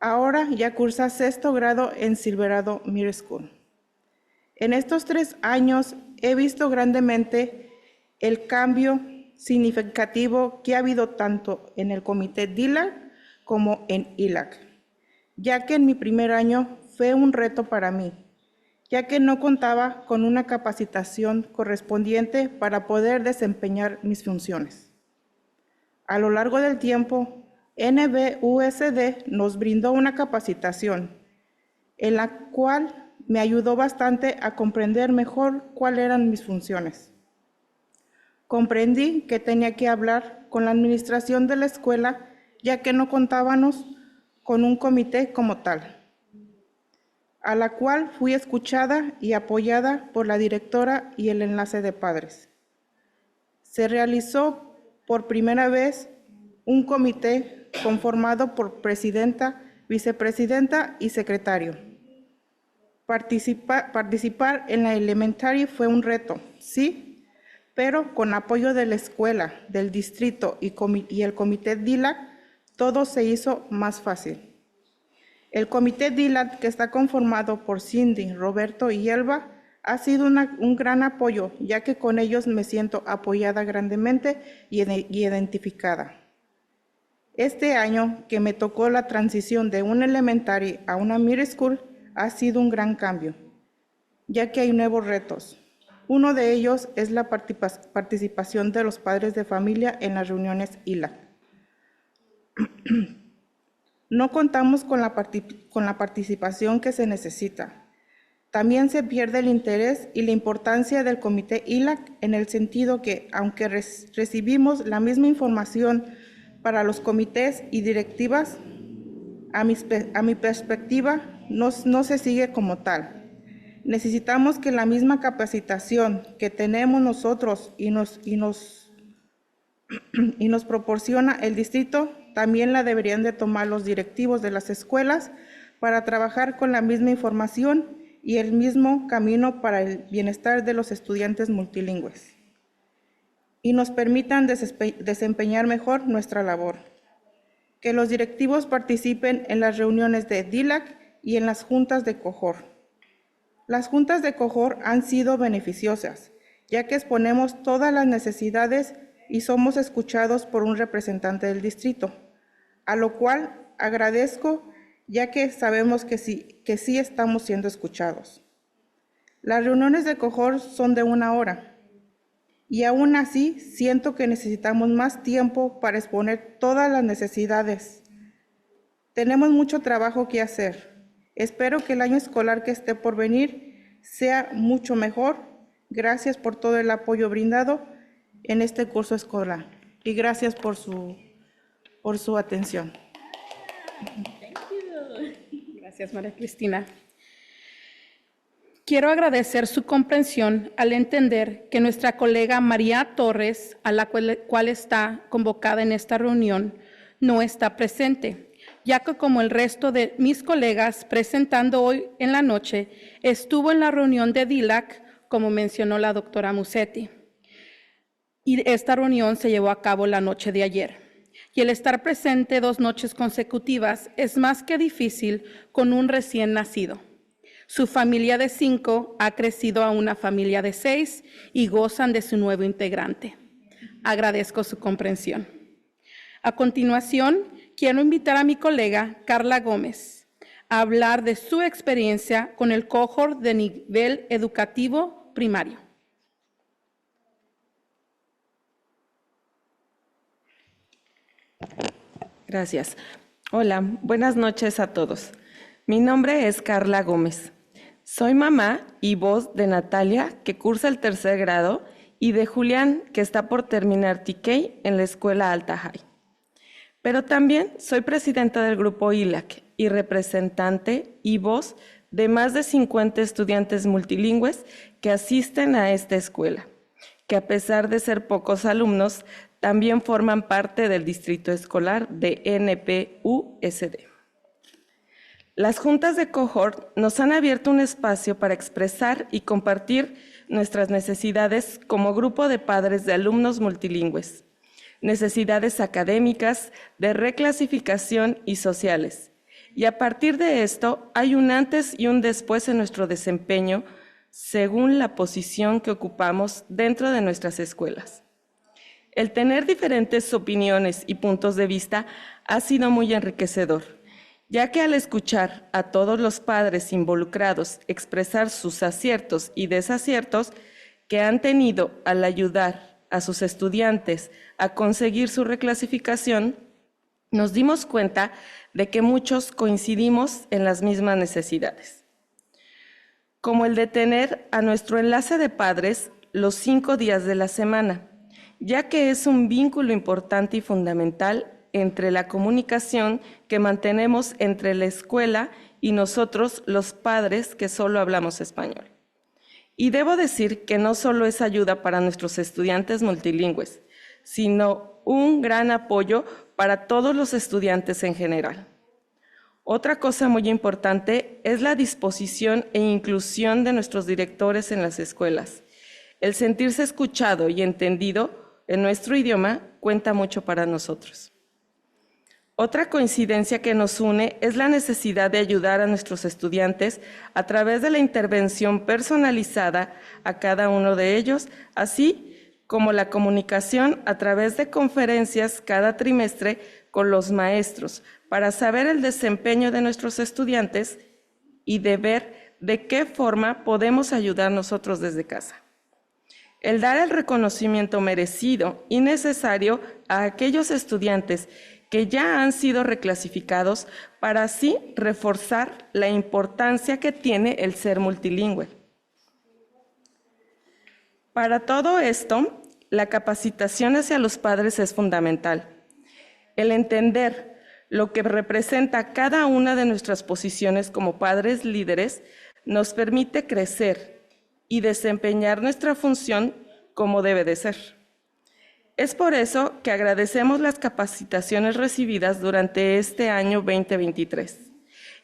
Ahora ya cursa 6º grado en Silverado Middle School. En estos 3 años he visto grandemente el cambio significativo que ha habido tanto en el comité DILAC como en ILAC, ya que en mi primer año fue un reto para mí, ya que no contaba con una capacitación correspondiente para poder desempeñar mis funciones. A lo largo del tiempo, NVUSD nos brindó una capacitación en la cual me ayudó bastante a comprender mejor cuáles eran mis funciones. Comprendí que tenía que hablar con la administración de la escuela, ya que no contábamos con un comité como tal, a la cual fui escuchada y apoyada por la directora y el enlace de padres. Se realizó por primera vez un comité conformado por presidenta, vicepresidenta y secretario. Participar en la elementary fue un reto, sí, pero con apoyo de la escuela, del distrito y el comité DILAC, todo se hizo más fácil. El comité DILAC, que está conformado por Cindy, Roberto y Elba, ha sido un gran apoyo, ya que con ellos me siento apoyada grandemente y identificada. Este año, que me tocó la transición de un elementary a una middle school, ha sido un gran cambio, ya que hay nuevos retos. Uno de ellos es la participación de los padres de familia en las reuniones ILAC. No contamos con la participación que se necesita. También se pierde el interés y la importancia del comité ILAC en el sentido que, aunque recibimos la misma información para los comités y directivas, a mi perspectiva no se sigue como tal. Necesitamos que la misma capacitación que tenemos nosotros y nos proporciona el distrito, también la deberían de tomar los directivos de las escuelas para trabajar con la misma información y el mismo camino para el bienestar de los estudiantes multilingües y nos permitan desempeñar mejor nuestra labor. Que los directivos participen en las reuniones de DILAC y en las juntas de cohort. Las juntas de cohort han sido beneficiosas, ya que exponemos todas las necesidades y somos escuchados por un representante del distrito, a lo cual agradezco, ya que sabemos que sí estamos siendo escuchados. Las reuniones de cohort son de 1 hora, y aún así siento que necesitamos más tiempo para exponer todas las necesidades. Tenemos mucho trabajo que hacer. Espero que el año escolar que esté por venir sea mucho mejor. Gracias por todo el apoyo brindado en este curso escolar y gracias por su atención. Gracias, María Cristina. Quiero agradecer su comprensión al entender que nuestra colega María Torres, a la cual está convocada en esta reunión, no está presente, ya que como el resto de mis colegas presentando hoy en la noche, estuvo en la reunión de DILAC, como mencionó la doctora Musetti. Y esta reunión se llevó a cabo la noche de ayer. Y el estar presente 2 noches consecutivas es más que difícil con un recién nacido. Su familia de 5 ha crecido a una familia de 6 y gozan de su nuevo integrante. Agradezco su comprensión. A continuación, quiero invitar a mi colega Carla Gómez a hablar de su experiencia con el cohort de nivel educativo primario. Gracias. Hola, buenas noches a todos. Mi nombre es Carla Gómez. Soy mamá y voz de Natalia, que cursa el 3er grado, y de Julián, que está por terminar TK en la escuela Alta High. Pero también soy presidenta del grupo ILAC y representante y voz de más de 50 estudiantes multilingües que asisten a esta escuela, que a pesar de ser pocos alumnos, también forman parte del distrito escolar de NVUSD. Las juntas de cohort nos han abierto un espacio para expresar y compartir nuestras necesidades como grupo de padres de alumnos multilingües, necesidades académicas, de reclasificación y sociales. Y a partir de esto hay un antes y un después en nuestro desempeño según la posición que ocupamos dentro de nuestras escuelas. El tener diferentes opiniones y puntos de vista ha sido muy enriquecedor, ya que al escuchar a todos los padres involucrados expresar sus aciertos y desaciertos que han tenido al ayudar a sus estudiantes a conseguir su reclasificación, nos dimos cuenta de que muchos coincidimos en las mismas necesidades, como el de tener a nuestro enlace de padres los 5 días de la semana, ya que es un vínculo importante y fundamental entre la comunicación que mantenemos entre la escuela y nosotros, los padres que solo hablamos español. Y debo decir que no solo es ayuda para nuestros estudiantes multilingües, sino un gran apoyo para todos los estudiantes en general. Otra cosa muy importante es la disposición e inclusión de nuestros directores en las escuelas. El sentirse escuchado y entendido en nuestro idioma cuenta mucho para nosotros. Otra coincidencia que nos une es la necesidad de ayudar a nuestros estudiantes a través de la intervención personalizada a cada uno de ellos, así como la comunicación a través de conferencias cada trimestre con los maestros para saber el desempeño de nuestros estudiantes y de ver de qué forma podemos ayudar nosotros desde casa. El dar el reconocimiento merecido y necesario a aquellos estudiantes que ya han sido reclasificados para así reforzar la importancia que tiene el ser multilingüe. Para todo esto, la capacitación hacia los padres es fundamental. El entender lo que representa cada una de nuestras posiciones como padres líderes nos permite crecer y desempeñar nuestra función como debe de ser. Es por eso que agradecemos las capacitaciones recibidas durante este año 2023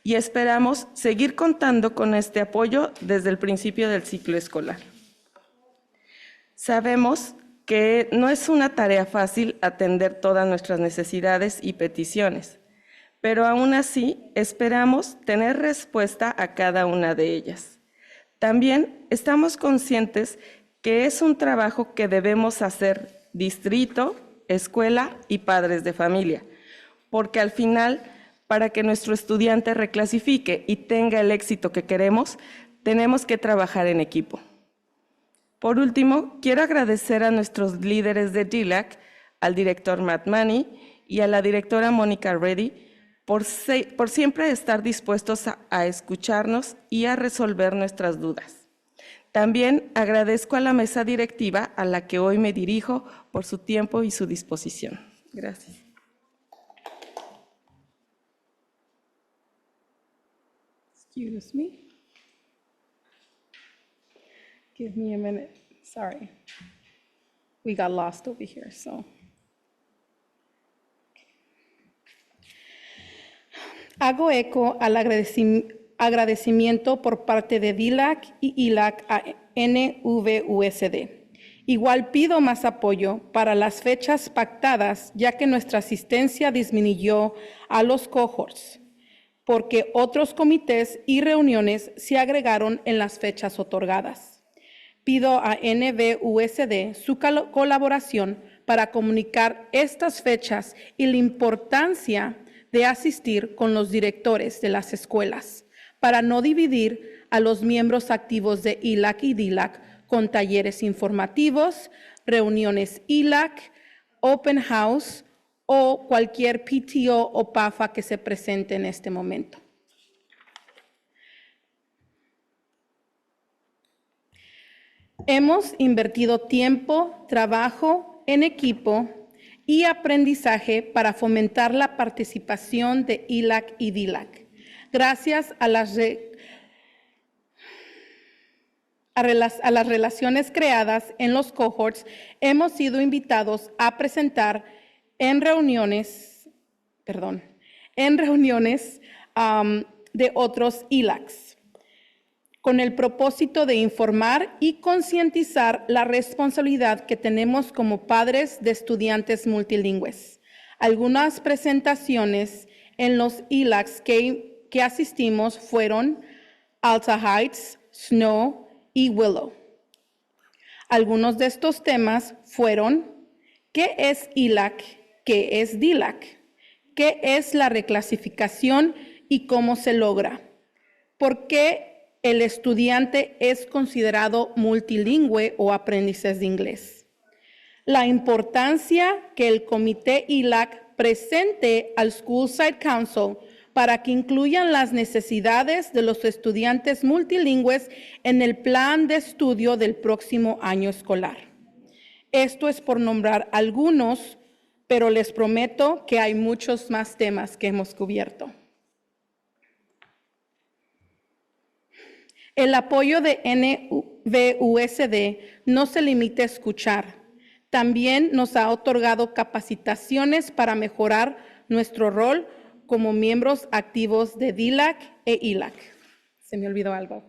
y esperamos seguir contando con este apoyo desde el principio del ciclo escolar. Sabemos que no es una tarea fácil atender todas nuestras necesidades y peticiones, pero aún así esperamos tener respuesta a cada una de ellas. También estamos conscientes que es un trabajo que debemos hacer distrito, escuela y padres de familia, porque al final, para que nuestro estudiante reclasifique y tenga el éxito que queremos, tenemos que trabajar en equipo. Por último, quiero agradecer a nuestros líderes de DLAC, al director Matt Manny y a la directora Mónica Reddy, por siempre estar dispuestos a escucharnos y a resolver nuestras dudas. También agradezco a la mesa directiva a la que hoy me dirijo por su tiempo y su disposición. Gracias. Excuse me. Give me a minute. Sorry. We got lost over here, so. Hago eco al agradecimiento por parte de DLAC y ILAC a NVUSD. Igual pido más apoyo para las fechas pactadas, ya que nuestra asistencia disminuyó a los cohorts, porque otros comités y reuniones se agregaron en las fechas otorgadas. Pido a NVUSD su colaboración para comunicar estas fechas y la importancia de asistir con los directores de las escuelas, para no dividir a los miembros activos de ILAC y DLAC con talleres informativos, reuniones ILAC, open house o cualquier PTO o PAFA que se presente en este momento. Hemos invertido tiempo, trabajo en equipo y aprendizaje para fomentar la participación de ILAC y DLAC. Gracias a las relaciones creadas en los cohorts, hemos sido invitados a presentar en reuniones de otros ILACs, con el propósito de informar y concientizar la responsabilidad que tenemos como padres de estudiantes multilingües. Algunas presentaciones en los ILACs que asistimos fueron Alta Heights, Snow y Willow. Algunos de estos temas fueron: ¿qué es ILAC? ¿Qué es DLAC? ¿Qué es la reclasificación y cómo se logra? ¿Por qué el estudiante es considerado multilingüe o aprendices de inglés? La importancia que el comité ILAC presente al School Site Council para que incluyan las necesidades de los estudiantes multilingües en el plan de estudio del próximo año escolar. Esto es por nombrar algunos, pero les prometo que hay muchos más temas que hemos cubierto. El apoyo de NVUSD no se limita a escuchar. También nos ha otorgado capacitaciones para mejorar nuestro rol como miembros activos de DLAC e ILAC. Se me olvidó algo.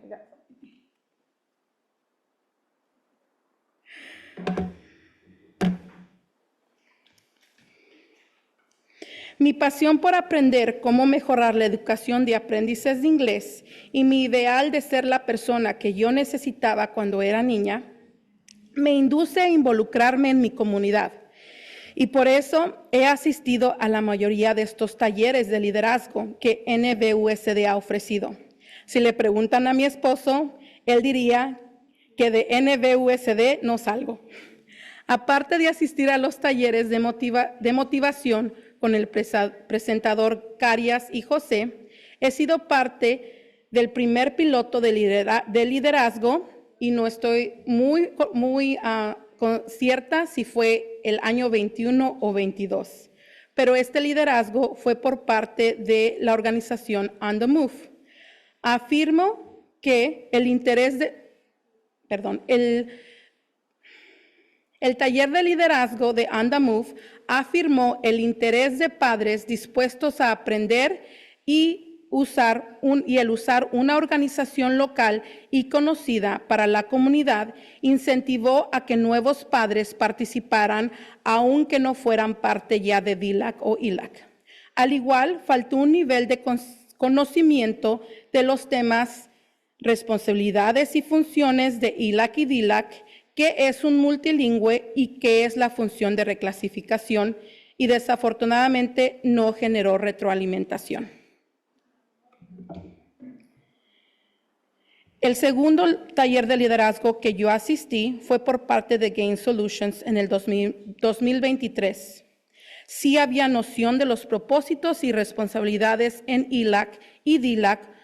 Mi pasión por aprender cómo mejorar la educación de aprendices de inglés y mi ideal de ser la persona que yo necesitaba cuando era niña me induce a involucrarme en mi comunidad. Y por eso he asistido a la mayoría de estos talleres de liderazgo que NVUSD ha ofrecido. Si le preguntan a mi esposo, él diría que de NVUSD no salgo. Aparte de asistir a los talleres de motivación con el presentador Carias y José, he sido parte del primer piloto de liderazgo y no estoy muy cierta si fue el año 21 o 22. Pero este liderazgo fue por parte de la organización On the Move. Afirmo que el taller de liderazgo de On the Move afirmó el interés de padres dispuestos a aprender y el usar una organización local y conocida para la comunidad incentivó a que nuevos padres participaran aunque no fueran parte ya de DILAC o ILAC. Al igual, faltó un nivel de conocimiento de los temas responsabilidades y funciones de ILAC y DILAC, qué es un multilingüe y qué es la función de reclasificación, y desafortunadamente no generó retroalimentación. El segundo taller de liderazgo que yo asistí fue por parte de Gain Solutions en el 2023. Sí había noción de los propósitos y responsabilidades en ILAC y DILAC,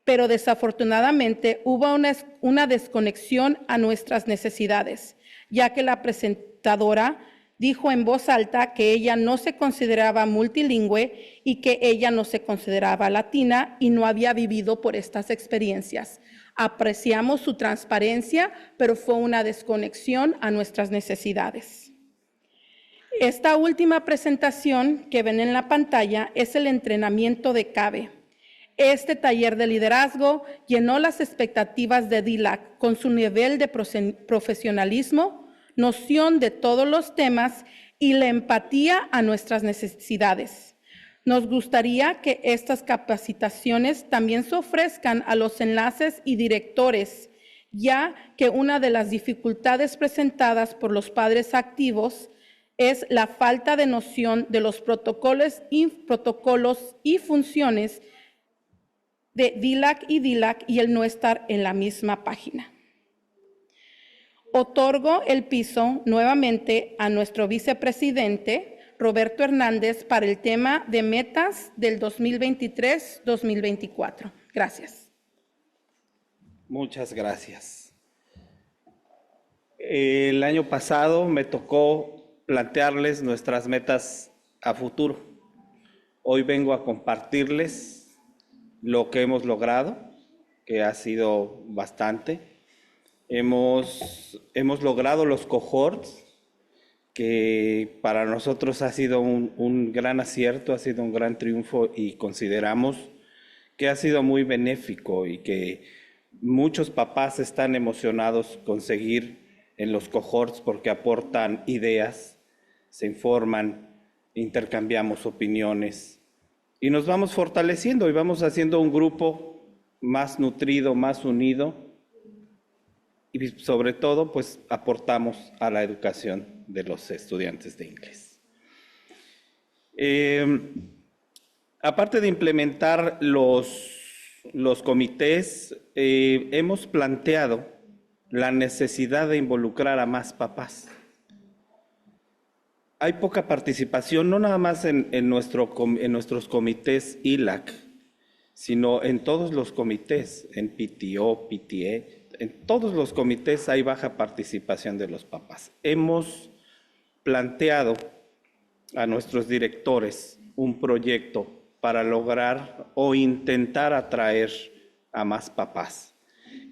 pero desafortunadamente hubo una desconexión a nuestras necesidades, ya que la presentadora dijo en voz alta que ella no se consideraba multilingüe y que ella no se consideraba latina y no había vivido por estas experiencias. Apreciamos su transparencia, pero fue una desconexión a nuestras necesidades. Esta última presentación que ven en la pantalla es el entrenamiento de CABE. Este taller de liderazgo llenó las expectativas de DILAC con su nivel de profesionalismo, noción de todos los temas y la empatía a nuestras necesidades. Nos gustaría que estas capacitaciones también se ofrezcan a los enlaces y directores, ya que una de las dificultades presentadas por los padres activos es la falta de noción de los protocolos y funciones de DILAC y DILAC y el no estar en la misma página. Otorgo el piso nuevamente a nuestro vicepresidente, Roberto Hernández, para el tema de metas del 2023-2024. Gracias. Muchas gracias. El año pasado me tocó plantearles nuestras metas a futuro. Hoy vengo a compartirles lo que hemos logrado, que ha sido bastante. Hemos logrado los cohorts, que para nosotros ha sido un gran acierto, ha sido un gran triunfo y consideramos que ha sido muy benéfico y que muchos papás están emocionados con seguir en los cohorts porque aportan ideas, se informan, intercambiamos opiniones y nos vamos fortaleciendo y vamos haciendo un grupo más nutrido, más unido y sobre todo pues aportamos a la educación de los estudiantes de inglés. Aparte de implementar los comités, hemos planteado la necesidad de involucrar a más papás. Hay poca participación, no nada más en nuestros comités ILAC, sino en todos los comités, en PTO, PTA, en todos los comités hay baja participación de los papás. Hemos planteado a nuestros directores un proyecto para lograr o intentar atraer a más papás,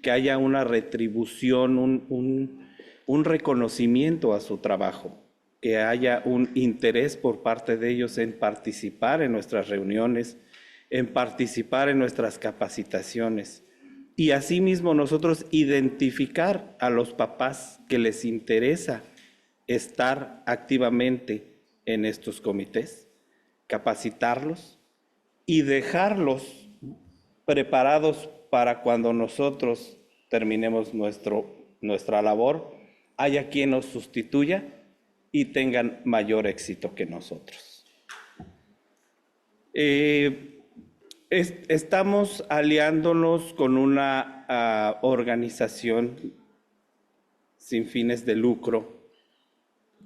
que haya una retribución, un reconocimiento a su trabajo, que haya un interés por parte de ellos en participar en nuestras reuniones, en participar en nuestras capacitaciones y asimismo nosotros identificar a los papás que les interesa estar activamente en estos comités capacitarlos y dejarlos preparados para cuando nosotros terminemos nuestra labor, haya quien nos sustituya y tengan mayor éxito que nosotros. Estamos aliándonos con una organización sin fines de lucro.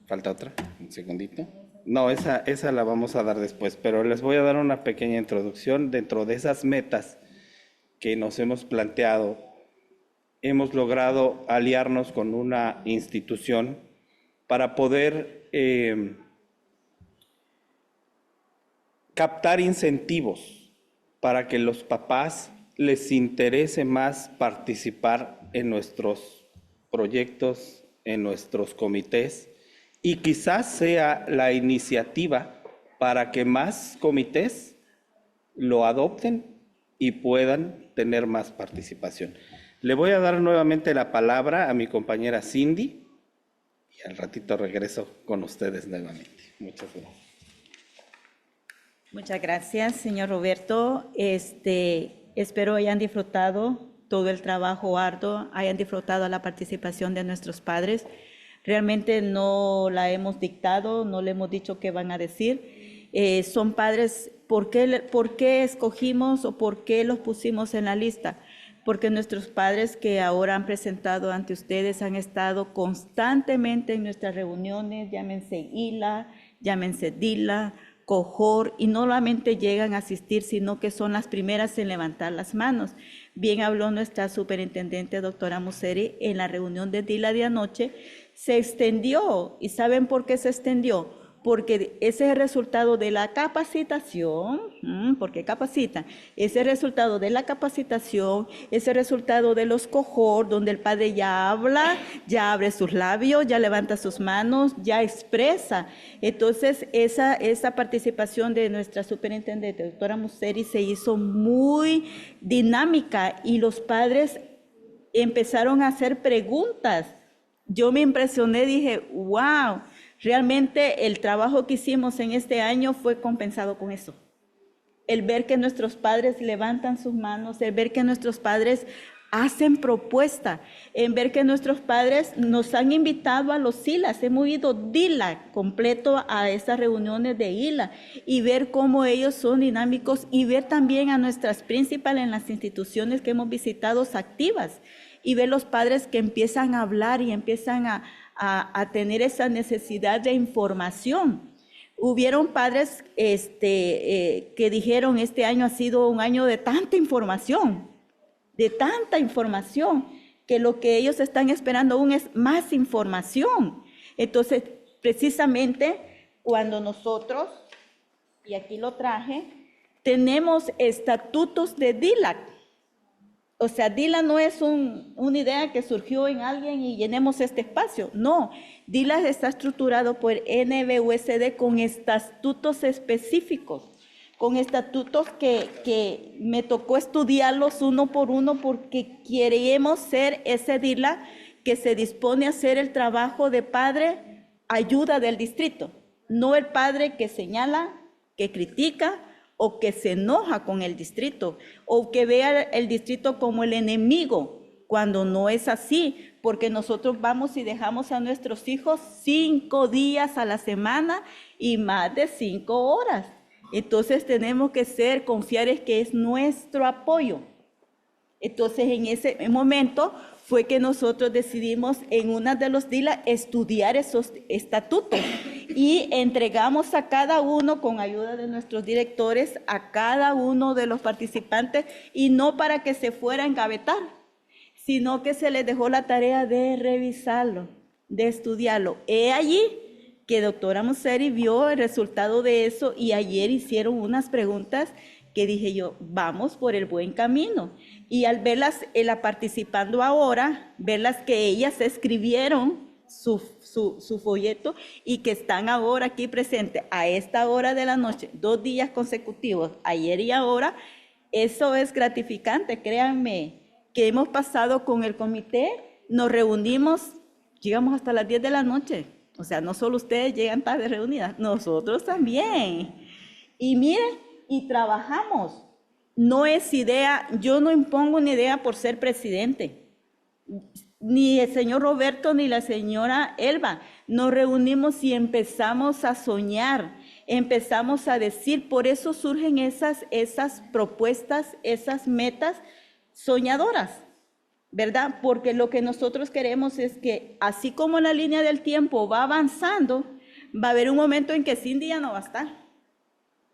¿Falta otra? Un segundito. No, esa la vamos a dar después, pero les voy a dar una pequeña introducción. Dentro de esas metas que nos hemos planteado, hemos logrado aliarnos con una institución para poder captar incentivos para que los papás les interese más participar en nuestros proyectos, en nuestros comités, y quizás sea la iniciativa para que más comités lo adopten y puedan tener más participación. Le voy a dar nuevamente la palabra a mi compañera Cindy y al ratito regreso con ustedes nuevamente. Muchas gracias. Muchas gracias, señor Roberto. Espero hayan disfrutado todo el trabajo arduo, hayan disfrutado la participación de nuestros padres. Realmente no la hemos dictado, no le hemos dicho qué van a decir. Son padres, ¿por qué escogimos o por qué los pusimos en la lista? Porque nuestros padres que ahora han presentado ante ustedes han estado constantemente en nuestras reuniones, llámense ILA, llámense DILA, COJOR, y no solamente llegan a asistir, sino que son las primeras en levantar las manos. Bien habló nuestra superintendente, doctora Museri, en la reunión de DILA de anoche, se extendió. ¿Y saben por qué se extendió? Porque ese es el resultado de la capacitación, porque capacitan, ese es el resultado de la capacitación, ese es el resultado de los COJOR, donde el padre ya habla, ya abre sus labios, ya levanta sus manos, ya expresa. Entonces, esa participación de nuestra superintendente, doctora Museri, se hizo muy dinámica y los padres empezaron a hacer preguntas. Yo me impresioné, dije, wow. Realmente el trabajo que hicimos en este año fue compensado con eso. El ver que nuestros padres levantan sus manos, el ver que nuestros padres hacen propuesta, en ver que nuestros padres nos han invitado a los ILAs, hemos ido DILA completo a esas reuniones de ILA y ver cómo ellos son dinámicos y ver también a nuestras principales en las instituciones que hemos visitado activas y ver los padres que empiezan a hablar y empiezan a tener esa necesidad de información. Hubieron padres que dijeron, este año ha sido un año de tanta información, que lo que ellos están esperando aún es más información. Entonces, precisamente cuando nosotros, y aquí lo traje, tenemos estatutos de DILAC. O sea, DILA no es una idea que surgió en alguien y llenemos este espacio. No, DILA está estructurado por NVUSD con estatutos específicos, con estatutos que me tocó estudiarlos uno por uno porque queremos ser ese DILA que se dispone a hacer el trabajo de padre ayuda del distrito, no el padre que señala, que critica, o que se enoja con el distrito, o que vea el distrito como el enemigo, cuando no es así, porque nosotros vamos y dejamos a nuestros hijos 5 días a la semana y más de 5 horas. Entonces tenemos que confiar en que es nuestro apoyo. Entonces en ese momento fue que nosotros decidimos en una de los DILA estudiar esos estatutos y entregamos a cada uno, con ayuda de nuestros directores, a cada uno de los participantes, y no para que se fuera a engavetar, sino que se les dejó la tarea de revisarlo, de estudiarlo. He allí que doctora Museri vio el resultado de eso y ayer hicieron unas preguntas que dije yo, vamos por el buen camino. Y al verlas participando ahora, verlas que ellas escribieron su folleto y que están ahora aquí presentes a esta hora de la noche, 2 días consecutivos, ayer y ahora, eso es gratificante. Créanme que hemos pasado con el comité, nos reunimos, llegamos hasta las 10 de la noche. O sea, no solo ustedes llegan tarde reunidas, nosotros también. Y miren, y trabajamos. No es idea, yo no impongo una idea por ser presidente. Ni el señor Roberto ni la señora Elba. Nos reunimos y empezamos a soñar, empezamos a decir, por eso surgen esas propuestas, esas metas soñadoras, ¿verdad? Porque lo que nosotros queremos es que, así como la línea del tiempo va avanzando, va a haber un momento en que Cindy ya no va a estar,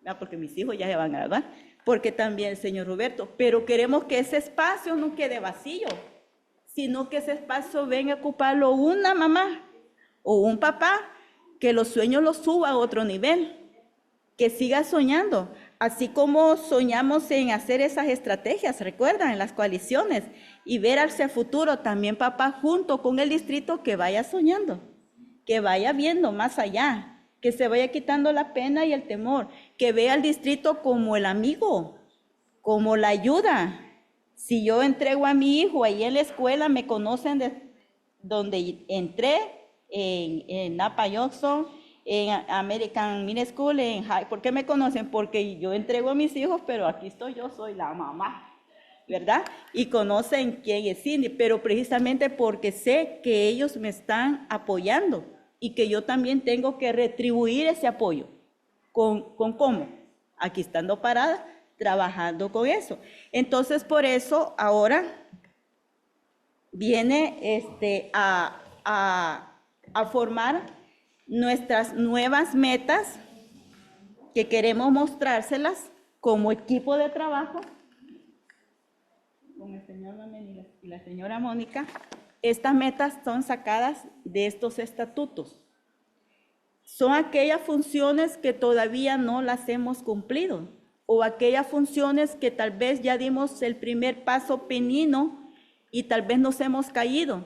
¿verdad? Porque mis hijos ya se van a graduar, porque también el señor Roberto, pero queremos que ese espacio no quede vacío, sino que ese espacio venga a ocuparlo una mamá o un papá, que los sueños los suba a otro nivel, que siga soñando, así como soñamos en hacer esas estrategias, recuerdan, en las coaliciones, y ver hacia el futuro también papá junto con el distrito que vaya soñando, que vaya viendo más allá, que se vaya quitando la pena y el temor, que vea al distrito como el amigo, como la ayuda. Si yo entrego a mi hijo ahí en la escuela, me conocen de donde entré, en Napa Jackson, en American Mini School, en High. ¿Por qué me conocen? Porque yo entrego a mis hijos, pero aquí estoy yo, soy la mamá, ¿verdad? Y conocen quién es Cindy, pero precisamente porque sé que ellos me están apoyando y que yo también tengo que retribuir ese apoyo. ¿Con cómo? Aquí estando parada, trabajando con eso. Entonces, por eso ahora viene a formar nuestras nuevas metas que queremos mostrárselas como equipo de trabajo con el señor Manuel y la señora Mónica. Estas metas son sacadas de estos estatutos. Son aquellas funciones que todavía no las hemos cumplido o aquellas funciones que tal vez ya dimos el primer paso pequeño y tal vez nos hemos caído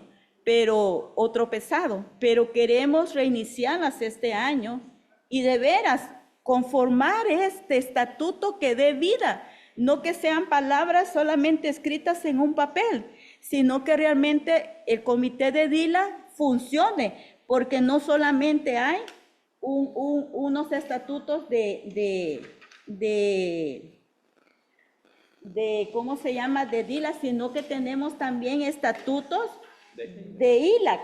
o tropezado, pero queremos reiniciarlas este año y de veras conformar este estatuto que dé vida, no que sean palabras solamente escritas en un papel, sino que realmente el comité de DILA funcione, porque no solamente hay unos estatutos ¿cómo se llama? De DILA, sino que tenemos también estatutos de ILAC,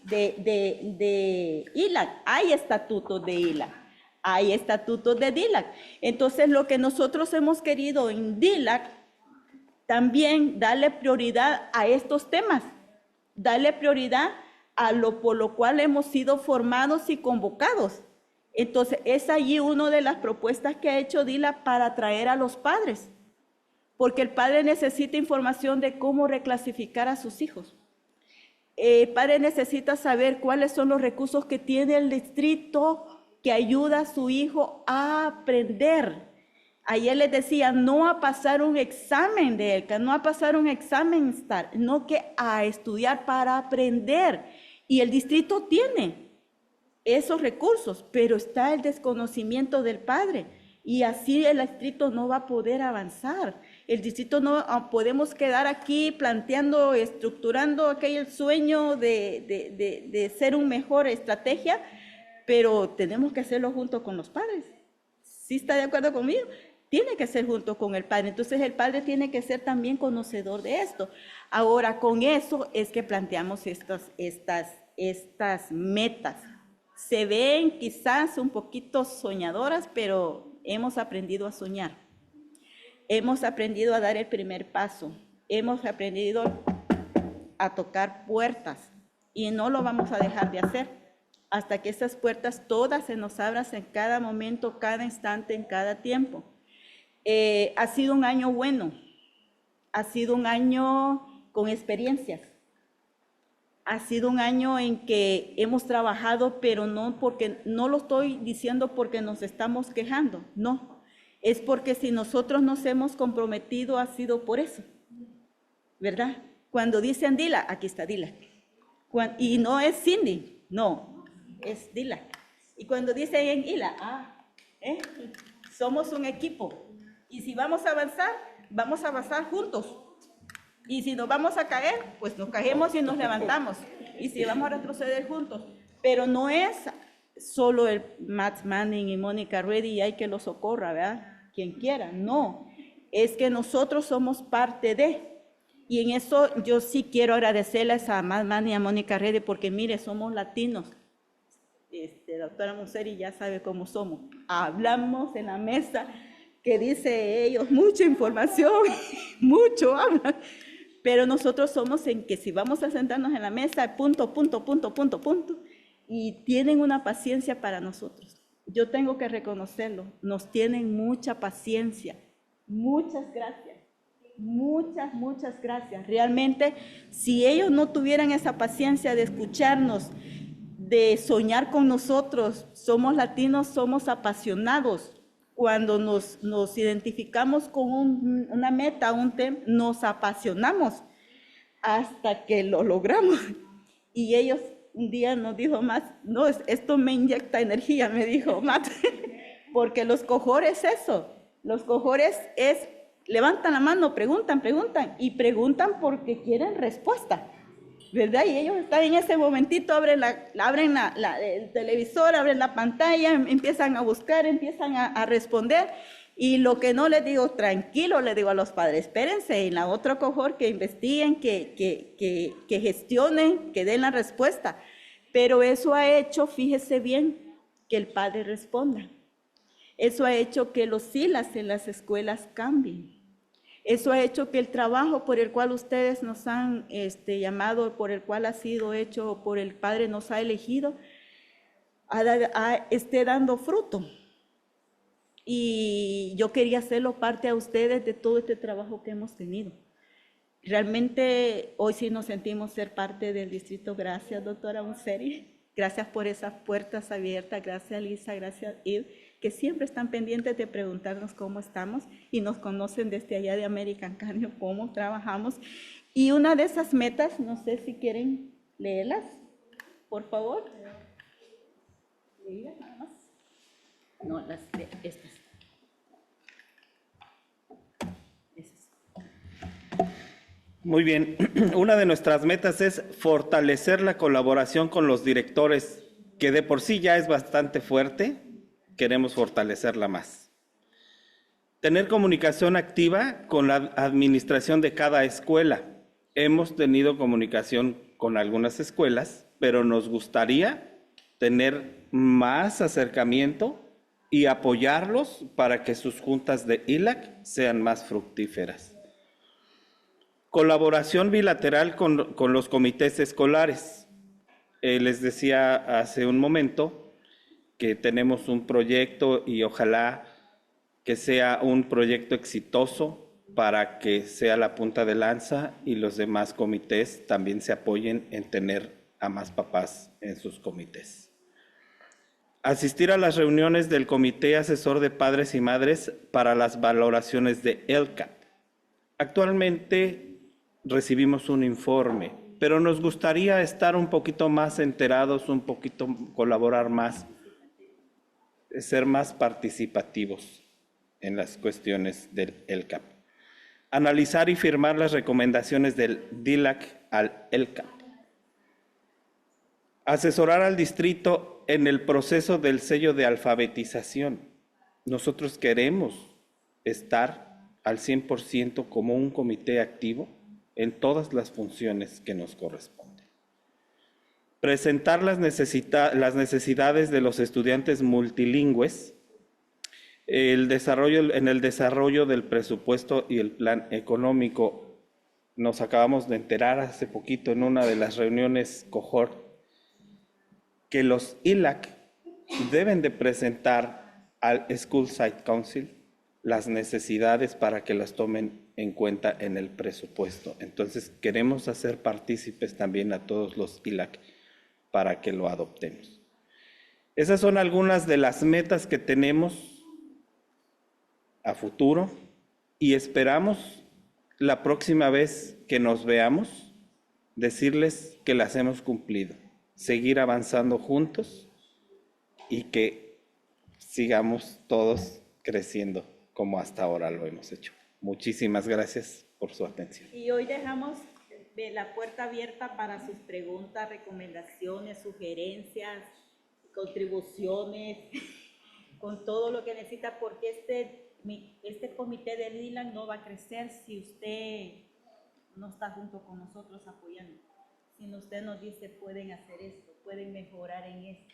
de ILAC, hay estatutos de ILAC, hay estatutos de DILAC. Entonces, lo que nosotros hemos querido en DILAC, también darle prioridad a estos temas, darle prioridad a por lo cual hemos sido formados y convocados. Entonces, es allí una de las propuestas que ha hecho DILAC para atraer a los padres, porque el padre necesita información de cómo reclasificar a sus hijos. El padre necesita saber cuáles son los recursos que tiene el distrito que ayuda a su hijo a aprender. Ayer les decía, no a pasar un examen de ELCA, no a pasar un examen STAR, no que a estudiar para aprender. Y el distrito tiene esos recursos, pero está el desconocimiento del padre. Y así el distrito no va a poder avanzar. El distrito no podemos quedar aquí planteando, estructurando aquel sueño de ser una mejor estrategia, pero tenemos que hacerlo junto con los padres. ¿Sí está de acuerdo conmigo? Tiene que ser junto con el padre. Entonces el padre tiene que ser también conocedor de esto. Ahora, con eso es que planteamos estas metas. Se ven quizás un poquito soñadoras, pero hemos aprendido a soñar. Hemos aprendido a dar el primer paso. Hemos aprendido a tocar puertas y no lo vamos a dejar de hacer hasta que esas puertas todas se nos abran en cada momento, cada instante, en cada tiempo. Ha sido un año bueno, ha sido un año con experiencias. Ha sido un año en que hemos trabajado, pero no lo estoy diciendo porque nos estamos quejando, no. Es porque si nosotros nos hemos comprometido ha sido por eso, ¿verdad? Cuando dicen DILA, aquí está DILA. Y no es Cindy, no, es DILA. Y cuando dicen en ILA, somos un equipo. Y si vamos a avanzar juntos. Y si nos vamos a caer, pues nos caemos y nos levantamos. Y si vamos a retroceder juntos. Pero no es solo el Matt Manning y Mónica Reddy y hay que los socorra, ¿verdad? Quien quiera, no. Es que nosotros somos parte de. Y en eso yo sí quiero agradecerles a Matt Manning y a Mónica Reddy porque mire, somos latinos. Doctora Museri ya sabe cómo somos. Hablamos en la mesa, que dice ellos, mucha información, mucho hablan. Pero nosotros somos en que si vamos a sentarnos en la mesa, punto, punto, punto, punto, punto. Y tienen una paciencia para nosotros. Yo tengo que reconocerlo. Nos tienen mucha paciencia. Muchas gracias. Muchas, muchas gracias. Realmente, si ellos no tuvieran esa paciencia de escucharnos, de soñar con nosotros, somos latinos, somos apasionados. Cuando nos identificamos con una meta, un tema, nos apasionamos hasta que lo logramos. Y ellos un día nos dijo, Matt, no, esto me inyecta energía, me dijo Matt, porque los cojores eso, los cojores es, levantan la mano, preguntan y preguntan porque quieren respuesta, ¿verdad? Y ellos están en ese momentito, abren el televisor, abren la pantalla, empiezan a buscar, empiezan a responder. Y lo que no les digo, tranquilo, les digo a los padres, espérense, en la otra cohort que investiguen, que gestionen, que den la respuesta. Pero eso ha hecho, fíjese bien, que el padre responda. Eso ha hecho que los SILAs en las escuelas cambien. Eso ha hecho que el trabajo por el cual ustedes nos han llamado, por el cual ha sido hecho, por el Padre nos ha elegido, esté dando fruto. Y yo quería hacerlo parte a ustedes de todo este trabajo que hemos tenido. Realmente hoy sí nos sentimos ser parte del distrito. Gracias, doctora Museri. Gracias por esas puertas abiertas. Gracias, Lisa. Gracias, Id, que siempre están pendientes de preguntarnos cómo estamos y nos conocen desde allá de American Canyon, cómo trabajamos. Y una de esas metas, no sé si quieren leerlas, por favor. Leídas nada más. No, estas. Muy bien, una de nuestras metas es fortalecer la colaboración con los directores, que de por sí ya es bastante fuerte, queremos fortalecerla más. Tener comunicación activa con la administración de cada escuela. Hemos tenido comunicación con algunas escuelas, pero nos gustaría tener más acercamiento y apoyarlos para que sus juntas de ILAC sean más fructíferas. Colaboración bilateral con los comités escolares. Les decía hace un momento que tenemos un proyecto y ojalá que sea un proyecto exitoso para que sea la punta de lanza y los demás comités también se apoyen en tener a más papás en sus comités. Asistir a las reuniones del Comité Asesor de Padres y Madres para las valoraciones de LCAP. Actualmente recibimos un informe, pero nos gustaría estar un poquito más enterados, un poquito colaborar más, ser más participativos en las cuestiones del LCAP. Analizar y firmar las recomendaciones del DILAC al LCAP. Asesorar al distrito en el proceso del sello de alfabetización. Nosotros queremos estar al 100% como un comité activo en todas las funciones que nos corresponden. Presentar las necesidades de los estudiantes multilingües, en el desarrollo del presupuesto y el plan económico. Nos acabamos de enterar hace poquito en una de las reuniones cohort que los ILAC deben de presentar al School Site Council las necesidades para que las tomen en cuenta en el presupuesto. Entonces queremos hacer partícipes también a todos los ILAC para que lo adoptemos. Esas son algunas de las metas que tenemos a futuro y esperamos la próxima vez que nos veamos decirles que las hemos cumplido, seguir avanzando juntos y que sigamos todos creciendo como hasta ahora lo hemos hecho. Muchísimas gracias por su atención. Y hoy dejamos la puerta abierta para sus preguntas, recomendaciones, sugerencias, contribuciones, con todo lo que necesita, porque este comité del ILAN no va a crecer si usted no está junto con nosotros apoyando. Si usted nos dice, pueden hacer esto, pueden mejorar en esto,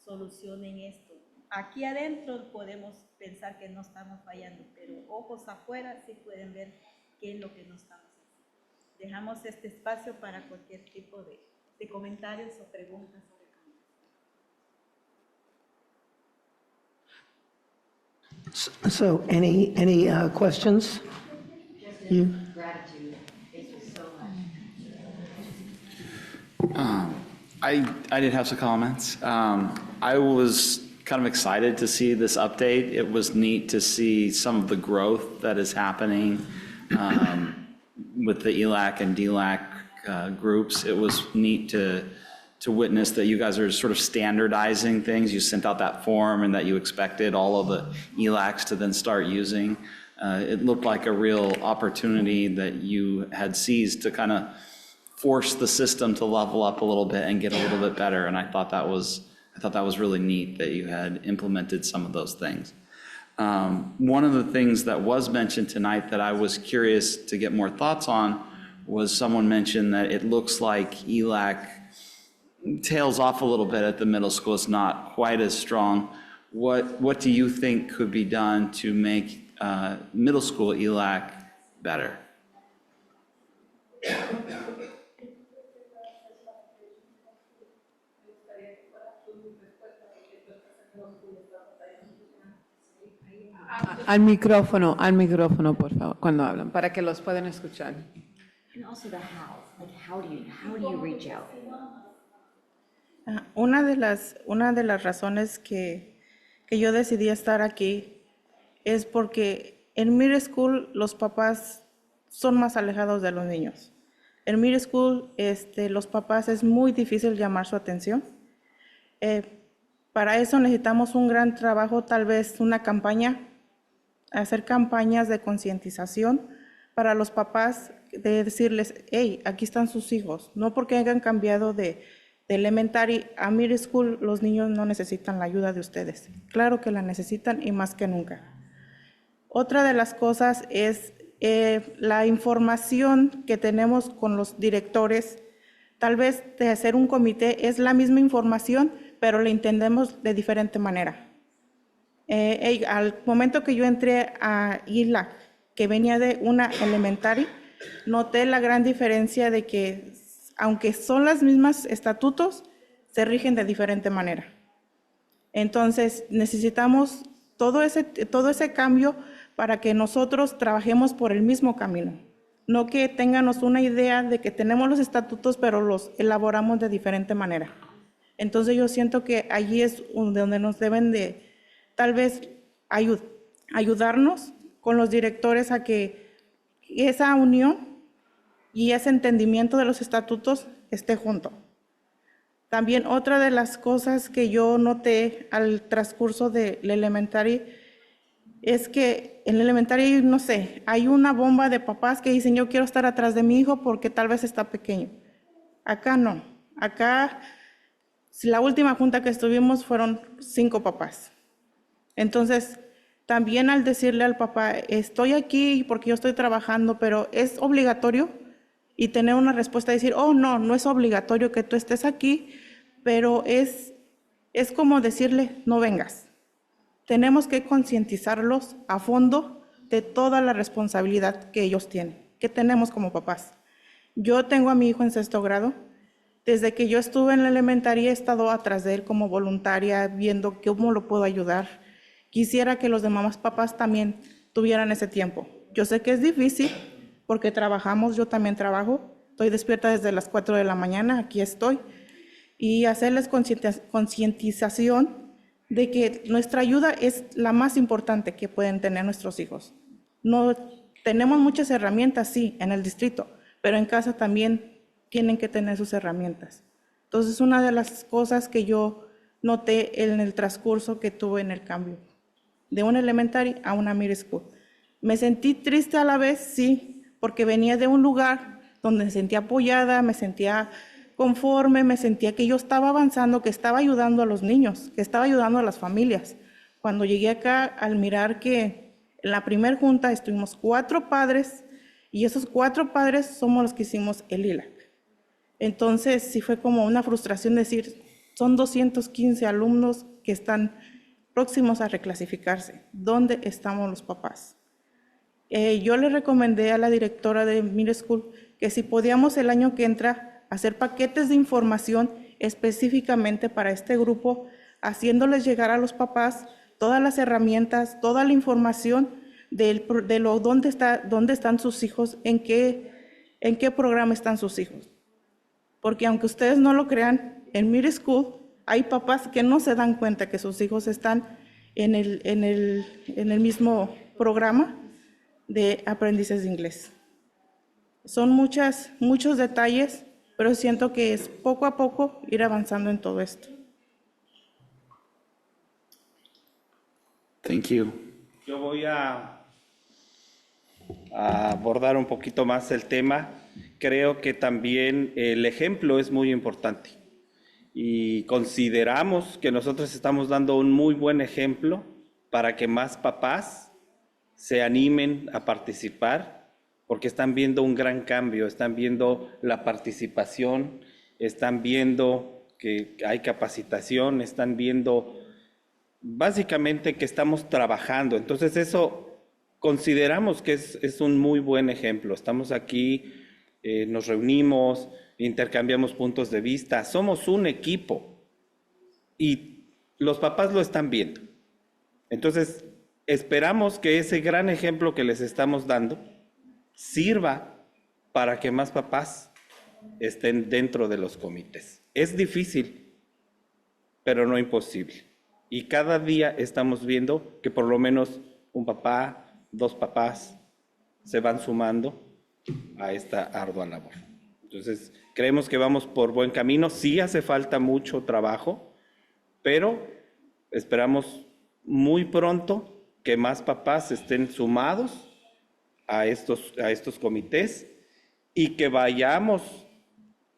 solucionen esto. Aquí adentro podemos pensar que no estamos fallando, pero ojos afuera sí pueden ver qué es lo que no estamos haciendo. Dejamos este espacio para cualquier tipo de comentarios o preguntas sobre cambios. So any questions? You? Gratitude. Thank you so much. I did have some comments. I was kind of excited to see this update. It was neat to see some of the growth that is happening with the ELAC and DLAC groups. It was neat to witness that you guys are sort of standardizing things. You sent out that form and that you expected all of the ELACs to then start using. It looked like a real opportunity that you had seized to kind of force the system to level up a little bit and get a little bit better. And I thought that was really neat that you had implemented some of those things. One of the things that was mentioned tonight that I was curious to get more thoughts on was someone mentioned that it looks like ELAC tails off a little bit at the middle school. It's not quite as strong. What do you think could be done to make middle school ELAC better? Al micrófono, por favor, cuando hablan, para que los puedan escuchar. And also the how, like how do you reach out? Una de las razones que yo decidí estar aquí es porque en middle school los papás son más alejados de los niños. En middle school los papás es muy difícil llamar su atención. Para eso necesitamos un gran trabajo, tal vez una campaña, hacer campañas de concientización para los papás, de decirles, hey, aquí están sus hijos. No porque hayan cambiado de elementary a middle school, los niños no necesitan la ayuda de ustedes. Claro que la necesitan y más que nunca. Otra de las cosas es la información que tenemos con los directores. Tal vez de hacer un comité es la misma información, pero la entendemos de diferente manera. Al momento que yo entré a ILA, que venía de una elementary, noté la gran diferencia de que, aunque son las mismas estatutos, se rigen de diferente manera. Entonces, necesitamos todo ese cambio para que nosotros trabajemos por el mismo camino. No que tengamos una idea de que tenemos los estatutos, pero los elaboramos de diferente manera. Entonces, yo siento que allí es donde nos deben de, tal vez, ayudarnos con los directores a que esa unión y ese entendimiento de los estatutos esté junto. También otra de las cosas que yo noté al transcurso del elementary es que en el elementary, no sé, hay una bomba de papás que dicen yo quiero estar atrás de mi hijo porque tal vez está pequeño. Acá no. Acá la última junta que estuvimos fueron 5 papás. Entonces, también al decirle al papá, estoy aquí porque yo estoy trabajando, pero es obligatorio, y tener una respuesta y decir, oh, no es obligatorio que tú estés aquí, pero es como decirle, no vengas. Tenemos que concientizarlos a fondo de toda la responsabilidad que ellos tienen, que tenemos como papás. Yo tengo a mi hijo en 6º grado. Desde que yo estuve en la elementaria he estado atrás de él como voluntaria, viendo cómo lo puedo ayudar. Quisiera que los demás papás también tuvieran ese tiempo. Yo sé que es difícil porque trabajamos, yo también trabajo. Estoy despierta desde las 4 de la mañana, aquí estoy. Y hacerles concientización de que nuestra ayuda es la más importante que pueden tener nuestros hijos. No, tenemos muchas herramientas, sí, en el distrito, pero en casa también tienen que tener sus herramientas. Entonces, una de las cosas que yo noté en el transcurso que tuve en el cambio de una elementary a una middle school. Me sentí triste a la vez, sí, porque venía de un lugar donde me sentía apoyada, me sentía conforme me sentía que yo estaba avanzando, que estaba ayudando a los niños, que estaba ayudando a las familias. Cuando llegué acá, al mirar que en la primera junta estuvimos 4 padres y esos 4 padres somos los que hicimos el ILAC. Entonces sí fue como una frustración decir, son 215 alumnos que están próximos a reclasificarse. ¿Dónde estamos los papás? Yo le recomendé a la directora de Middle School que si podíamos el año que entra hacer paquetes de información específicamente para este grupo, haciéndoles llegar a los papás todas las herramientas, toda la información de dónde están sus hijos, en qué programa están sus hijos. Porque aunque ustedes no lo crean, en Middle School hay papás que no se dan cuenta que sus hijos están en el mismo programa de aprendices de inglés. Son muchos detalles, pero siento que es poco a poco ir avanzando en todo esto. Thank you. Yo voy a abordar un poquito más el tema. Creo que también el ejemplo es muy importante y consideramos que nosotros estamos dando un muy buen ejemplo para que más papás se animen a participar, porque están viendo un gran cambio, están viendo la participación, están viendo que hay capacitación, están viendo básicamente que estamos trabajando. Entonces eso consideramos que es un muy buen ejemplo. Estamos aquí, nos reunimos, intercambiamos puntos de vista, somos un equipo y los papás lo están viendo. Entonces esperamos que ese gran ejemplo que les estamos dando sirva para que más papás estén dentro de los comités. Es difícil, pero no imposible. Y cada día estamos viendo que por lo menos un papá, 2 papás se van sumando a esta ardua labor. Entonces, creemos que vamos por buen camino. Sí hace falta mucho trabajo, pero esperamos muy pronto que más papás estén sumados a estos comités y que vayamos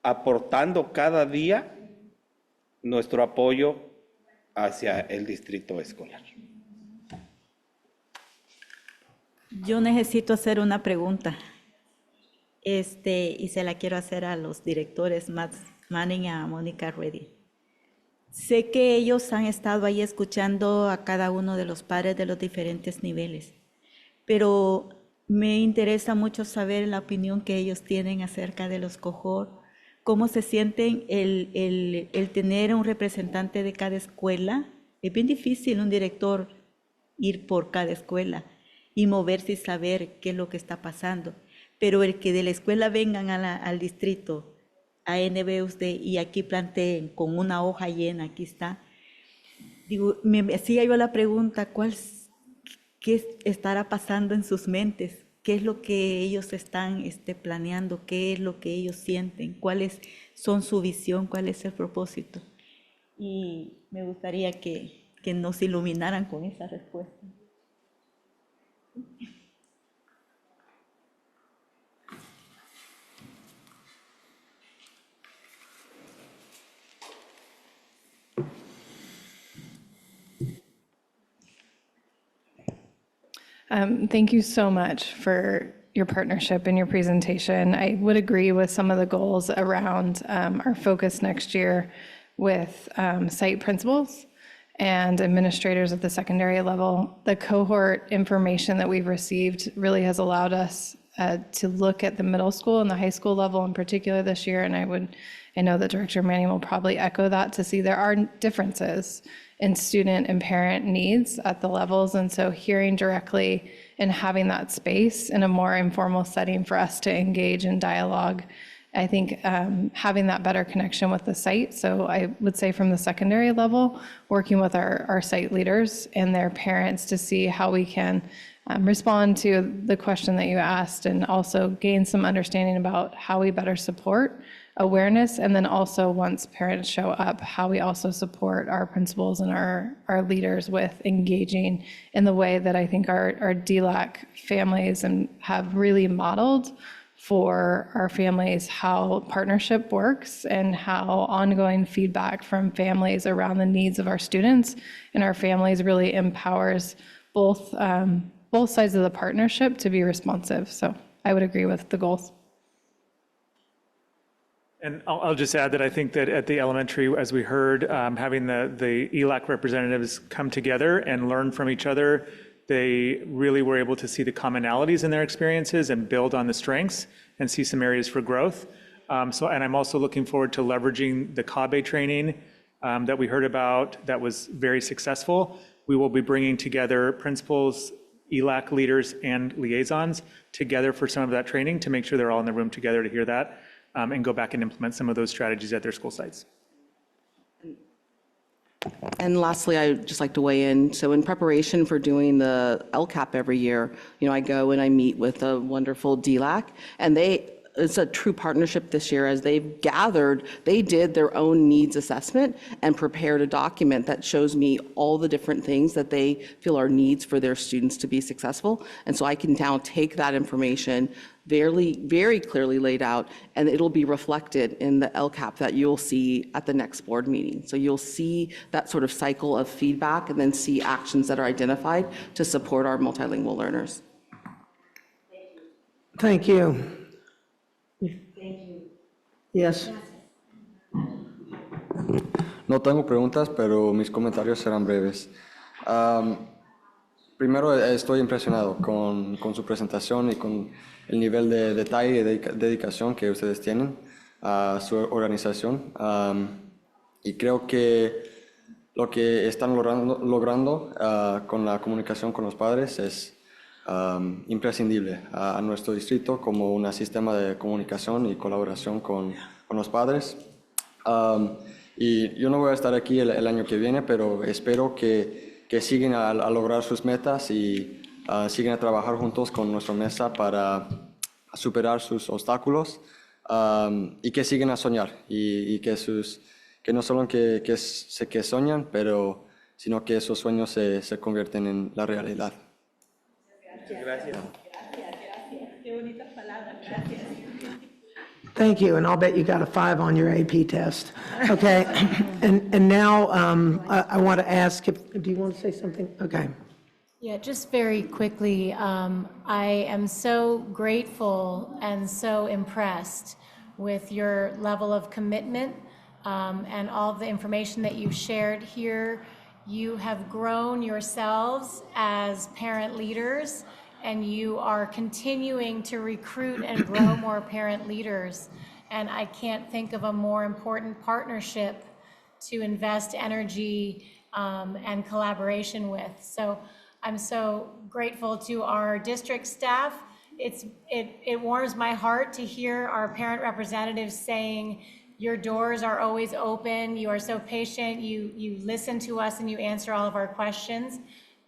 aportando cada día nuestro apoyo hacia el distrito escolar. Yo necesito hacer una pregunta. Y se la quiero hacer a los directores Matt Manning y a Mónica Reddy. Sé que ellos han estado ahí escuchando a cada uno de los padres de los diferentes niveles, pero me interesa mucho saber la opinión que ellos tienen acerca de los cohort, cómo se sienten el tener un representante de cada escuela. Es bien difícil un director ir por cada escuela y moverse y saber qué es lo que está pasando. Pero el que de la escuela vengan al distrito, a NVUSD, y aquí planteen con una hoja llena, aquí está. Digo, me hacía yo la pregunta, ¿qué estará pasando en sus mentes? ¿Qué es lo que ellos están planeando? ¿Qué es lo que ellos sienten? ¿Cuáles son su visión? ¿Cuál es el propósito? Y me gustaría que nos iluminaran con esa respuesta. Thank you so much for your partnership and your presentation. I would agree with some of the goals around our focus next year with site principals and administrators at the secondary level. The cohort information that we've received really has allowed us to look at the middle school and the high school level in particular this year, and I know that Director Manning will probably echo that, to see there are differences in student and parent needs at the levels. And so hearing directly and having that space in a more informal setting for us to engage in dialogue, I think having that better connection with the site. So I would say from the secondary level, working with our site leaders and their parents to see how we can respond to the question that you asked, and also gain some understanding about how we better support awareness, and then also once parents show up, how we also support our principals and our leaders with engaging in the way that I think our DLAC families and have really modeled for our families how partnership works and how ongoing feedback from families around the needs of our students and our families really empowers both sides of the partnership to be responsive. So I would agree with the goals. And I'll just add that I think that at the elementary, as we heard, having the ELAC representatives come together and learn from each other, they really were able to see the commonalities in their experiences and build on the strengths and see some areas for growth. And I'm also looking forward to leveraging the CABE training that we heard about that was very successful. We will be bringing together principals, ELAC leaders, and liaisons together for some of that training to make sure they're all in the room together to hear that and go back and implement some of those strategies at their school sites. And lastly, I'd just like to weigh in. So in preparation for doing the LCAP every year, I go and I meet with a wonderful DLAC, and it's a true partnership this year as they've gathered, they did their own needs assessment and prepared a document that shows me all the different things that they feel are needs for their students to be successful. And so I can now take that information very, very clearly laid out, and it'll be reflected in the LCAP that you'll see at the next board meeting. So you'll see that sort of cycle of feedback and then see actions that are identified to support our multilingual learners. Thank you. Yes. No tengo preguntas, pero mis comentarios serán breves. Primero, estoy impresionado con su presentación y con el nivel de detalle y dedicación que ustedes tienen a su organización. Y creo que lo que están logrando con la comunicación con los padres es imprescindible a nuestro distrito como un sistema de comunicación y colaboración con los padres. Y yo no voy a estar aquí el año que viene, pero espero que sigan a lograr sus metas y siguen a trabajar juntos con nuestra mesa para superar sus obstáculos y que siguen a soñar y que no solo que soñan, pero sino que esos sueños se convierten en la realidad. Gracias. Qué bonitas palabras. Gracias. Thank you, and I'll bet you got a 5 on your AP test. Okay, and now I want to ask do you want to say something? Okay. Yeah, just very quickly, I am so grateful and so impressed with your level of commitment and all the information that you've shared here. You have grown yourselves as parent leaders, and you are continuing to recruit and grow more parent leaders. And I can't think of a more important partnership to invest energy and collaboration with. So I'm so grateful to our district staff. It warms my heart to hear our parent representatives saying, your doors are always open, you are so patient, you listen to us and you answer all of our questions.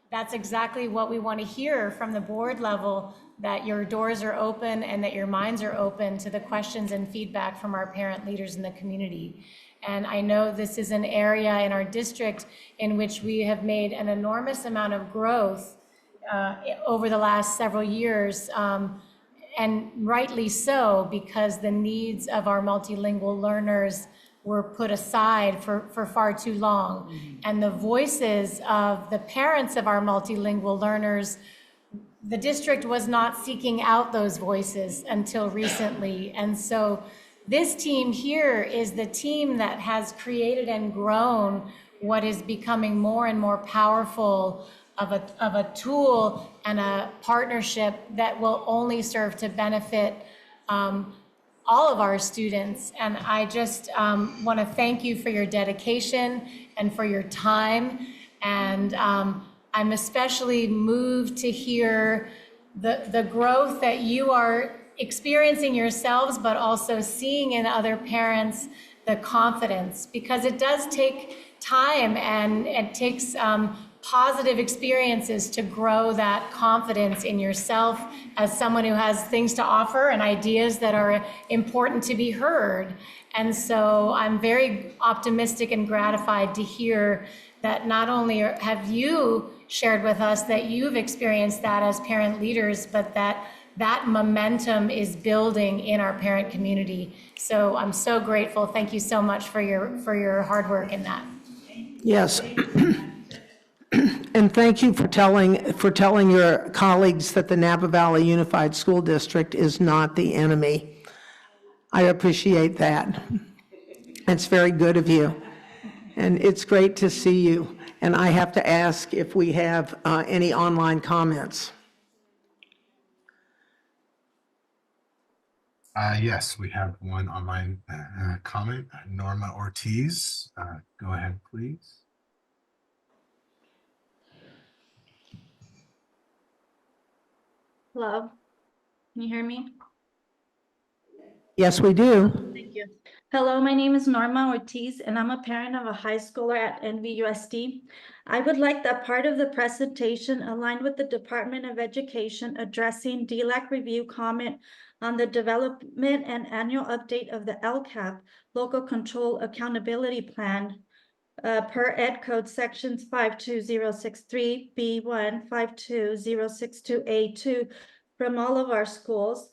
That's exactly what we want to hear from the board level, that your doors are open and that your minds are open to the questions and feedback from our parent leaders in the community. And I know this is an area in our district in which we have made an enormous amount of growth over the last several years, and rightly so, because the needs of our multilingual learners were put aside for far too long. And the voices of the parents of our multilingual learners, the district was not seeking out those voices until recently. And so this team here is the team that has created and grown what is becoming more and more powerful of a tool and a partnership that will only serve to benefit all of our students. And I just want to thank you for your dedication and for your time. And I'm especially moved to hear the growth that you are experiencing yourselves, but also seeing in other parents the confidence, because it does take time and it takes positive experiences to grow that confidence in yourself as someone who has things to offer and ideas that are important to be heard. And so I'm very optimistic and gratified to hear that not only have you shared with us that you've experienced that as parent leaders, but that that momentum is building in our parent community. So I'm so grateful. Thank you so much for your hard work in that. Yes. And thank you for telling your colleagues that the Napa Valley Unified School District is not the enemy. I appreciate that. It's very good of you. And it's great to see you. And I have to ask if we have any online comments. Yes, we have one online comment. Norma Ortiz, go ahead, please. Hello, can you hear me? Yes, we do. Thank you. Hello, my name is Norma Ortiz, and I'm a parent of a high schooler at NVUSD. I would like that part of the presentation aligned with the Department of Education addressing DLAC review comment on the development and annual update of the LCAP, Local Control Accountability Plan, per Ed Code Sections 52063, B1, 52062A2 from all of our schools.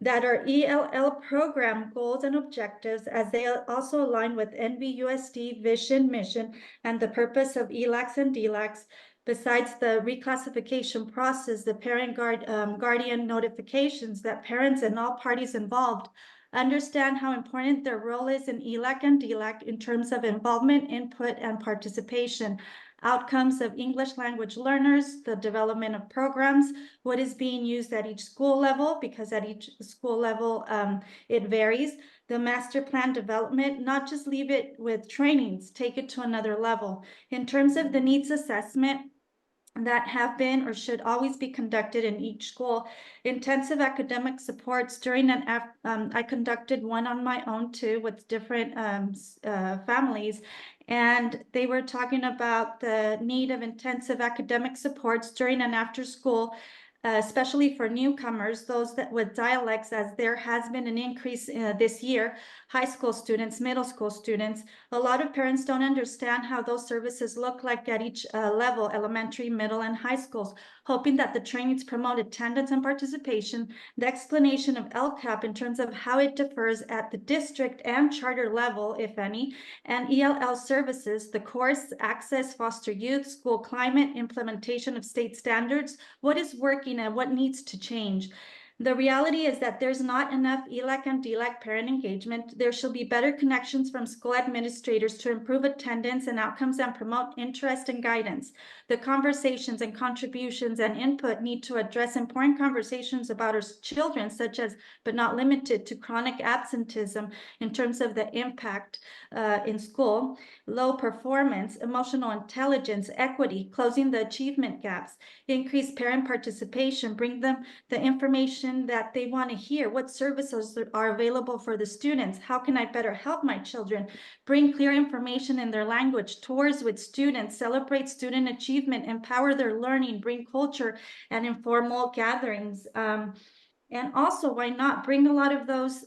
That are ELL program goals and objectives, as they also align with NVUSD vision, mission, and the purpose of ELACs and DLACs. Besides the reclassification process, the parent guardian notifications that parents and all parties involved understand how important their role is in ELAC and DLAC in terms of involvement, input, and participation. Outcomes of English language learners, the development of programs, what is being used at each school level, because at each school level it varies. The master plan development, not just leave it with trainings, take it to another level. In terms of the needs assessment, that have been or should always be conducted in each school. Intensive academic supports during I conducted one on my own too with different families, and they were talking about the need of intensive academic supports during and after school, especially for newcomers, those that with dialects, as there has been an increase this year, high school students, middle school students. A lot of parents don't understand how those services look like at each level, elementary, middle, and high schools, hoping that the trainings promote attendance and participation, the explanation of LCAP in terms of how it differs at the district and charter level, if any, and ELL services, the course, access, foster youth, school climate, implementation of state standards, what is working and what needs to change. The reality is that there's not enough ELAC and DLAC parent engagement. There should be better connections from school administrators to improve attendance and outcomes and promote interest and guidance. The conversations and contributions and input need to address important conversations about our children, such as, but not limited to, chronic absenteeism in terms of the impact in school, low performance, emotional intelligence, equity, closing the achievement gaps, increase parent participation, bring them the information that they want to hear, what services are available for the students, how can I better help my children, bring clear information in their language, tours with students, celebrate student achievement, empower their learning, bring culture and informal gatherings. And also, why not bring a lot of those,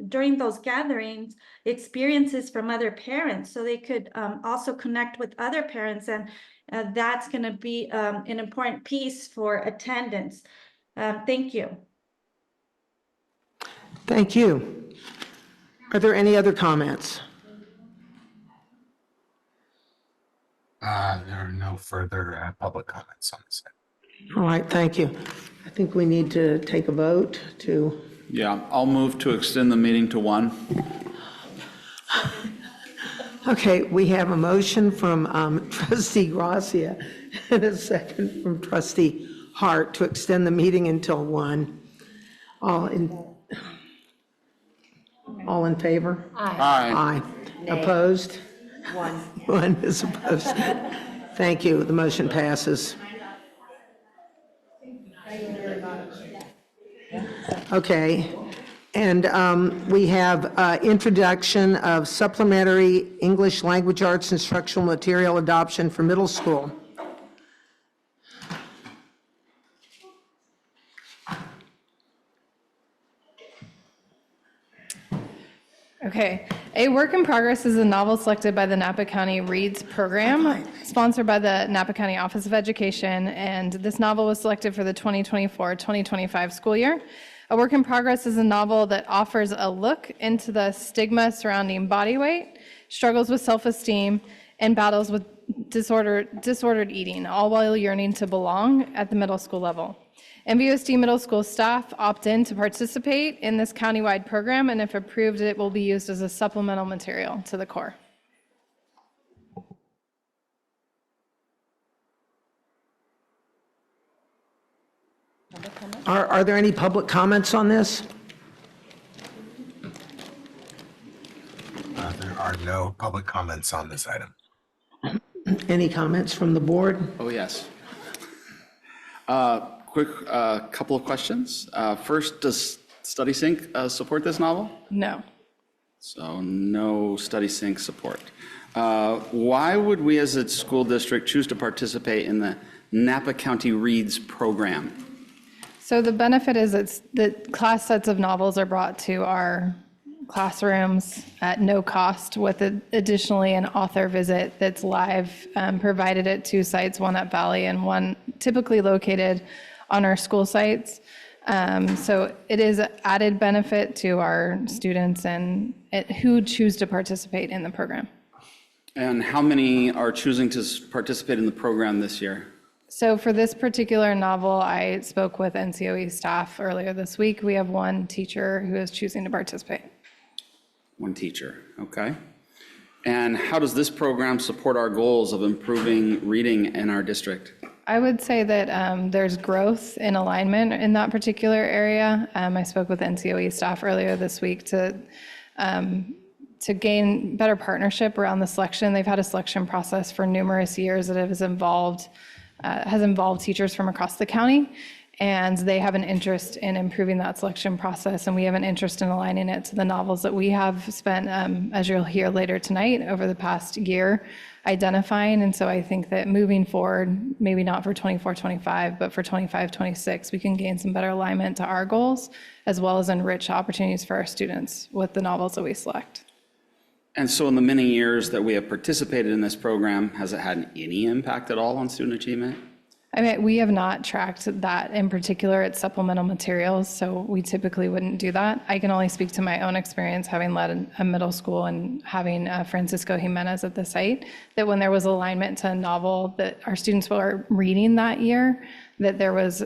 during those gatherings, experiences from other parents so they could also connect with other parents, and that's going to be an important piece for attendance. Thank you. Thank you. Are there any other comments? There are no further public comments on this. All right, thank you. I think we need to take a vote to. Yeah, I'll move to extend the meeting to 1. Okay, we have a motion from Trustee Gracia and a second from Trustee Hart to extend the meeting until 1. All in favor? Aye. Aye. Opposed? 1. 1 is opposed. Thank you. The motion passes. Okay. And we have introduction of supplementary English language arts instructional material adoption for middle school. Okay. A Work in Progress is a novel selected by the Napa County Reads program, sponsored by the Napa County Office of Education, and this novel was selected for the 2024-2025 school year. A Work in Progress is a novel that offers a look into the stigma surrounding body weight, struggles with self-esteem, and battles with disordered eating, all while yearning to belong at the middle school level. NVUSD middle school staff opt in to participate in this countywide program, and if approved, it will be used as a supplemental material to the core. Are there any public comments on this? There are no public comments on this item. Any comments from the board? Oh, yes. Quick couple of questions. First, does StudySync support this novel? No. So no StudySync support. Why would we as a school district choose to participate in the Napa County Reads program? So the benefit is that class sets of novels are brought to our classrooms at no cost, with additionally an author visit that's live, provided at 2 sites, one at Valley and one typically located on our school sites. So it is an added benefit to our students and who choose to participate in the program. And how many are choosing to participate in the program this year? So for this particular novel, I spoke with NCOE staff earlier this week. We have 1 teacher who is choosing to participate. 1 teacher, okay. And how does this program support our goals of improving reading in our district? I would say that there's growth in alignment in that particular area. I spoke with NCOE staff earlier this week to gain better partnership around the selection. They've had a selection process for numerous years that has involved teachers from across the county, and they have an interest in improving that selection process, and we have an interest in aligning it to the novels that we have spent, as you'll hear later tonight, over the past year identifying. And so I think that moving forward, maybe not for 24-25, but for 25-26, we can gain some better alignment to our goals, as well as enrich opportunities for our students with the novels that we select. And so in the many years that we have participated in this program, has it had any impact at all on student achievement? I mean, we have not tracked that in particular. It's supplemental materials, so we typically wouldn't do that. I can only speak to my own experience having led a middle school and having Francisco Jimenez at the site, that when there was alignment to a novel that our students were reading that year, that there was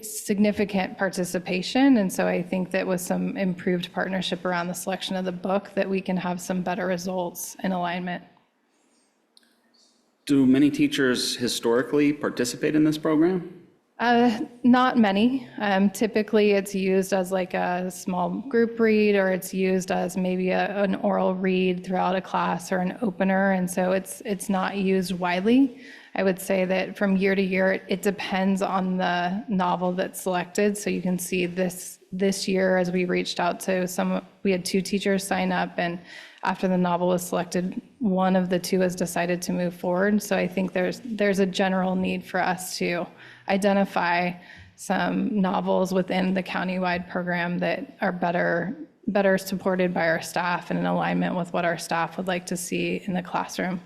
significant participation. And so I think that with some improved partnership around the selection of the book, that we can have some better results in alignment. Do many teachers historically participate in this program? Not many. Typically, it's used as like a small group read, or it's used as maybe an oral read throughout a class or an opener, and so it's not used widely. I would say that from year to year, it depends on the novel that's selected. So you can see this year, as we reached out to we had 2 teachers sign up, and after the novel was selected, one of the 2 has decided to move forward. So I think there's a general need for us to identify some novels within the countywide program that are better supported by our staff and in alignment with what our staff would like to see in the classroom.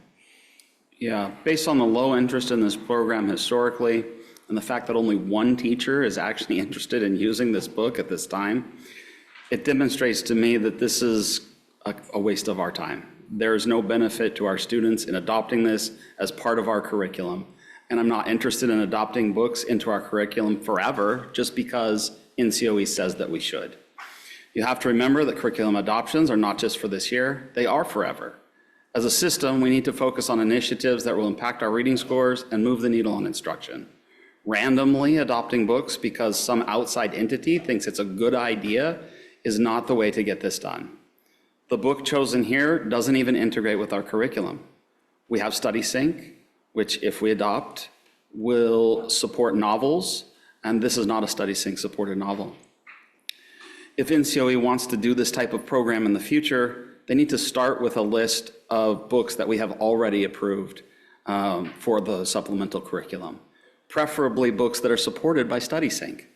Yeah, based on the low interest in this program historically, and the fact that only 1 teacher is actually interested in using this book at this time, it demonstrates to me that this is a waste of our time. There is no benefit to our students in adopting this as part of our curriculum. And I'm not interested in adopting books into our curriculum forever just because NCOE says that we should. You have to remember that curriculum adoptions are not just for this year, they are forever. As a system, we need to focus on initiatives that will impact our reading scores and move the needle on instruction. Randomly adopting books because some outside entity thinks it's a good idea is not the way to get this done. The book chosen here doesn't even integrate with our curriculum. We have StudySync, which if we adopt, will support novels, and this is not a StudySync supported novel. If NCOE wants to do this type of program in the future, they need to start with a list of books that we have already approved for the supplemental curriculum, preferably books that are supported by StudySync.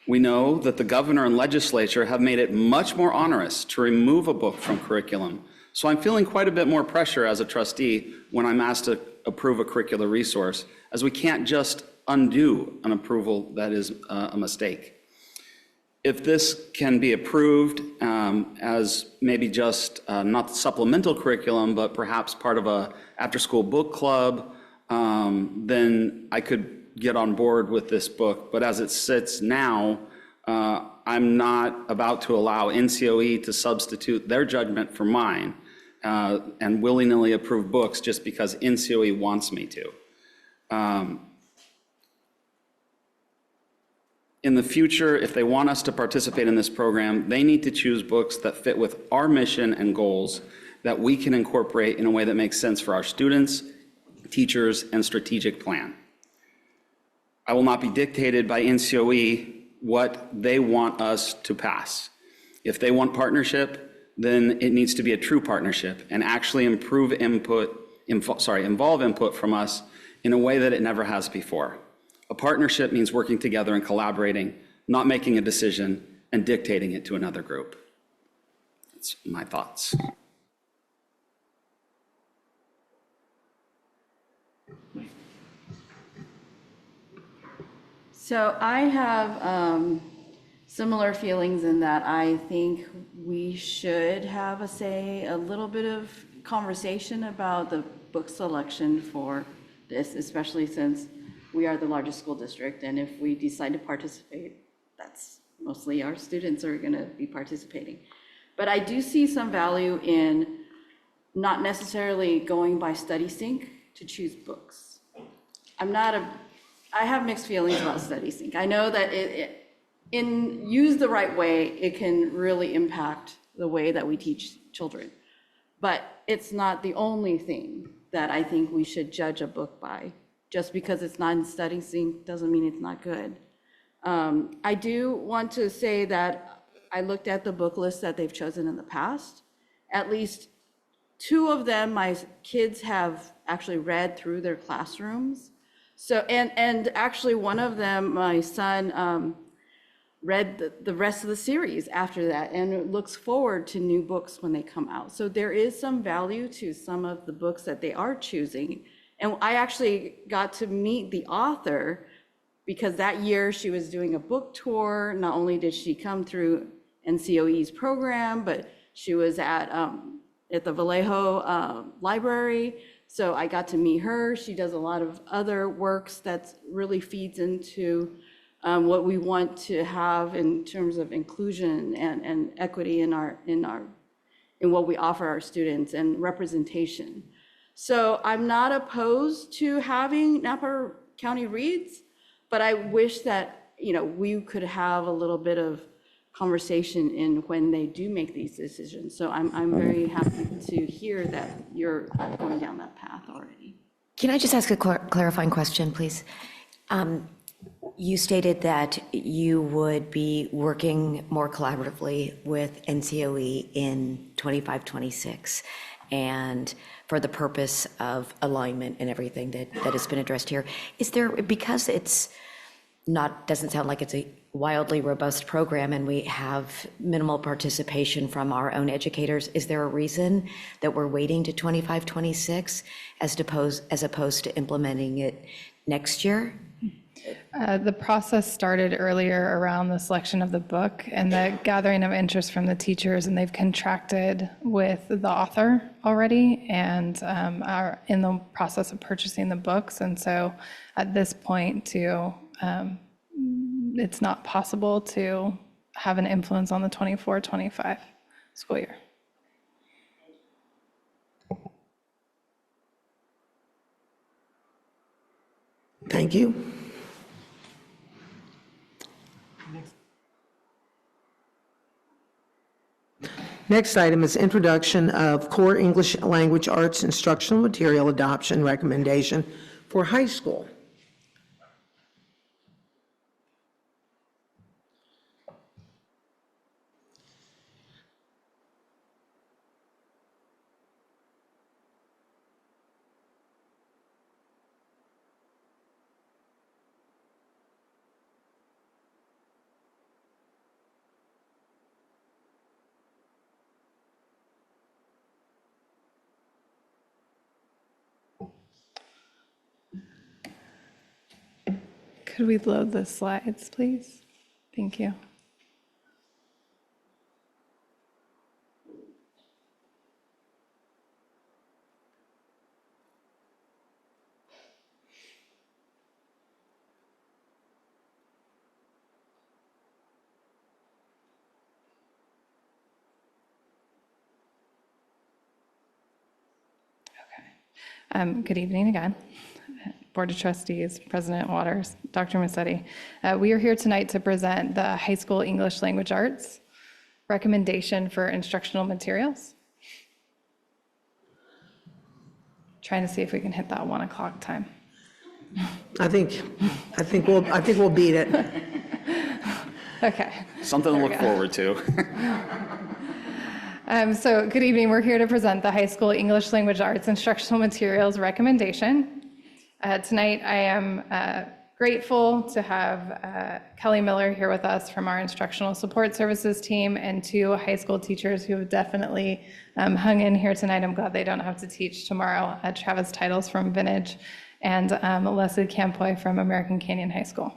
We know that the governor and legislature have made it much more onerous to remove a book from curriculum. So I'm feeling quite a bit more pressure as a trustee when I'm asked to approve a curricular resource, as we can't just undo an approval that is a mistake. If this can be approved as maybe just not supplemental curriculum, but perhaps part of a after-school book club, then I could get on board with this book. But as it sits now, I'm not about to allow NCOE to substitute their judgment for mine and willy-nilly approve books just because NCOE wants me to. In the future, if they want us to participate in this program, they need to choose books that fit with our mission and goals that we can incorporate in a way that makes sense for our students, teachers, and strategic plan. I will not be dictated by NCOE what they want us to pass. If they want partnership, then it needs to be a true partnership and actually involve input from us in a way that it never has before. A partnership means working together and collaborating, not making a decision and dictating it to another group. That's my thoughts. So I have similar feelings in that I think we should have a little bit of conversation about the book selection for this, especially since we are the largest school district, and if we decide to participate, that's mostly our students are going to be participating. But I do see some value in not necessarily going by study sync to choose books. I have mixed feelings about study sync. I know that used the right way, it can really impact the way that we teach children. But it's not the only thing that I think we should judge a book by. Just because it's not in study sync doesn't mean it's not good. I do want to say that I looked at the book list that they've chosen in the past. At least 2 of them, my kids have actually read through their classrooms. So, and actually one of them, my son, read the rest of the series after that and looks forward to new books when they come out. So there is some value to some of the books that they are choosing. And I actually got to meet the author because that year she was doing a book tour. Not only did she come through NCOE's program, but she was at the Vallejo Library. So I got to meet her. She does a lot of other works that really feeds into what we want to have in terms of inclusion and equity in what we offer our students and representation. So I'm not opposed to having Napa County Reads, but I wish that, we could have a little bit of conversation in when they do make these decisions. So I'm very happy to hear that you're going down that path already. Can I just ask a clarifying question, please? You stated that you would be working more collaboratively with NCOE in 25-26. And for the purpose of alignment and everything that has been addressed here, is there, because it's doesn't sound like it's a wildly robust program and we have minimal participation from our own educators, is there a reason that we're waiting to 25-26 as opposed to implementing it next year? The process started earlier around the selection of the book and the gathering of interest from the teachers, and they've contracted with the author already and are in the process of purchasing the books. And so at this point, it's not possible to have an influence on the 24-25 school year. Thank you. Next item is introduction of core English language arts instructional material adoption recommendation for high school. Could we load the slides, please? Thank you. Good evening again. Board of Trustees, President Waters, Dr. Massetti. We are here tonight to present the High School English Language Arts recommendation for instructional materials. Trying to see if we can hit that 1 o'clock time. I think we'll beat it. Okay. Something to look forward to. So good evening. We're here to present the High School English Language Arts Instructional Materials recommendation. Tonight, I am grateful to have Kelly Miller here with us from our Instructional Support Services team and 2 high school teachers who have definitely hung in here tonight. I'm glad they don't have to teach tomorrow. Travis Titles from Vintage and Leslie Campoy from American Canyon High School.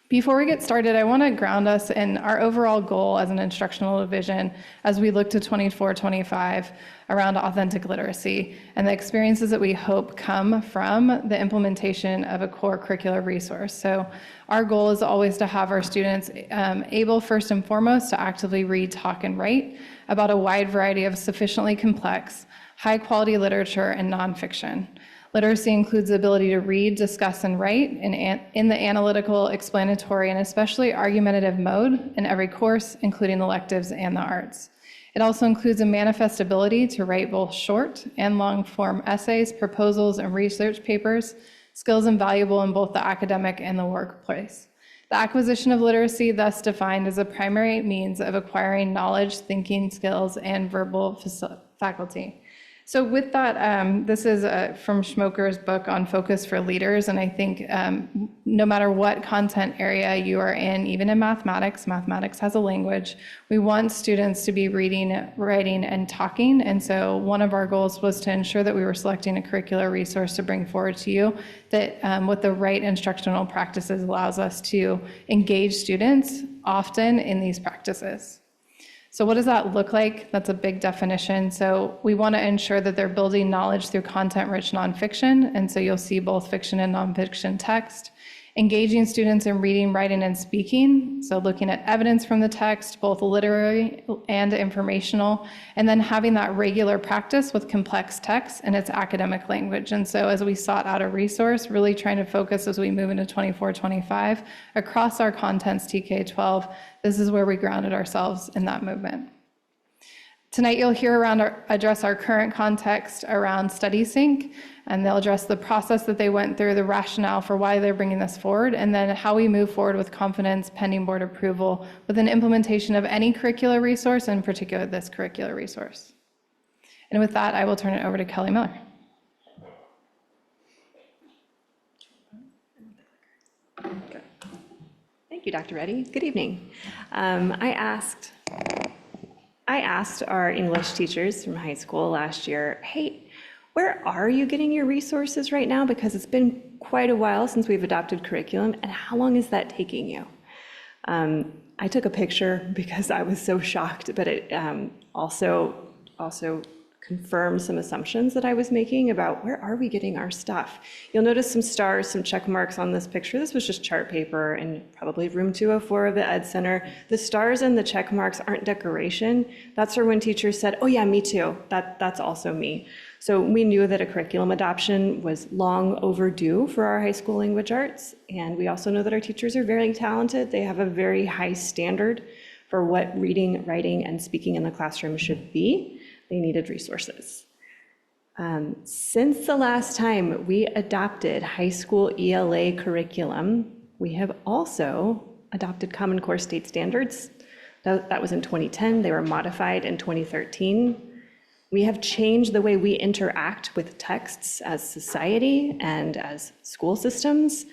Before we get started, I want to ground us in our overall goal as an instructional division as we look to 24-25 around authentic literacy and the experiences that we hope come from the implementation of a core curricular resource. So our goal is always to have our students able, first and foremost, to actively read, talk, and write about a wide variety of sufficiently complex, high-quality literature and nonfiction. Literacy includes the ability to read, discuss, and write in the analytical, explanatory, and especially argumentative mode in every course, including electives and the arts. It also includes a manifest ability to write both short and long-form essays, proposals, and research papers, skills invaluable in both the academic and the workplace. The acquisition of literacy, thus defined as a primary means of acquiring knowledge, thinking skills, and verbal faculty. So with that, this is from Schmoker's book on Focus for Leaders, and I think no matter what content area you are in, even in mathematics, mathematics has a language, we want students to be reading, writing, and talking, and so one of our goals was to ensure that we were selecting a curricular resource to bring forward to you that with the right instructional practices allows us to engage students often in these practices. So what does that look like? That's a big definition. So we want to ensure that they're building knowledge through content-rich nonfiction, and so you'll see both fiction and nonfiction text. Engaging students in reading, writing, and speaking, so looking at evidence from the text, both literary and informational, and then having that regular practice with complex text and its academic language. And so as we sought out a resource, really trying to focus as we move into 24-25 across our contents TK-12, this is where we grounded ourselves in that movement. Tonight, you'll hear address our current context around StudySync, and they'll address the process that they went through, the rationale for why they're bringing this forward, and then how we move forward with confidence pending board approval with an implementation of any curricular resource, in particular this curricular resource. And with that, I will turn it over to Kelly Miller. Thank you, Dr. Reddy. Good evening. I asked our English teachers from high school last year, hey, where are you getting your resources right now? Because it's been quite a while since we've adopted curriculum, and how long is that taking you? I took a picture because I was so shocked, but it also confirmed some assumptions that I was making about where are we getting our stuff. You'll notice some stars, some check marks on this picture. This was just chart paper in probably room 204 of the Ed Center. The stars and the check marks aren't decoration. That's for when teachers said, oh yeah, me too. That's also me. So we knew that a curriculum adoption was long overdue for our high school language arts. And we also know that our teachers are very talented. They have a very high standard for what reading, writing, and speaking in the classroom should be. They needed resources. Since the last time we adopted high school ELA curriculum, we have also adopted Common Core state standards. That was in 2010. They were modified in 2013. We have changed the way we interact with texts as society and as school systems.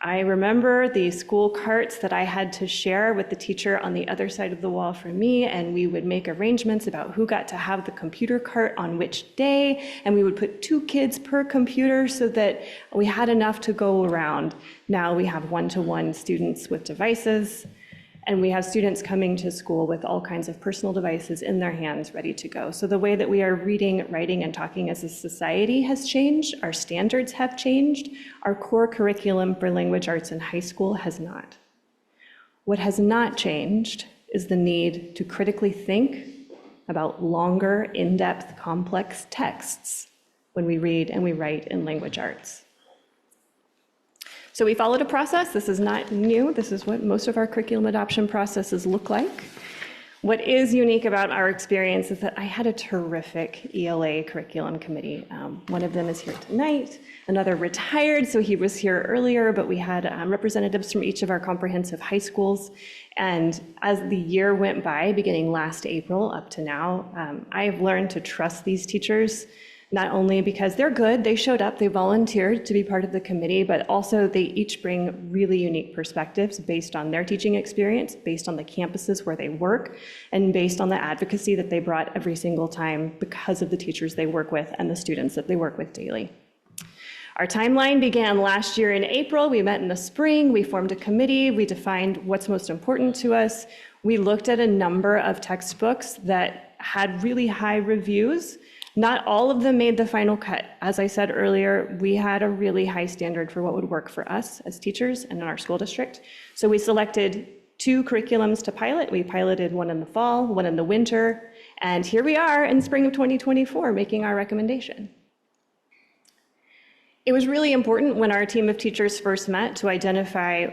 I remember the school carts that I had to share with the teacher on the other side of the wall from me, and we would make arrangements about who got to have the computer cart on which day, and we would put 2 kids per computer so that we had enough to go around. Now we have one-to-one students with devices, and we have students coming to school with all kinds of personal devices in their hands ready to go. So the way that we are reading, writing, and talking as a society has changed. Our standards have changed. Our core curriculum for language arts in high school has not. What has not changed is the need to critically think about longer, in-depth, complex texts when we read and we write in language arts. So we followed a process. This is not new. This is what most of our curriculum adoption processes look like. What is unique about our experience is that I had a terrific ELA curriculum committee. One of them is here tonight. Another retired, so he was here earlier, but we had representatives from each of our comprehensive high schools. And as the year went by, beginning last April up to now, I've learned to trust these teachers, not only because they're good, they showed up, they volunteered to be part of the committee, but also they each bring really unique perspectives based on their teaching experience, based on the campuses where they work, and based on the advocacy that they brought every single time because of the teachers they work with and the students that they work with daily. Our timeline began last year in April. We met in the spring, we formed a committee, we defined what's most important to us. We looked at a number of textbooks that had really high reviews. Not all of them made the final cut. As I said earlier, we had a really high standard for what would work for us as teachers and in our school district. So we selected 2 curriculums to pilot. We piloted one in the fall, one in the winter, and here we are in spring of 2024 making our recommendation. It was really important when our team of teachers first met to identify,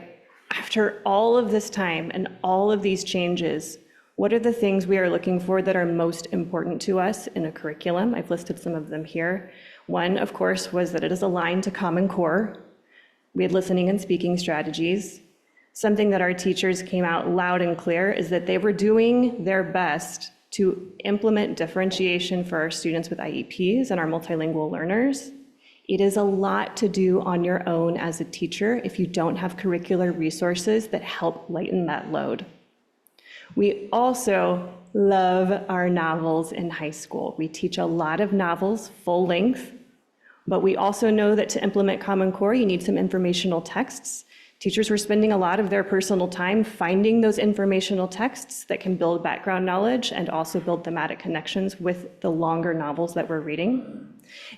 after all of this time and all of these changes, what are the things we are looking for that are most important to us in a curriculum? I've listed some of them here. One, of course, was that it is aligned to Common Core. We had listening and speaking strategies. Something that our teachers came out loud and clear is that they were doing their best to implement differentiation for our students with IEPs and our multilingual learners. It is a lot to do on your own as a teacher if you don't have curricular resources that help lighten that load. We also love our novels in high school. We teach a lot of novels full length, but we also know that to implement Common Core, you need some informational texts. Teachers were spending a lot of their personal time finding those informational texts that can build background knowledge and also build thematic connections with the longer novels that we're reading.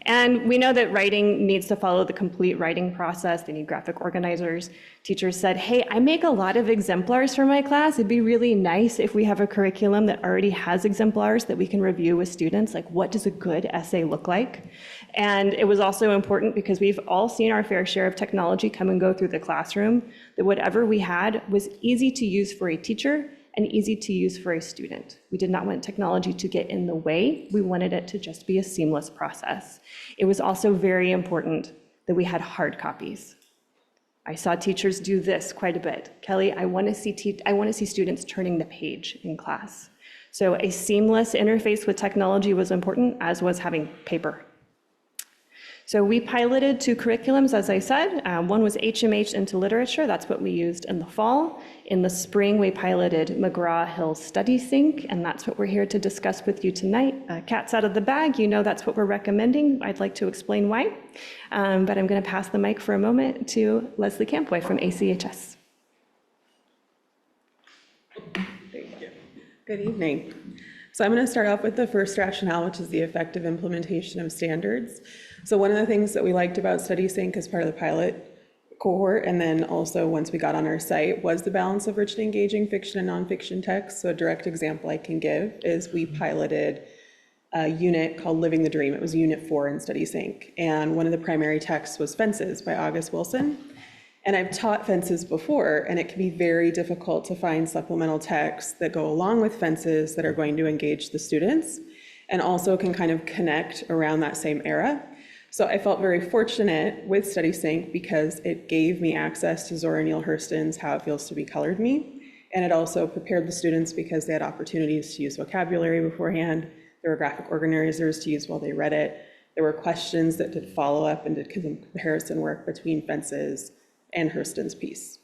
And we know that writing needs to follow the complete writing process. They need graphic organizers. Teachers said, hey, I make a lot of exemplars for my class. It'd be really nice if we have a curriculum that already has exemplars that we can review with students, like what does a good essay look like? And it was also important because we've all seen our fair share of technology come and go through the classroom, that whatever we had was easy to use for a teacher and easy to use for a student. We did not want technology to get in the way. We wanted it to just be a seamless process. It was also very important that we had hard copies. I saw teachers do this quite a bit. Kelly, I want to see students turning the page in class. So a seamless interface with technology was important, as was having paper. So we piloted 2 curriculums, as I said. One was HMH into literature. That's what we used in the fall. In the spring, we piloted McGraw-Hill Study Sync, and that's what we're here to discuss with you tonight. Cat's out of the bag. You know that's what we're recommending. I'd like to explain why. But I'm going to pass the mic for a moment to Leslie Campoy from ACHS. Good evening. So I'm going to start off with the first rationale, which is the effective implementation of standards. So one of the things that we liked about Study Sync as part of the pilot cohort, and then also once we got on our site, was the balance of rich and engaging fiction and nonfiction text. So a direct example I can give is we piloted a unit called Living the Dream. It was Unit 4 in Study Sync. And one of the primary texts was Fences by August Wilson. And I've taught Fences before, and it can be very difficult to find supplemental texts that go along with Fences that are going to engage the students and also can kind of connect around that same era. So I felt very fortunate with Study Sync because it gave me access to Zora Neale Hurston's How It Feels to Be Colored Me. And it also prepared the students because they had opportunities to use vocabulary beforehand. There were graphic organizers to use while they read it. There were questions that did follow up and did comparison work between Fences and Hurston's piece.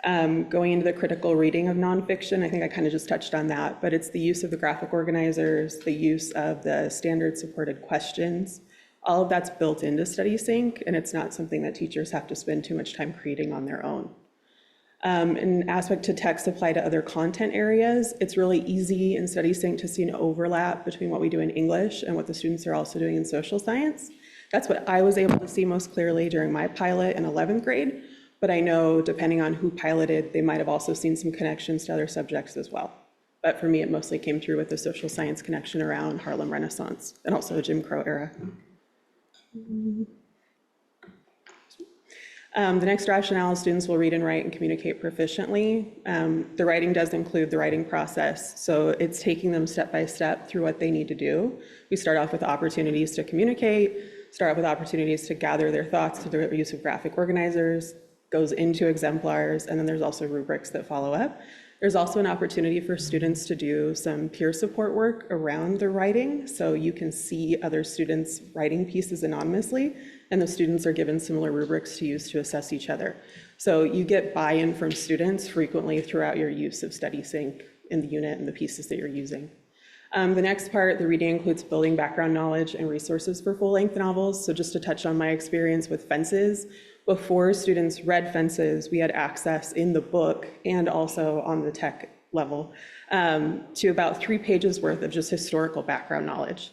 Going into the critical reading of nonfiction, I think I kind of just touched on that, but it's the use of the graphic organizers, the use of the standard-supported questions. All of that's built into StudySync, and it's not something that teachers have to spend too much time creating on their own. An aspect to text apply to other content areas, it's really easy in StudySync to see an overlap between what we do in English and what the students are also doing in social science. That's what I was able to see most clearly during my pilot in 11th grade, but I know depending on who piloted, they might have also seen some connections to other subjects as well. But for me, it mostly came through with the social science connection around Harlem Renaissance and also the Jim Crow era. The next rationale is students will read and write and communicate proficiently. The writing does include the writing process, so it's taking them step by step through what they need to do. We start off with opportunities to communicate, start off with opportunities to gather their thoughts through the use of graphic organizers, goes into exemplars, and then there's also rubrics that follow up. There's also an opportunity for students to do some peer support work around the writing, so you can see other students writing pieces anonymously, and the students are given similar rubrics to use to assess each other. So you get buy-in from students frequently throughout your use of StudySync in the unit and the pieces that you're using. The next part, the reading includes building background knowledge and resources for full-length novels. So just to touch on my experience with Fences, before students read Fences, we had access in the book and also on the tech level to about 3 pages worth of just historical background knowledge.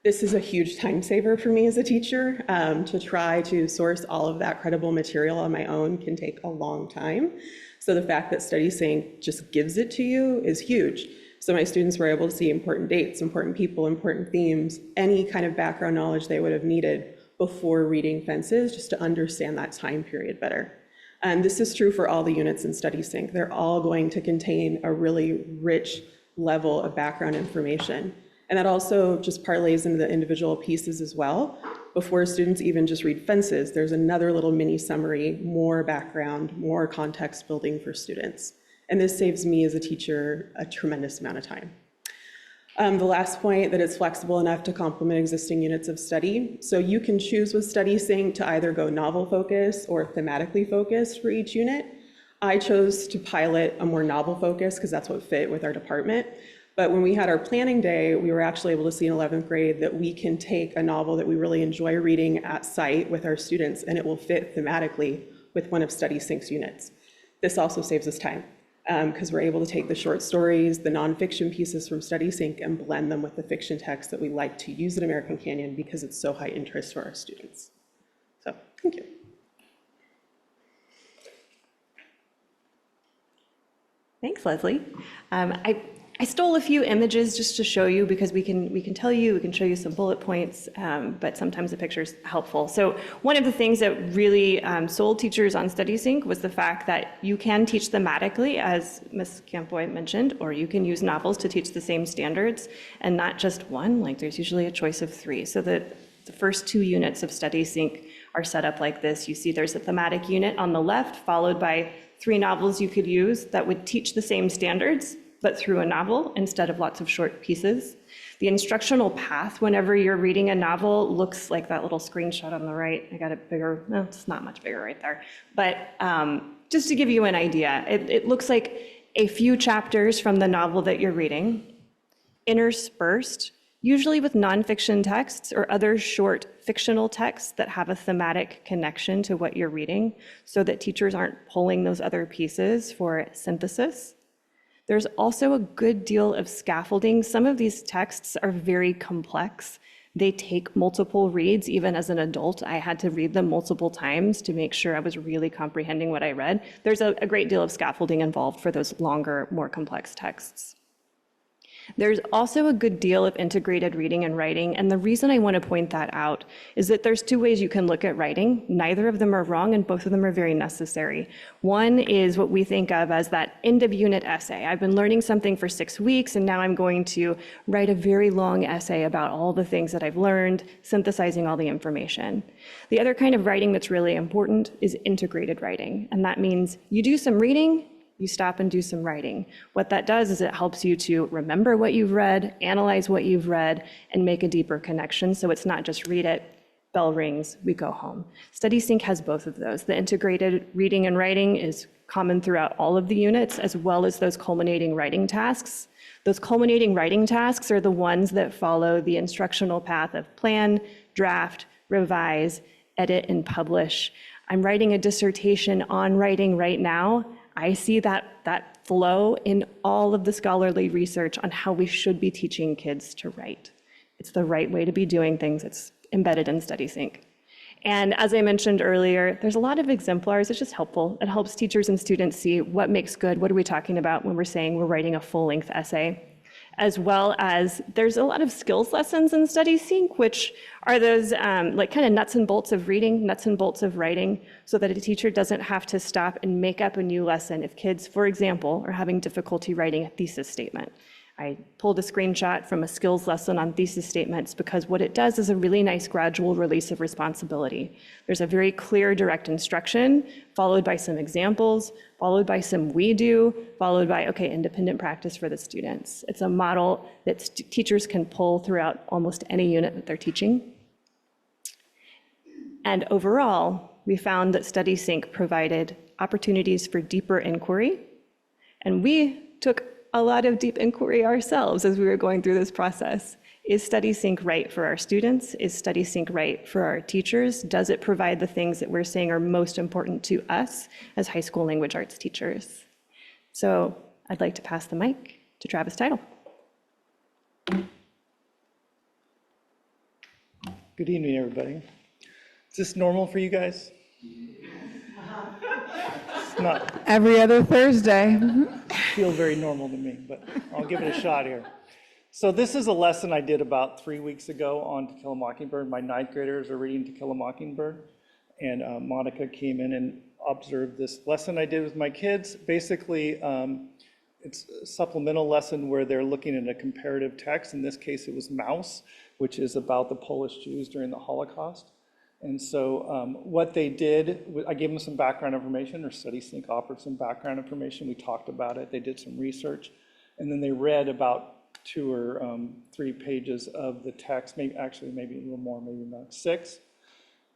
This is a huge time saver for me as a teacher. To try to source all of that credible material on my own can take a long time. So the fact that StudySync just gives it to you is huge. So my students were able to see important dates, important people, important themes, any kind of background knowledge they would have needed before reading Fences, just to understand that time period better. And this is true for all the units in StudySync. They're all going to contain a really rich level of background information. And that also just parlays into the individual pieces as well. Before students even just read Fences, there's another little mini summary, more background, more context building for students. And this saves me as a teacher a tremendous amount of time. The last point, that it's flexible enough to complement existing units of study. So you can choose with StudySync to either go novel focused or thematically focused for each unit. I chose to pilot a more novel focus because that's what fit with our department. But when we had our planning day, we were actually able to see in 11th grade that we can take a novel that we really enjoy reading at site with our students, and it will fit thematically with one of StudySync's units. This also saves us time because we're able to take the short stories, the nonfiction pieces from StudySync, and blend them with the fiction text that we like to use at American Canyon because it's so high interest for our students. So, thank you. Thanks, Leslie. I stole a few images just to show you because we can tell you, we can show you some bullet points, but sometimes the picture's helpful. So one of the things that really sold teachers on StudySync was the fact that you can teach thematically, as Ms. Campoy mentioned, or you can use novels to teach the same standards and not just one, like there's usually a choice of 3. So the first 2 units of StudySync are set up like this. You see there's a thematic unit on the left, followed by 3 novels you could use that would teach the same standards, but through a novel instead of lots of short pieces. The instructional path whenever you're reading a novel looks like that little screenshot on the right. I got it bigger, no, it's not much bigger right there. But just to give you an idea, it looks like a few chapters from the novel that you're reading, interspersed, usually with nonfiction texts or other short fictional texts that have a thematic connection to what you're reading so that teachers aren't pulling those other pieces for synthesis. There's also a good deal of scaffolding. Some of these texts are very complex. They take multiple reads. Even as an adult, I had to read them multiple times to make sure I was really comprehending what I read. There's a great deal of scaffolding involved for those longer, more complex texts. There's also a good deal of integrated reading and writing, and the reason I want to point that out is that there's 2 ways you can look at writing. Neither of them are wrong, and both of them are very necessary. One is what we think of as that end-of-unit essay. I've been learning something for 6 weeks, and now I'm going to write a very long essay about all the things that I've learned, synthesizing all the information. The other kind of writing that's really important is integrated writing, and that means you do some reading, you stop and do some writing. What that does is it helps you to remember what you've read, analyze what you've read, and make a deeper connection. So it's not just read it, bell rings, we go home. Study Sync has both of those. The integrated reading and writing is common throughout all of the units, as well as those culminating writing tasks. Those culminating writing tasks are the ones that follow the instructional path of plan, draft, revise, edit, and publish. I'm writing a dissertation on writing right now. I see that flow in all of the scholarly research on how we should be teaching kids to write. It's the right way to be doing things. It's embedded in Study Sync. And as I mentioned earlier, there's a lot of exemplars. It's just helpful. It helps teachers and students see what makes good, what are we talking about when we're saying we're writing a full-length essay, as well as there's a lot of skills lessons in Study Sync, which are those like kind of nuts and bolts of reading, nuts and bolts of writing, so that a teacher doesn't have to stop and make up a new lesson if kids, for example, are having difficulty writing a thesis statement. I pulled a screenshot from a skills lesson on thesis statements because what it does is a really nice gradual release of responsibility. There's a very clear direct instruction, followed by some examples, followed by some we do, followed by, okay, independent practice for the students. It's a model that teachers can pull throughout almost any unit that they're teaching. And overall, we found that Study Sync provided opportunities for deeper inquiry, and we took a lot of deep inquiry ourselves as we were going through this process. Is Study Sync right for our students? Is Study Sync right for our teachers? Does it provide the things that we're saying are most important to us as high school language arts teachers? So I'd like to pass the mic to Travis Title. Good evening, everybody. Is this normal for you guys? It's not. Every other Thursday. Feel very normal to me, but I'll give it a shot here. So this is a lesson I did about 3 weeks ago on To Kill a Mockingbird. My ninth graders are reading To Kill a Mockingbird, and Monica came in and observed this lesson I did with my kids. Basically, it's a supplemental lesson where they're looking at a comparative text. In this case, it was Mouse, which is about the Polish Jews during the Holocaust. And so what they did, I gave them some background information, or Study Sync offered some background information. We talked about it. They did some research. And then they read about 2 or 3 pages of the text, maybe a little more, maybe about 6.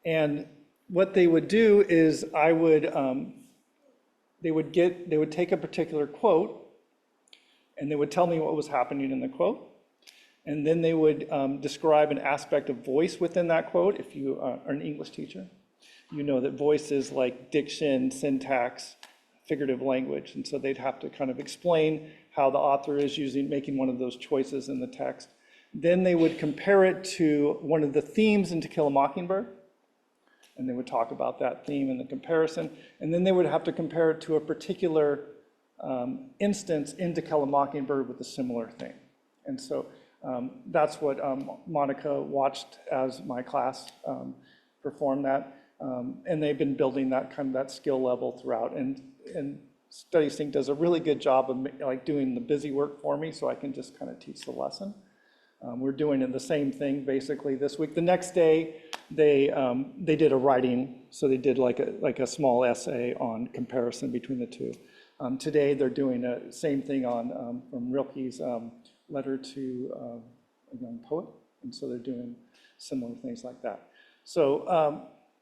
And what they would do is they would take a particular quote, and they would tell me what was happening in the quote. And then they would describe an aspect of voice within that quote. If you are an English teacher, you know that voice is like diction, syntax, figurative language. And so they'd have to kind of explain how the author is making one of those choices in the text. Then they would compare it to one of the themes in To Kill a Mockingbird. And they would talk about that theme and the comparison. And then they would have to compare it to a particular instance in To Kill a Mockingbird with a similar theme. And so that's what Monica watched as my class perform that. And they've been building that skill level throughout. And Study Sync does a really good job of doing the busy work for me, so I can just kind of teach the lesson. We're doing the same thing basically this week. The next day, they did a writing, so they did like a small essay on comparison between the two. Today, they're doing the same thing on from Rilke's Letter to a Young Poet, and so they're doing similar things like that. So,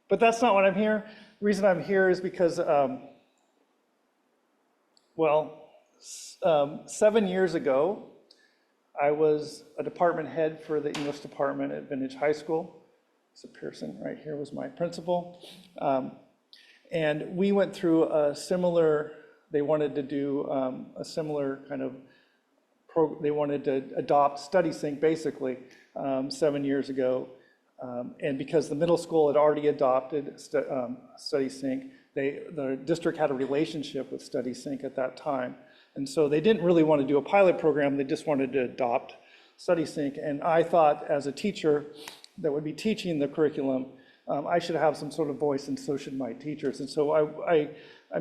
but that's not what I'm here. The reason I'm here is because, 7 years ago, I was a department head for the English department at Vintage High School. So Pearson right here was my principal. And we went through a similar, they wanted to do a similar kind of they wanted to adopt Study Sync basically 7 years ago. And because the middle school had already adopted Study Sync, the district had a relationship with Study Sync at that time. And so they didn't really want to do a pilot program, they just wanted to adopt Study Sync. And I thought as a teacher that would be teaching the curriculum, I should have some sort of voice, and so should my teachers. And so I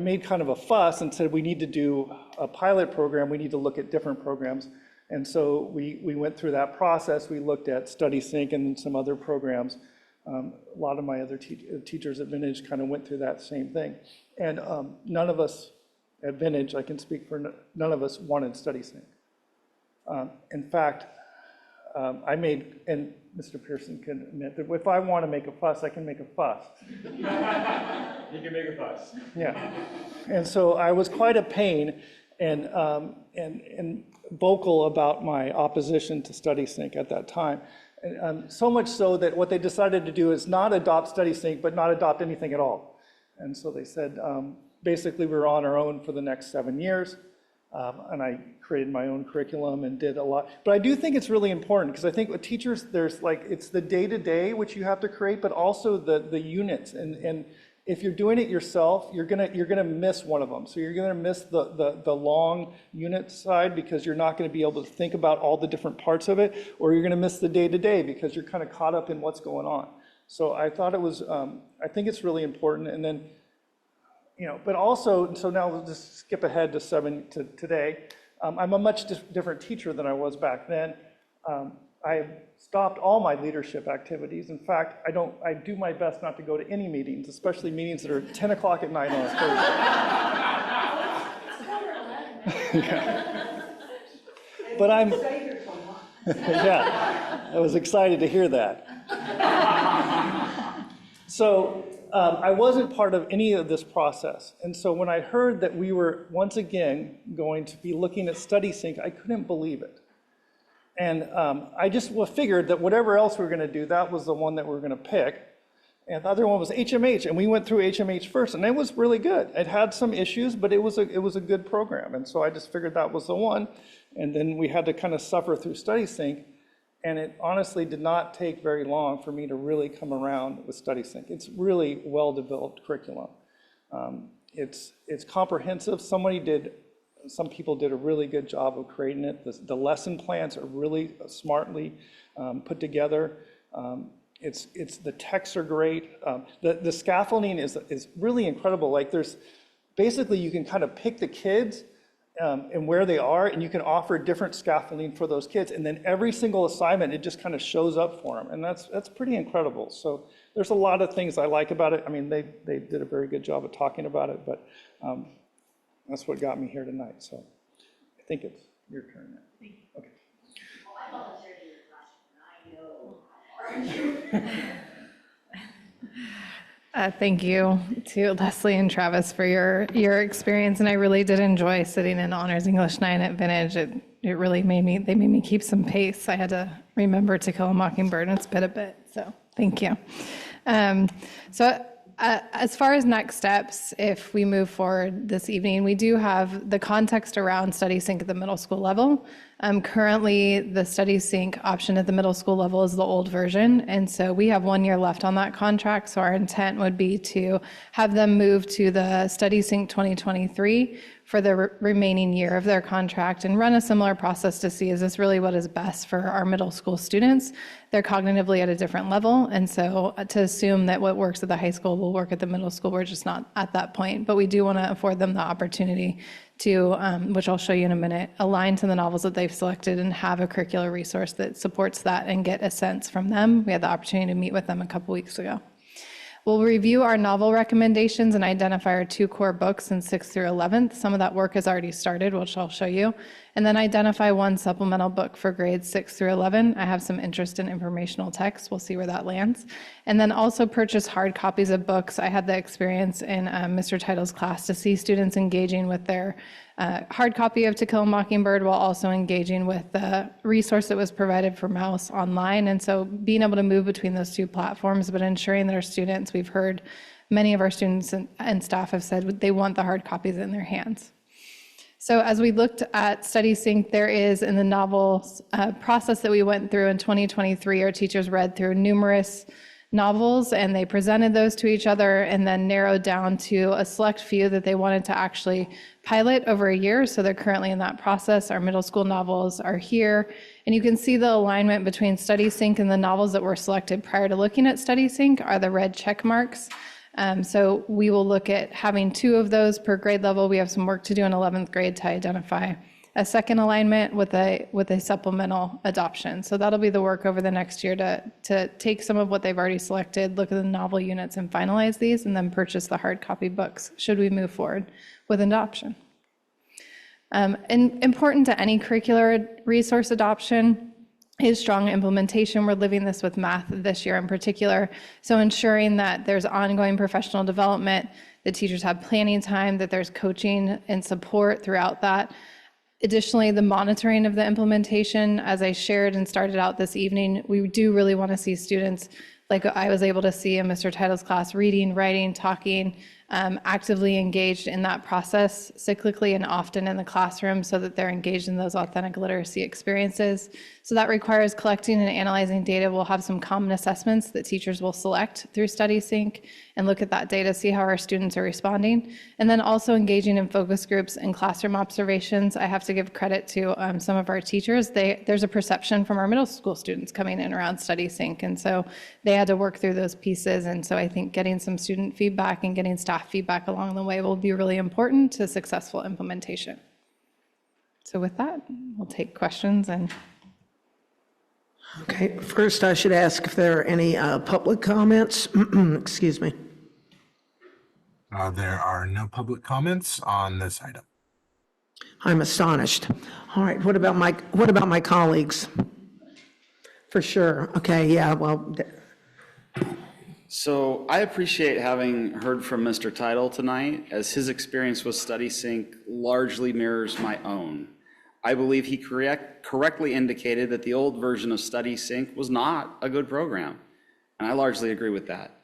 made kind of a fuss and said, we need to do a pilot program, we need to look at different programs. And so we went through that process. We looked at Study Sync and some other programs. A lot of my other teachers at Vintage kind of went through that same thing. And none of us at Vintage, I can speak for none of us wanted Study Sync. In fact, I made, and Mr. Pearson can admit that if I want to make a fuss, I can make a fuss. You can make a fuss. Yeah. And so I was quite a pain and vocal about my opposition to StudySync at that time. And, so much so that what they decided to do is not adopt StudySync, but not adopt anything at all. And so they said, basically, we were on our own for the next 7 years. And I created my own curriculum and did a lot. But I do think it's really important because I think with teachers, there's like, it's the day-to-day which you have to create, but also the units. And if you're doing it yourself, you're gonna miss one of them. So you're gonna miss the long unit side because you're not gonna be able to think about all the different parts of it, or you're gonna miss the day-to-day because you're kind of caught up in what's going on. So I thought it was, I think it's really important. And then, you know, but also, so now we'll just skip ahead to today. I'm a much different teacher than I was back then. I stopped all my leadership activities. In fact, I do my best not to go to any meetings, especially meetings that are 10 o'clock at night on a Thursday. Yeah. But I'm, yeah, I was excited to hear that. So I wasn't part of any of this process. And so when I heard that we were once again going to be looking at StudySync, I couldn't believe it. And I just figured that whatever else we were going to do, that was the one that we were going to pick. And the other one was HMH, and we went through HMH first, and it was really good. It had some issues, but it was a good program. And so I just figured that was the one. And then we had to kind of suffer through StudySync. And it honestly did not take very long for me to really come around with StudySync. It's really well-developed curriculum. It's comprehensive. Some people did a really good job of creating it. The lesson plans are really smartly put together. The texts are great. The scaffolding is really incredible. Like basically you can kind of pick the kids and where they are, and you can offer different scaffolding for those kids. And then every single assignment, it just kind of shows up for them. And that's pretty incredible. So there's a lot of things I like about it. I mean, they did a very good job of talking about it, but that's what got me here tonight. So I think it's your turn now. Okay. Well, I volunteered in your classroom, and I know how hard you Thank you to Leslie and Travis for your experience, and I really did enjoy sitting in Honors English 9 at Vintage. It really made me keep some pace. I had to remember To Kill a Mockingbird, and it's been a bit, so thank you. As far as next steps, if we move forward this evening, we do have the context around StudySync at the middle school level. Currently, the StudySync option at the middle school level is the old version, and so we have 1 year left on that contract, so our intent would be to have them move to the StudySync 2023 for the remaining year of their contract and run a similar process to see, is this really what is best for our middle school students? They're cognitively at a different level, and so to assume that what works at the high school will work at the middle school, we're just not at that point. But we do want to afford them the opportunity to, which I'll show you in a minute, align to the novels that they've selected and have a curricular resource that supports that and get a sense from them. We had the opportunity to meet with them a couple weeks ago. We'll review our novel recommendations and identify our 2 core books in 6th through 11th. Some of that work has already started, which I'll show you. And then identify 1 supplemental book for grades 6 through 11. I have some interest in informational text. We'll see where that lands. And then also purchase hard copies of books. I had the experience in Mr. Title's class to see students engaging with their hard copy of To Kill a Mockingbird while also engaging with the resource that was provided for Mouse online. And so being able to move between those 2 platforms, but ensuring that our students, we've heard many of our students and staff have said they want the hard copies in their hands. So as we looked at StudySync, there is in the novels process that we went through in 2023, our teachers read through numerous novels and they presented those to each other and then narrowed down to a select few that they wanted to actually pilot over a year. So they're currently in that process. Our middle school novels are here. And you can see the alignment between StudySync and the novels that were selected prior to looking at StudySync are the red check marks. So we will look at having 2 of those per grade level. We have some work to do in 11th grade to identify a second alignment with a supplemental adoption. So that'll be the work over the next year to take some of what they've already selected, look at the novel units and finalize these, and then purchase the hard copy books should we move forward with adoption. And important to any curricular resource adoption is strong implementation. We're living this with math this year in particular. So ensuring that there's ongoing professional development, that teachers have planning time, that there's coaching and support throughout that. Additionally, the monitoring of the implementation, as I shared and started out this evening, we do really want to see students, like I was able to see in Mr. Title's class, reading, writing, talking, actively engaged in that process cyclically and often in the classroom so that they're engaged in those authentic literacy experiences. So that requires collecting and analyzing data. We'll have some common assessments that teachers will select through StudySync and look at that data, see how our students are responding. And then also engaging in focus groups and classroom observations. I have to give credit to some of our teachers. There's a perception from our middle school students coming in around StudySync. And so they had to work through those pieces. And so I think getting some student feedback and getting staff feedback along the way will be really important to successful implementation. So with that, we'll take questions and Okay, first I should ask if there are any public comments. Excuse me. There are no public comments on this item. I'm astonished. All right, what about my colleagues? For sure. Okay, yeah, well, So I appreciate having heard from Mr. Title tonight, as his experience with StudySync largely mirrors my own. I believe he correctly indicated that the old version of StudySync was not a good program, and I largely agree with that.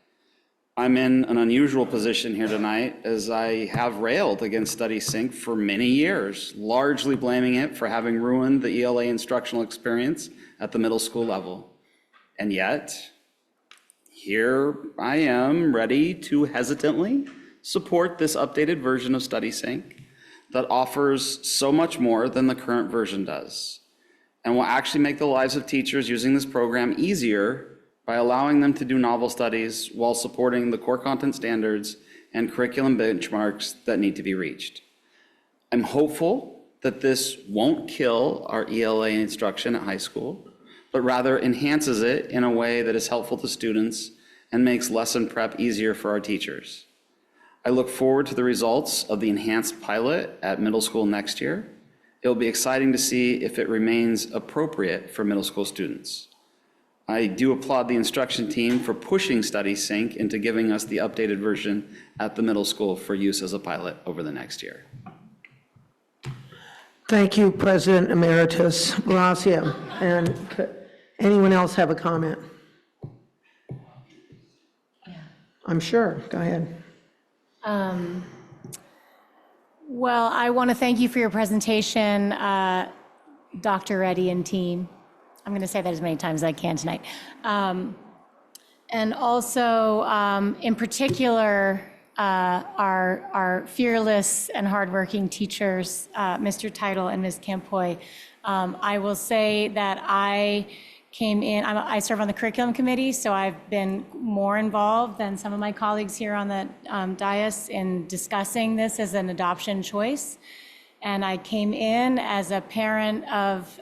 I'm in an unusual position here tonight, as I have railed against StudySync for many years, largely blaming it for having ruined the ELA instructional experience at the middle school level. And yet, here I am, ready to hesitantly support this updated version of StudySync that offers so much more than the current version does, and will actually make the lives of teachers using this program easier by allowing them to do novel studies while supporting the core content standards and curriculum benchmarks that need to be reached. I'm hopeful that this won't kill our ELA instruction at high school, but rather enhances it in a way that is helpful to students and makes lesson prep easier for our teachers. I look forward to the results of the enhanced pilot at middle school next year. It'll be exciting to see if it remains appropriate for middle school students. I do applaud the instruction team for pushing StudySync into giving us the updated version at the middle school for use as a pilot over the next year. thank you, President Emeritus Gracia. And anyone else have a comment? I'm sure. Go ahead. Well, I want to thank you for your presentation, Dr. Reddy and team. I'm going to say that as many times as I can tonight. And also, in particular, our fearless and hardworking teachers, Mr. Title and Ms. Campoy. I will say that I came in, I serve on the curriculum committee, so I've been more involved than some of my colleagues here on the dais in discussing this as an adoption choice. And I came in as a parent of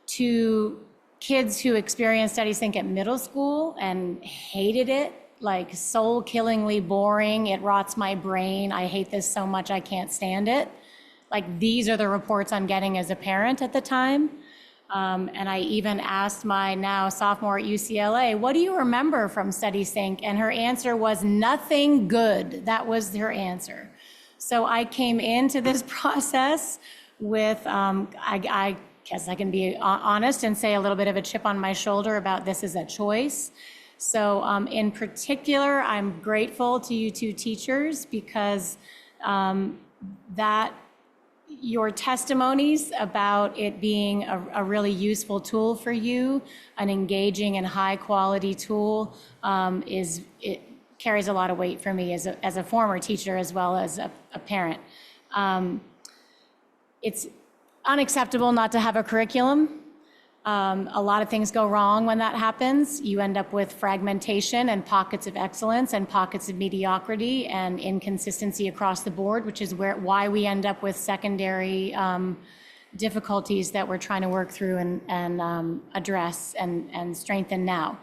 2 kids who experienced StudySync at middle school and hated it, like soul-killingly boring. It rots my brain. I hate this so much I can't stand it. Like, these are the reports I'm getting as a parent at the time. And I even asked my now sophomore at UCLA, what do you remember from StudySync? And her answer was nothing good. That was her answer. So I came into this process with, I guess I can be honest and say a little bit of a chip on my shoulder about this as a choice. So in particular, I'm grateful to you 2 teachers because that your testimonies about it being a really useful tool for you, an engaging and high quality tool, it carries a lot of weight for me as a former teacher as well as a parent. It's unacceptable not to have a curriculum. A lot of things go wrong when that happens. You end up with fragmentation and pockets of excellence and pockets of mediocrity and inconsistency across the board, which is why we end up with secondary difficulties that we're trying to work through and address and strengthen now.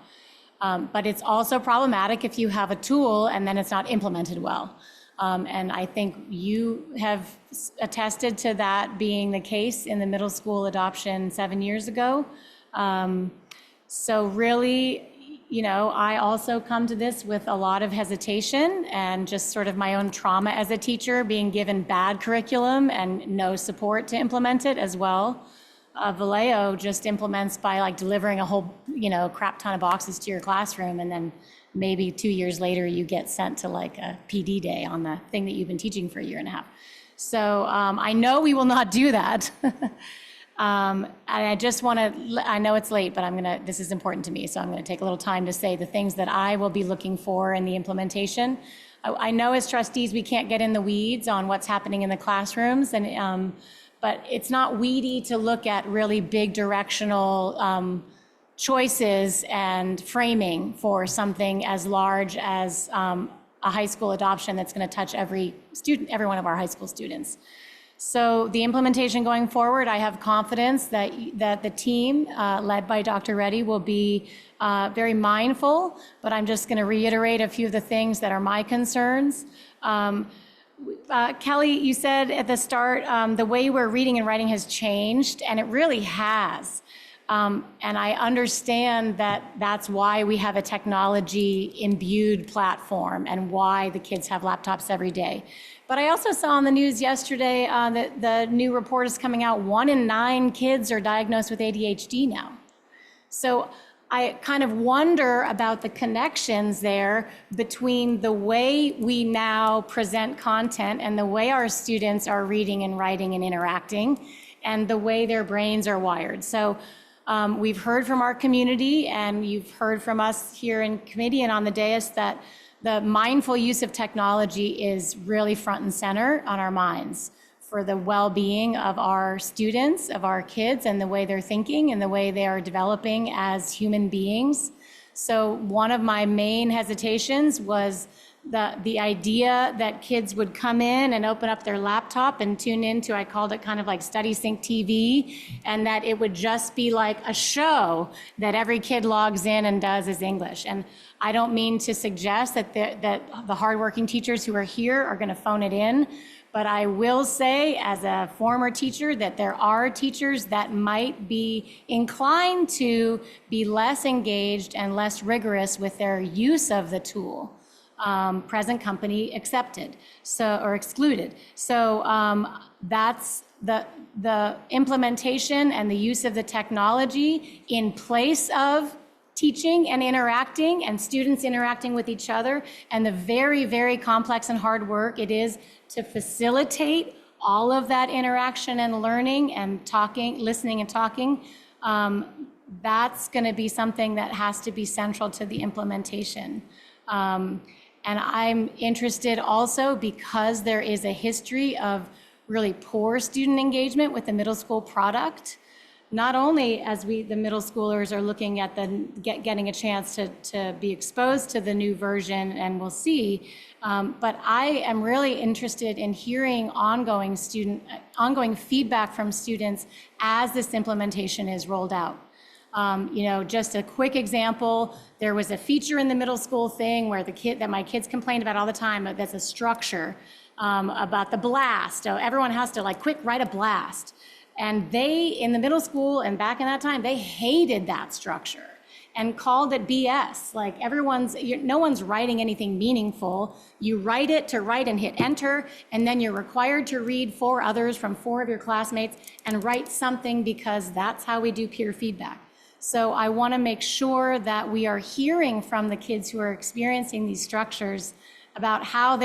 But it's also problematic if you have a tool and then it's not implemented well. And I think you have attested to that being the case in the middle school adoption 7 years ago. So really, you know, I also come to this with a lot of hesitation and just sort of my own trauma as a teacher, being given bad curriculum and no support to implement it as well. Vallejo just implements by like delivering a whole, you know, crap ton of boxes to your classroom, and then maybe 2 years later you get sent to like a PD day on the thing that you've been teaching for a year and a half. So I know we will not do that. And I just want to, I know it's late, but this is important to me, so I'm going to take a little time to say the things that I will be looking for in the implementation. I know as trustees, we can't get in the weeds on what's happening in the classrooms, and but it's not weedy to look at really big directional choices and framing for something as large as a high school adoption that's going to touch every one of our high school students. So the implementation going forward, I have confidence that the team led by Dr. Reddy will be very mindful, but I'm just going to reiterate a few of the things that are my concerns. Kelly, you said at the start, the way we're reading and writing has changed, and it really has. And I understand that that's why we have a technology-imbued platform and why the kids have laptops every day. But I also saw on the news yesterday that the new report is coming out, 1 in 9 kids are diagnosed with ADHD now. So I kind of wonder about the connections there between the way we now present content and the way our students are reading and writing and interacting and the way their brains are wired. So we've heard from our community, and you've heard from us here in committee and on the dais, that the mindful use of technology is really front and center on our minds for the well-being of our students, of our kids, and the way they're thinking and the way they are developing as human beings. So one of my main hesitations was the idea that kids would come in and open up their laptop and tune into, I called it kind of like Study Sync TV, and that it would just be like a show that every kid logs in and does as English. And I don't mean to suggest that the hardworking teachers who are here are going to phone it in, but I will say as a former teacher that there are teachers that might be inclined to be less engaged and less rigorous with their use of the tool. Present company accepted, or excluded. So that's the implementation and the use of the technology in place of teaching and interacting and students interacting with each other, and the very, very complex and hard work it is to facilitate all of that interaction and learning and talking, listening and talking. That's going to be something that has to be central to the implementation. And I'm interested also because there is a history of really poor student engagement with the middle school product. Not only as the middle schoolers are looking at getting a chance to be exposed to the new version, and we'll see, but I am really interested in hearing ongoing feedback from students as this implementation is rolled out. You know, just a quick example, there was a feature in the middle school thing where that my kids complained about all the time, that's a structure about the blast. So everyone has to like quick write a blast. And they, in the middle school and back in that time, they hated that structure and called it BS. Like no one's writing anything meaningful. You write it to write and hit enter, and then you're required to read 4 others from 4 of your classmates and write something because that's how we do peer feedback. So I want to make sure that we are hearing from the kids who are experiencing these structures about how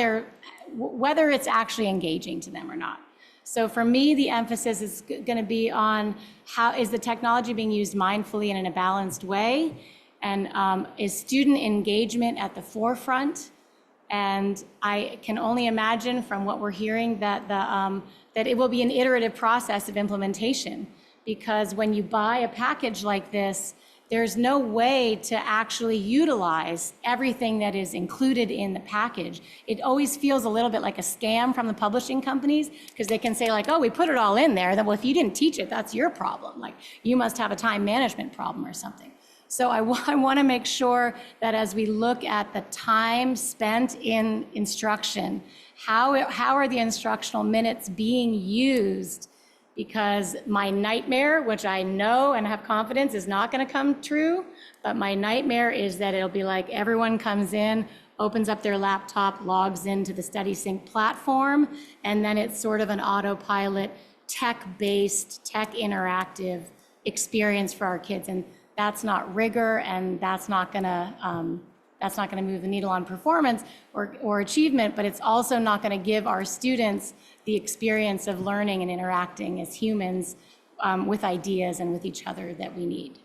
whether it's actually engaging to them or not. So for me, the emphasis is going to be on how is the technology being used mindfully and in a balanced way, and is student engagement at the forefront. And I can only imagine from what we're hearing that that it will be an iterative process of implementation, because when you buy a package like this, there's no way to actually utilize everything that is included in the package. It always feels a little bit like a scam from the publishing companies, because they can say like, oh, we put it all in there. Then, well, if you didn't teach it, that's your problem. Like, you must have a time management problem or something. So I want to make sure that as we look at the time spent in instruction, how are the instructional minutes being used because my nightmare, which I know and have confidence is not going to come true, but my nightmare is that it'll be like everyone comes in, opens up their laptop, logs into the StudySync platform, and then it's sort of an autopilot, tech-based, tech interactive experience for our kids. And that's not rigor, and that's not gonna move the needle on performance or achievement, but it's also not gonna give our students the experience of learning and interacting as humans with ideas and with each other that we need.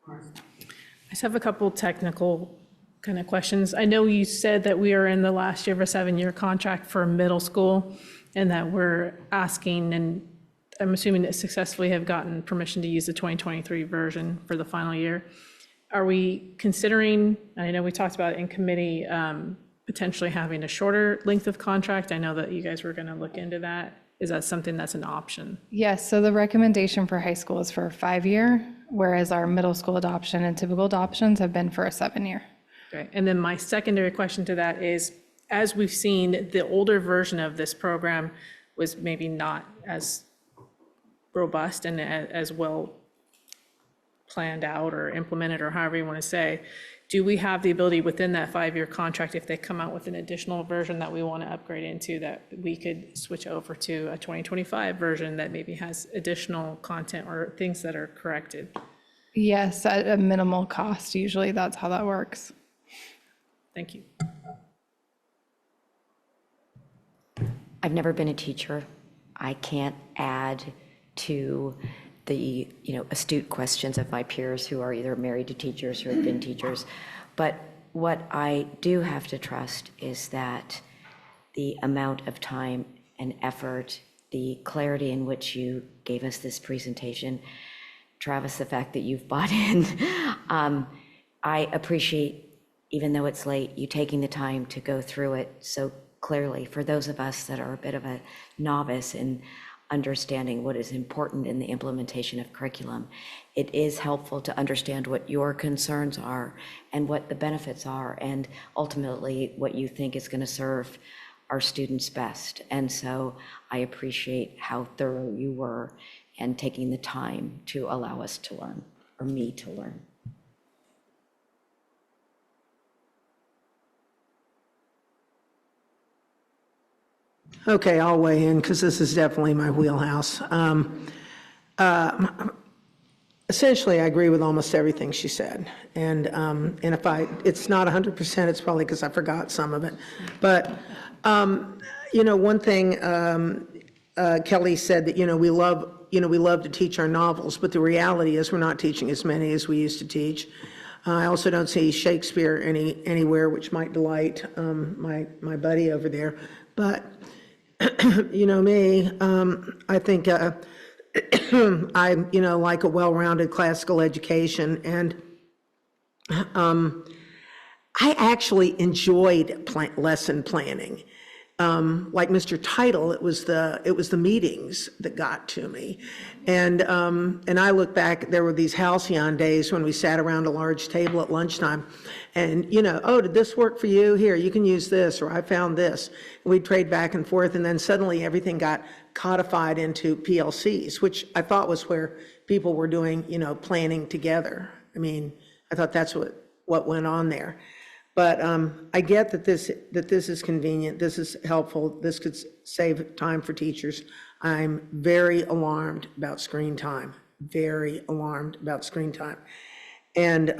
I just have a couple technical kind of questions. I know you said that we are in the last year of a 7-year contract for middle school, and that we're asking, and I'm assuming that successfully have gotten permission to use the 2023 version for the final year. Are we considering, I know we talked about it in committee, potentially having a shorter length of contract? I know that you guys were going to look into that. Is that something that's an option? Yes, so the recommendation for high school is for a 5-year, whereas our middle school adoption and typical adoptions have been for a 7-year. Okay, and then my secondary question to that is, as we've seen, the older version of this program was maybe not as robust and as well planned out or implemented, or however you want to say. Do we have the ability within that 5-year contract, if they come out with an additional version that we want to upgrade into, that we could switch over to a 2025 version that maybe has additional content or things that are corrected? Yes, at a minimal cost. Usually that's how that works. Thank you. I've never been a teacher. I can't add to the astute questions of my peers who are either married to teachers or have been teachers. But what I do have to trust is that the amount of time and effort, the clarity in which you gave us this presentation, Travis, the fact that you've bought in, I appreciate, even though it's late, you taking the time to go through it so clearly. For those of us that are a bit of a novice in understanding what is important in the implementation of curriculum, it is helpful to understand what your concerns are and what the benefits are, and ultimately what you think is going to serve our students best. And so I appreciate how thorough you were and taking the time to allow us to learn, or me to learn. Okay, I'll weigh in because this is definitely my wheelhouse. Essentially, I agree with almost everything she said. And if it's not 100%, it's probably because I forgot some of it. But, one thing Kelly said that, we love to teach our novels, but the reality is we're not teaching as many as we used to teach. I also don't see Shakespeare anywhere, which might delight my buddy over there. But me, I think I, like a well-rounded classical education, and I actually enjoyed lesson planning. Like Mr. Title, it was the meetings that got to me, and I look back. There were these halcyon days when we sat around a large table at lunchtime, and oh, did this work for you? Here, you can use this, or I found this. And we'd trade back and forth, and then suddenly everything got codified into PLCs, which I thought was where people were doing planning together. I mean, I thought that's what went on there. But I get that this is convenient, this is helpful, this could save time for teachers. I'm very alarmed about screen time, very alarmed about screen time. And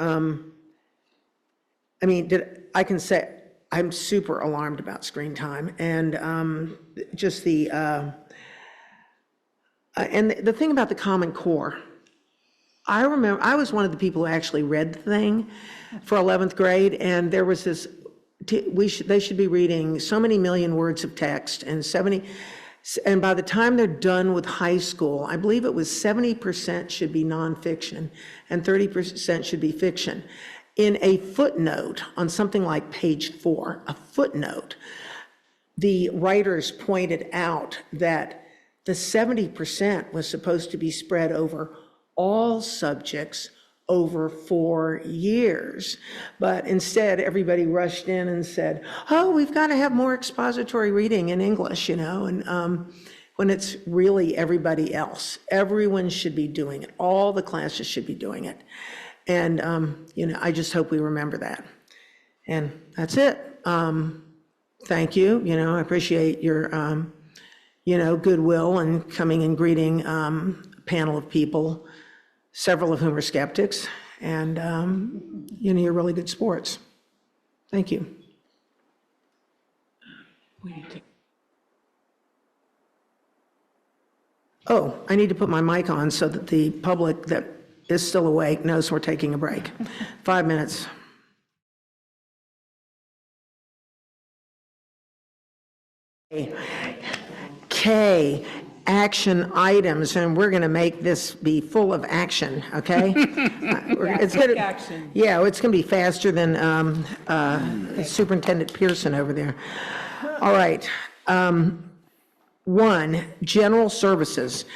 I can say I'm super alarmed about screen time, and just and the thing about the Common Core, I remember I was one of the people who actually read the thing for 11th grade, and there was this, they should be reading so many million words of text, and by the time they're done with high school, I believe it was 70% should be nonfiction and 30% should be fiction. In a footnote on something like page 4, a footnote, the writers pointed out that the 70% was supposed to be spread over all subjects, over 4 years. But instead, everybody rushed in and said, oh, we've got to have more expository reading in English, and when it's really everybody else. Everyone should be doing it. All the classes should be doing it. And, I just hope we remember that. And that's it. Thank you. I appreciate your, goodwill and coming and greeting a panel of people, several of whom are skeptics, and, you're really good sports. Thank you. Oh, I need to put my mic on so that the public that is still awake knows we're taking a break. 5 minutes. K, action items, and we're going to make this be full of action, okay? It's going to, yeah, it's going to be faster than Superintendent Pearson over there. All right. 1, general services.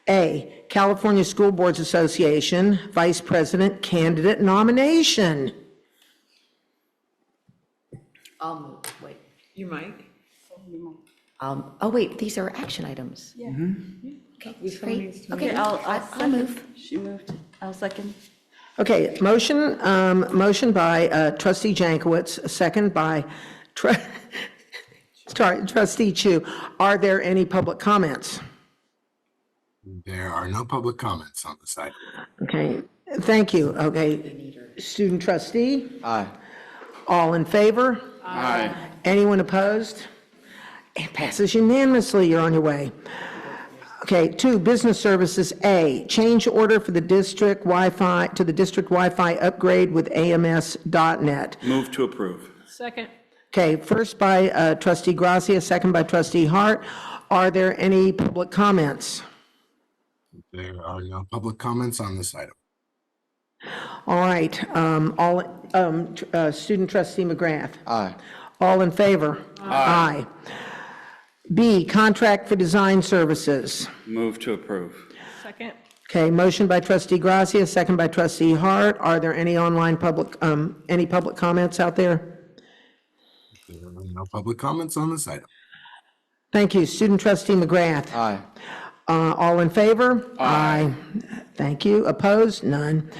A, California School Boards Association, Vice President candidate nomination. Wait. Your mic? Oh, wait, these are action items. Yeah. Okay, Someone great. needs to Okay, Okay, I'll second. move. She moved. I'll second. Okay, motion by trustee Jankowicz, second by trustee Chu. Are there any public comments? There are no public comments on this item. Okay, thank you. Okay, student trustee? Aye. All in favor? Aye. Anyone opposed? It passes unanimously. You're on your way. Okay, 2, business services. A, change order for the district Wi-Fi to the district Wi-Fi upgrade with AMS.net. Move to approve. Second. Okay, first by trustee Gracia, second by trustee Hart. Are there any public comments? There are no public comments on this item. All right, student trustee McGrath. Aye. All in favor? Aye. B, contract for design services. Move to approve. Second. Okay, motion by trustee Gracia, second by trustee Hart. Are there any online public, any public comments out there? There are no public comments on this item. Thank you. Student trustee McGrath. Aye. All in favor? Aye. Thank you. Opposed? None.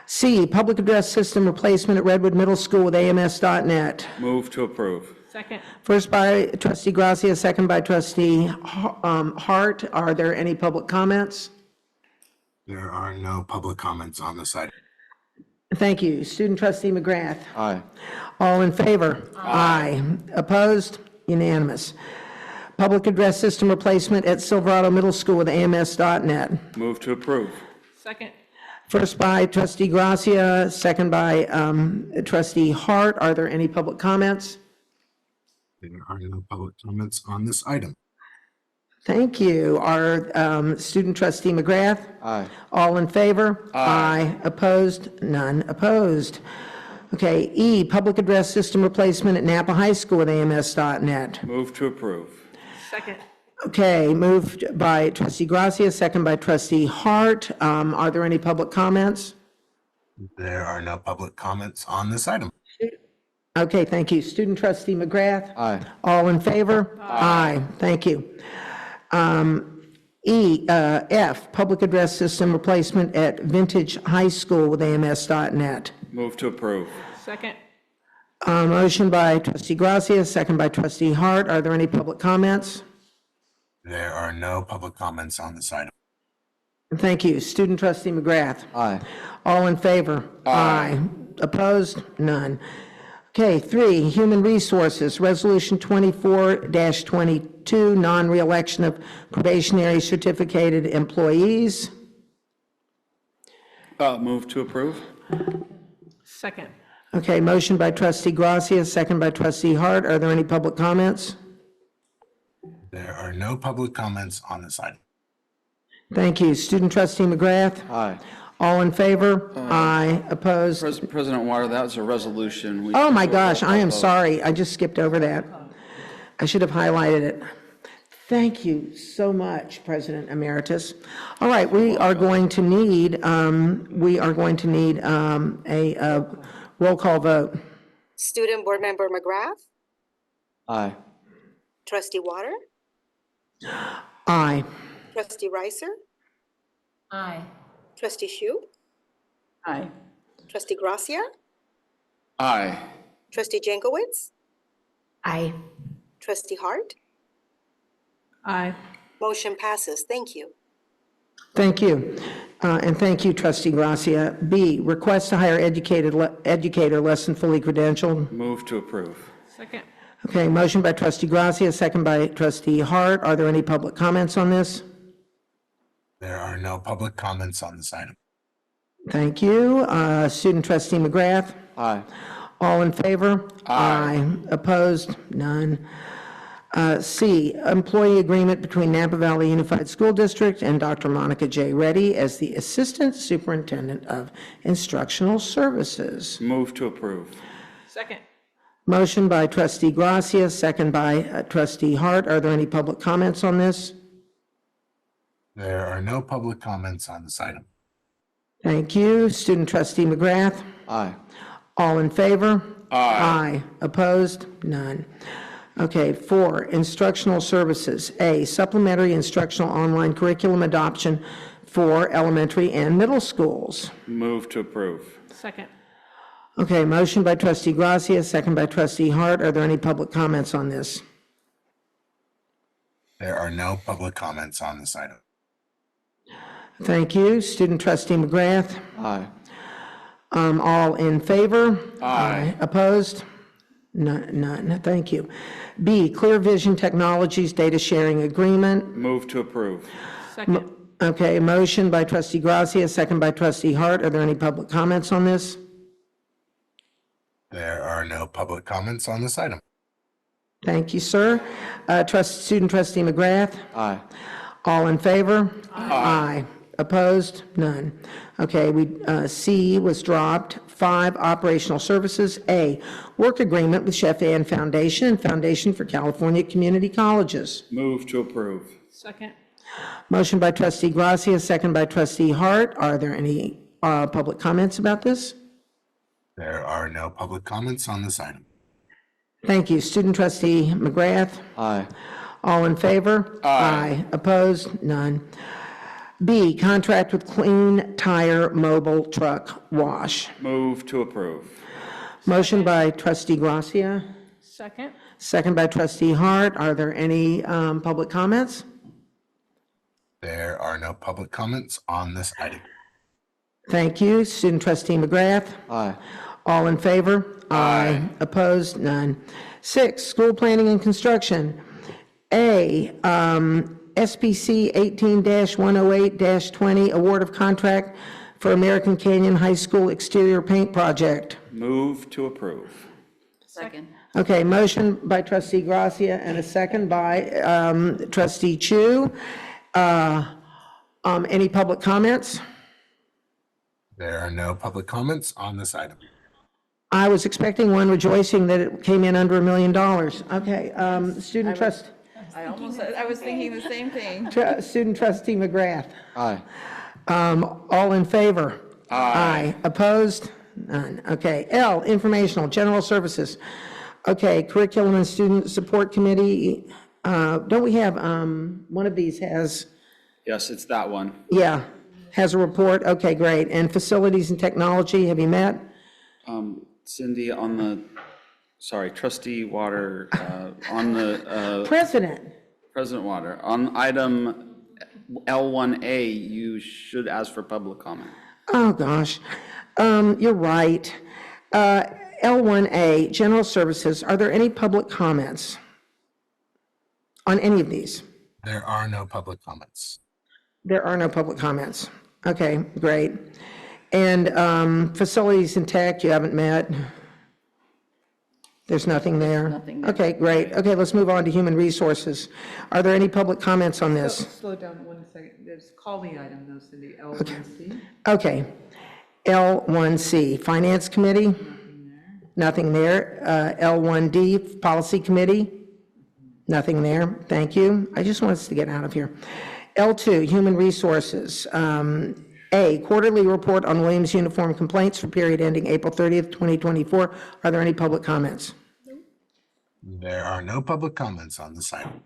C, public address system replacement at Redwood Middle School with AMS.net. Move to approve. Second. First by trustee Gracia, second by trustee Hart. Are there any public comments? There are no public comments on this item. Thank you. Student trustee McGrath. Aye. All in favor? Aye. Opposed? Unanimous. Public address system replacement at Silverado Middle School with AMS.net. Move to approve. Second. First by trustee Gracia, second by trustee Hart. Are there any public comments? There are no public comments on this item. Thank you. Our student trustee McGrath? Aye. All in favor? Aye. Opposed? None opposed. Okay, E, public address system replacement at Napa High School with AMS.net. Move to approve. Second. Okay, moved by trustee Gracia, second by trustee Hart. Are there any public comments? There are no public comments on this item. Okay, thank you. Student trustee McGrath? Aye. All in favor? Aye. Thank you. F, public address system replacement at Vintage High School with AMS.net. Move to approve. Second. Motion by trustee Gracia, second by trustee Hart. Are there any public comments? There are no public comments on this item. Thank you. Student trustee McGrath? Aye. All in favor? Aye. Opposed? None. Okay, 3, human resources, resolution 24-22, non-reelection of probationary certificated employees. Move to approve. Second. Okay, motion by trustee Gracia, second by trustee Hart. Are there any public comments? There are no public comments on this item. Thank you. Student trustee McGrath? Aye. All in favor? Aye. Opposed? President Water, that was a resolution. Oh, my gosh, I am sorry. I just skipped over that. I should have highlighted it. Thank you so much, President Emeritus. All right, we are going to need a roll call vote. Student Board Member McGrath, Aye. Trustee Water, Aye. Trustee Reiser, Aye. Trustee Shu, Aye. Trustee Gracia, Aye. Trustee Jankowicz, Aye. Trustee Hart. Aye. Motion passes. Thank you. Thank you. And thank you, Trustee Gracia. B, request to hire educator less than fully credentialed. Move to approve. Second. Okay, motion by Trustee Gracia, second by Trustee Hart. Are there any public comments on this? There are no public comments on this item. Thank you. Student Trustee McGrath? Aye. All in favor? Aye. Opposed? None. C, employee agreement between Napa Valley Unified School District and Dr. Monica J. Reddy as the Assistant Superintendent of Instructional Services. Move to approve. Second. Motion by Trustee Gracia, second by Trustee Hart. Are there any public comments on this? There are no public comments on this item. Thank you. Student Trustee McGrath? Aye. All in favor? Aye. Opposed? None. Okay, 4, instructional services. A, supplementary instructional online curriculum adoption for elementary and middle schools. Move to approve. Second. Okay, motion by Trustee Gracia, second by Trustee Hart. Are there any public comments on this? There are no public comments on this item. Thank you. Student Trustee McGrath? Aye. All in favor? Aye. Opposed? None. Thank you. B, Clear Vision Technologies Data Sharing Agreement. Move to approve. Second. Okay, motion by Trustee Gracia, second by Trustee Hart. Are there any public comments on this? There are no public comments on this item. Thank you, sir. Student Trustee McGrath? Aye. All in favor? Aye. Opposed? None. Okay, C was dropped. 5, operational services. A, work agreement with Chef Ann Foundation and Foundation for California Community Colleges. Move to approve. Second. Motion by Trustee Gracia, second by Trustee Hart. Are there any public comments about this? There are no public comments on this item. Thank you. Student Trustee McGrath? Aye. All in favor? Aye. Opposed? None. B, contract with Clean Tire Mobile Truck Wash. Move to approve. Motion by Trustee Gracia, Second. second by Trustee Hart. Are there any public comments? There are no public comments on this item. Thank you. Student Trustee McGrath? Aye. All in favor? Aye. Opposed? None. 6, school planning and construction. A, SPC 18-108-20, award of contract for American Canyon High School exterior paint project. Move to approve. Second. Okay, motion by Trustee Gracia and a second by Trustee Chu. Any public comments? There are no public comments on this item. I was expecting one rejoicing that it came in under $1 million. Okay, student trust. I was thinking the same thing. Student Trustee McGrath. Aye. All in favor? Aye. Opposed? None. Okay. L, informational, general services. Okay, curriculum and student support committee. Don't we have, one of these has, Yes, it's that one. yeah, has a report? Okay, great. And facilities and technology, have you met? Cindy, Trustee Water, on the, President Water, on item L1A, you should ask for public comment. Oh, gosh. You're right. L1A, general services, are there any public comments on any of these? There are no public comments. There are no public comments. Okay, great. And facilities and tech, you haven't met? There's nothing there? Nothing there. Okay, great. Okay, let's move on to human resources. Are there any public comments on this? Slow down 1 second. Just call the item though, Cindy. L1C. Okay. L1C, Finance Committee? Nothing there. L1D, Policy Committee? Nothing there. Thank you. I just want us to get out of here. L2, Human Resources. A, quarterly report on Williams uniform complaints for period ending April 30th, 2024. Are there any public comments? There are no public comments on this item.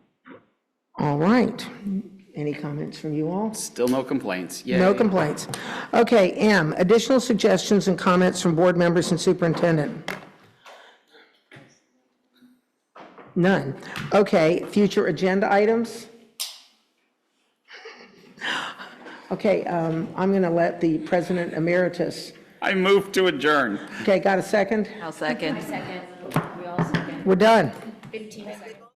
All right. Any comments from you all? Still no complaints. Yay. No complaints. Okay, M, additional suggestions and comments from board members and superintendent. None. Okay, future agenda items. Okay, I'm going to let the president emeritus. I move to adjourn. Okay, got a second? I'll second. Second. We all second. We're done. 15 seconds.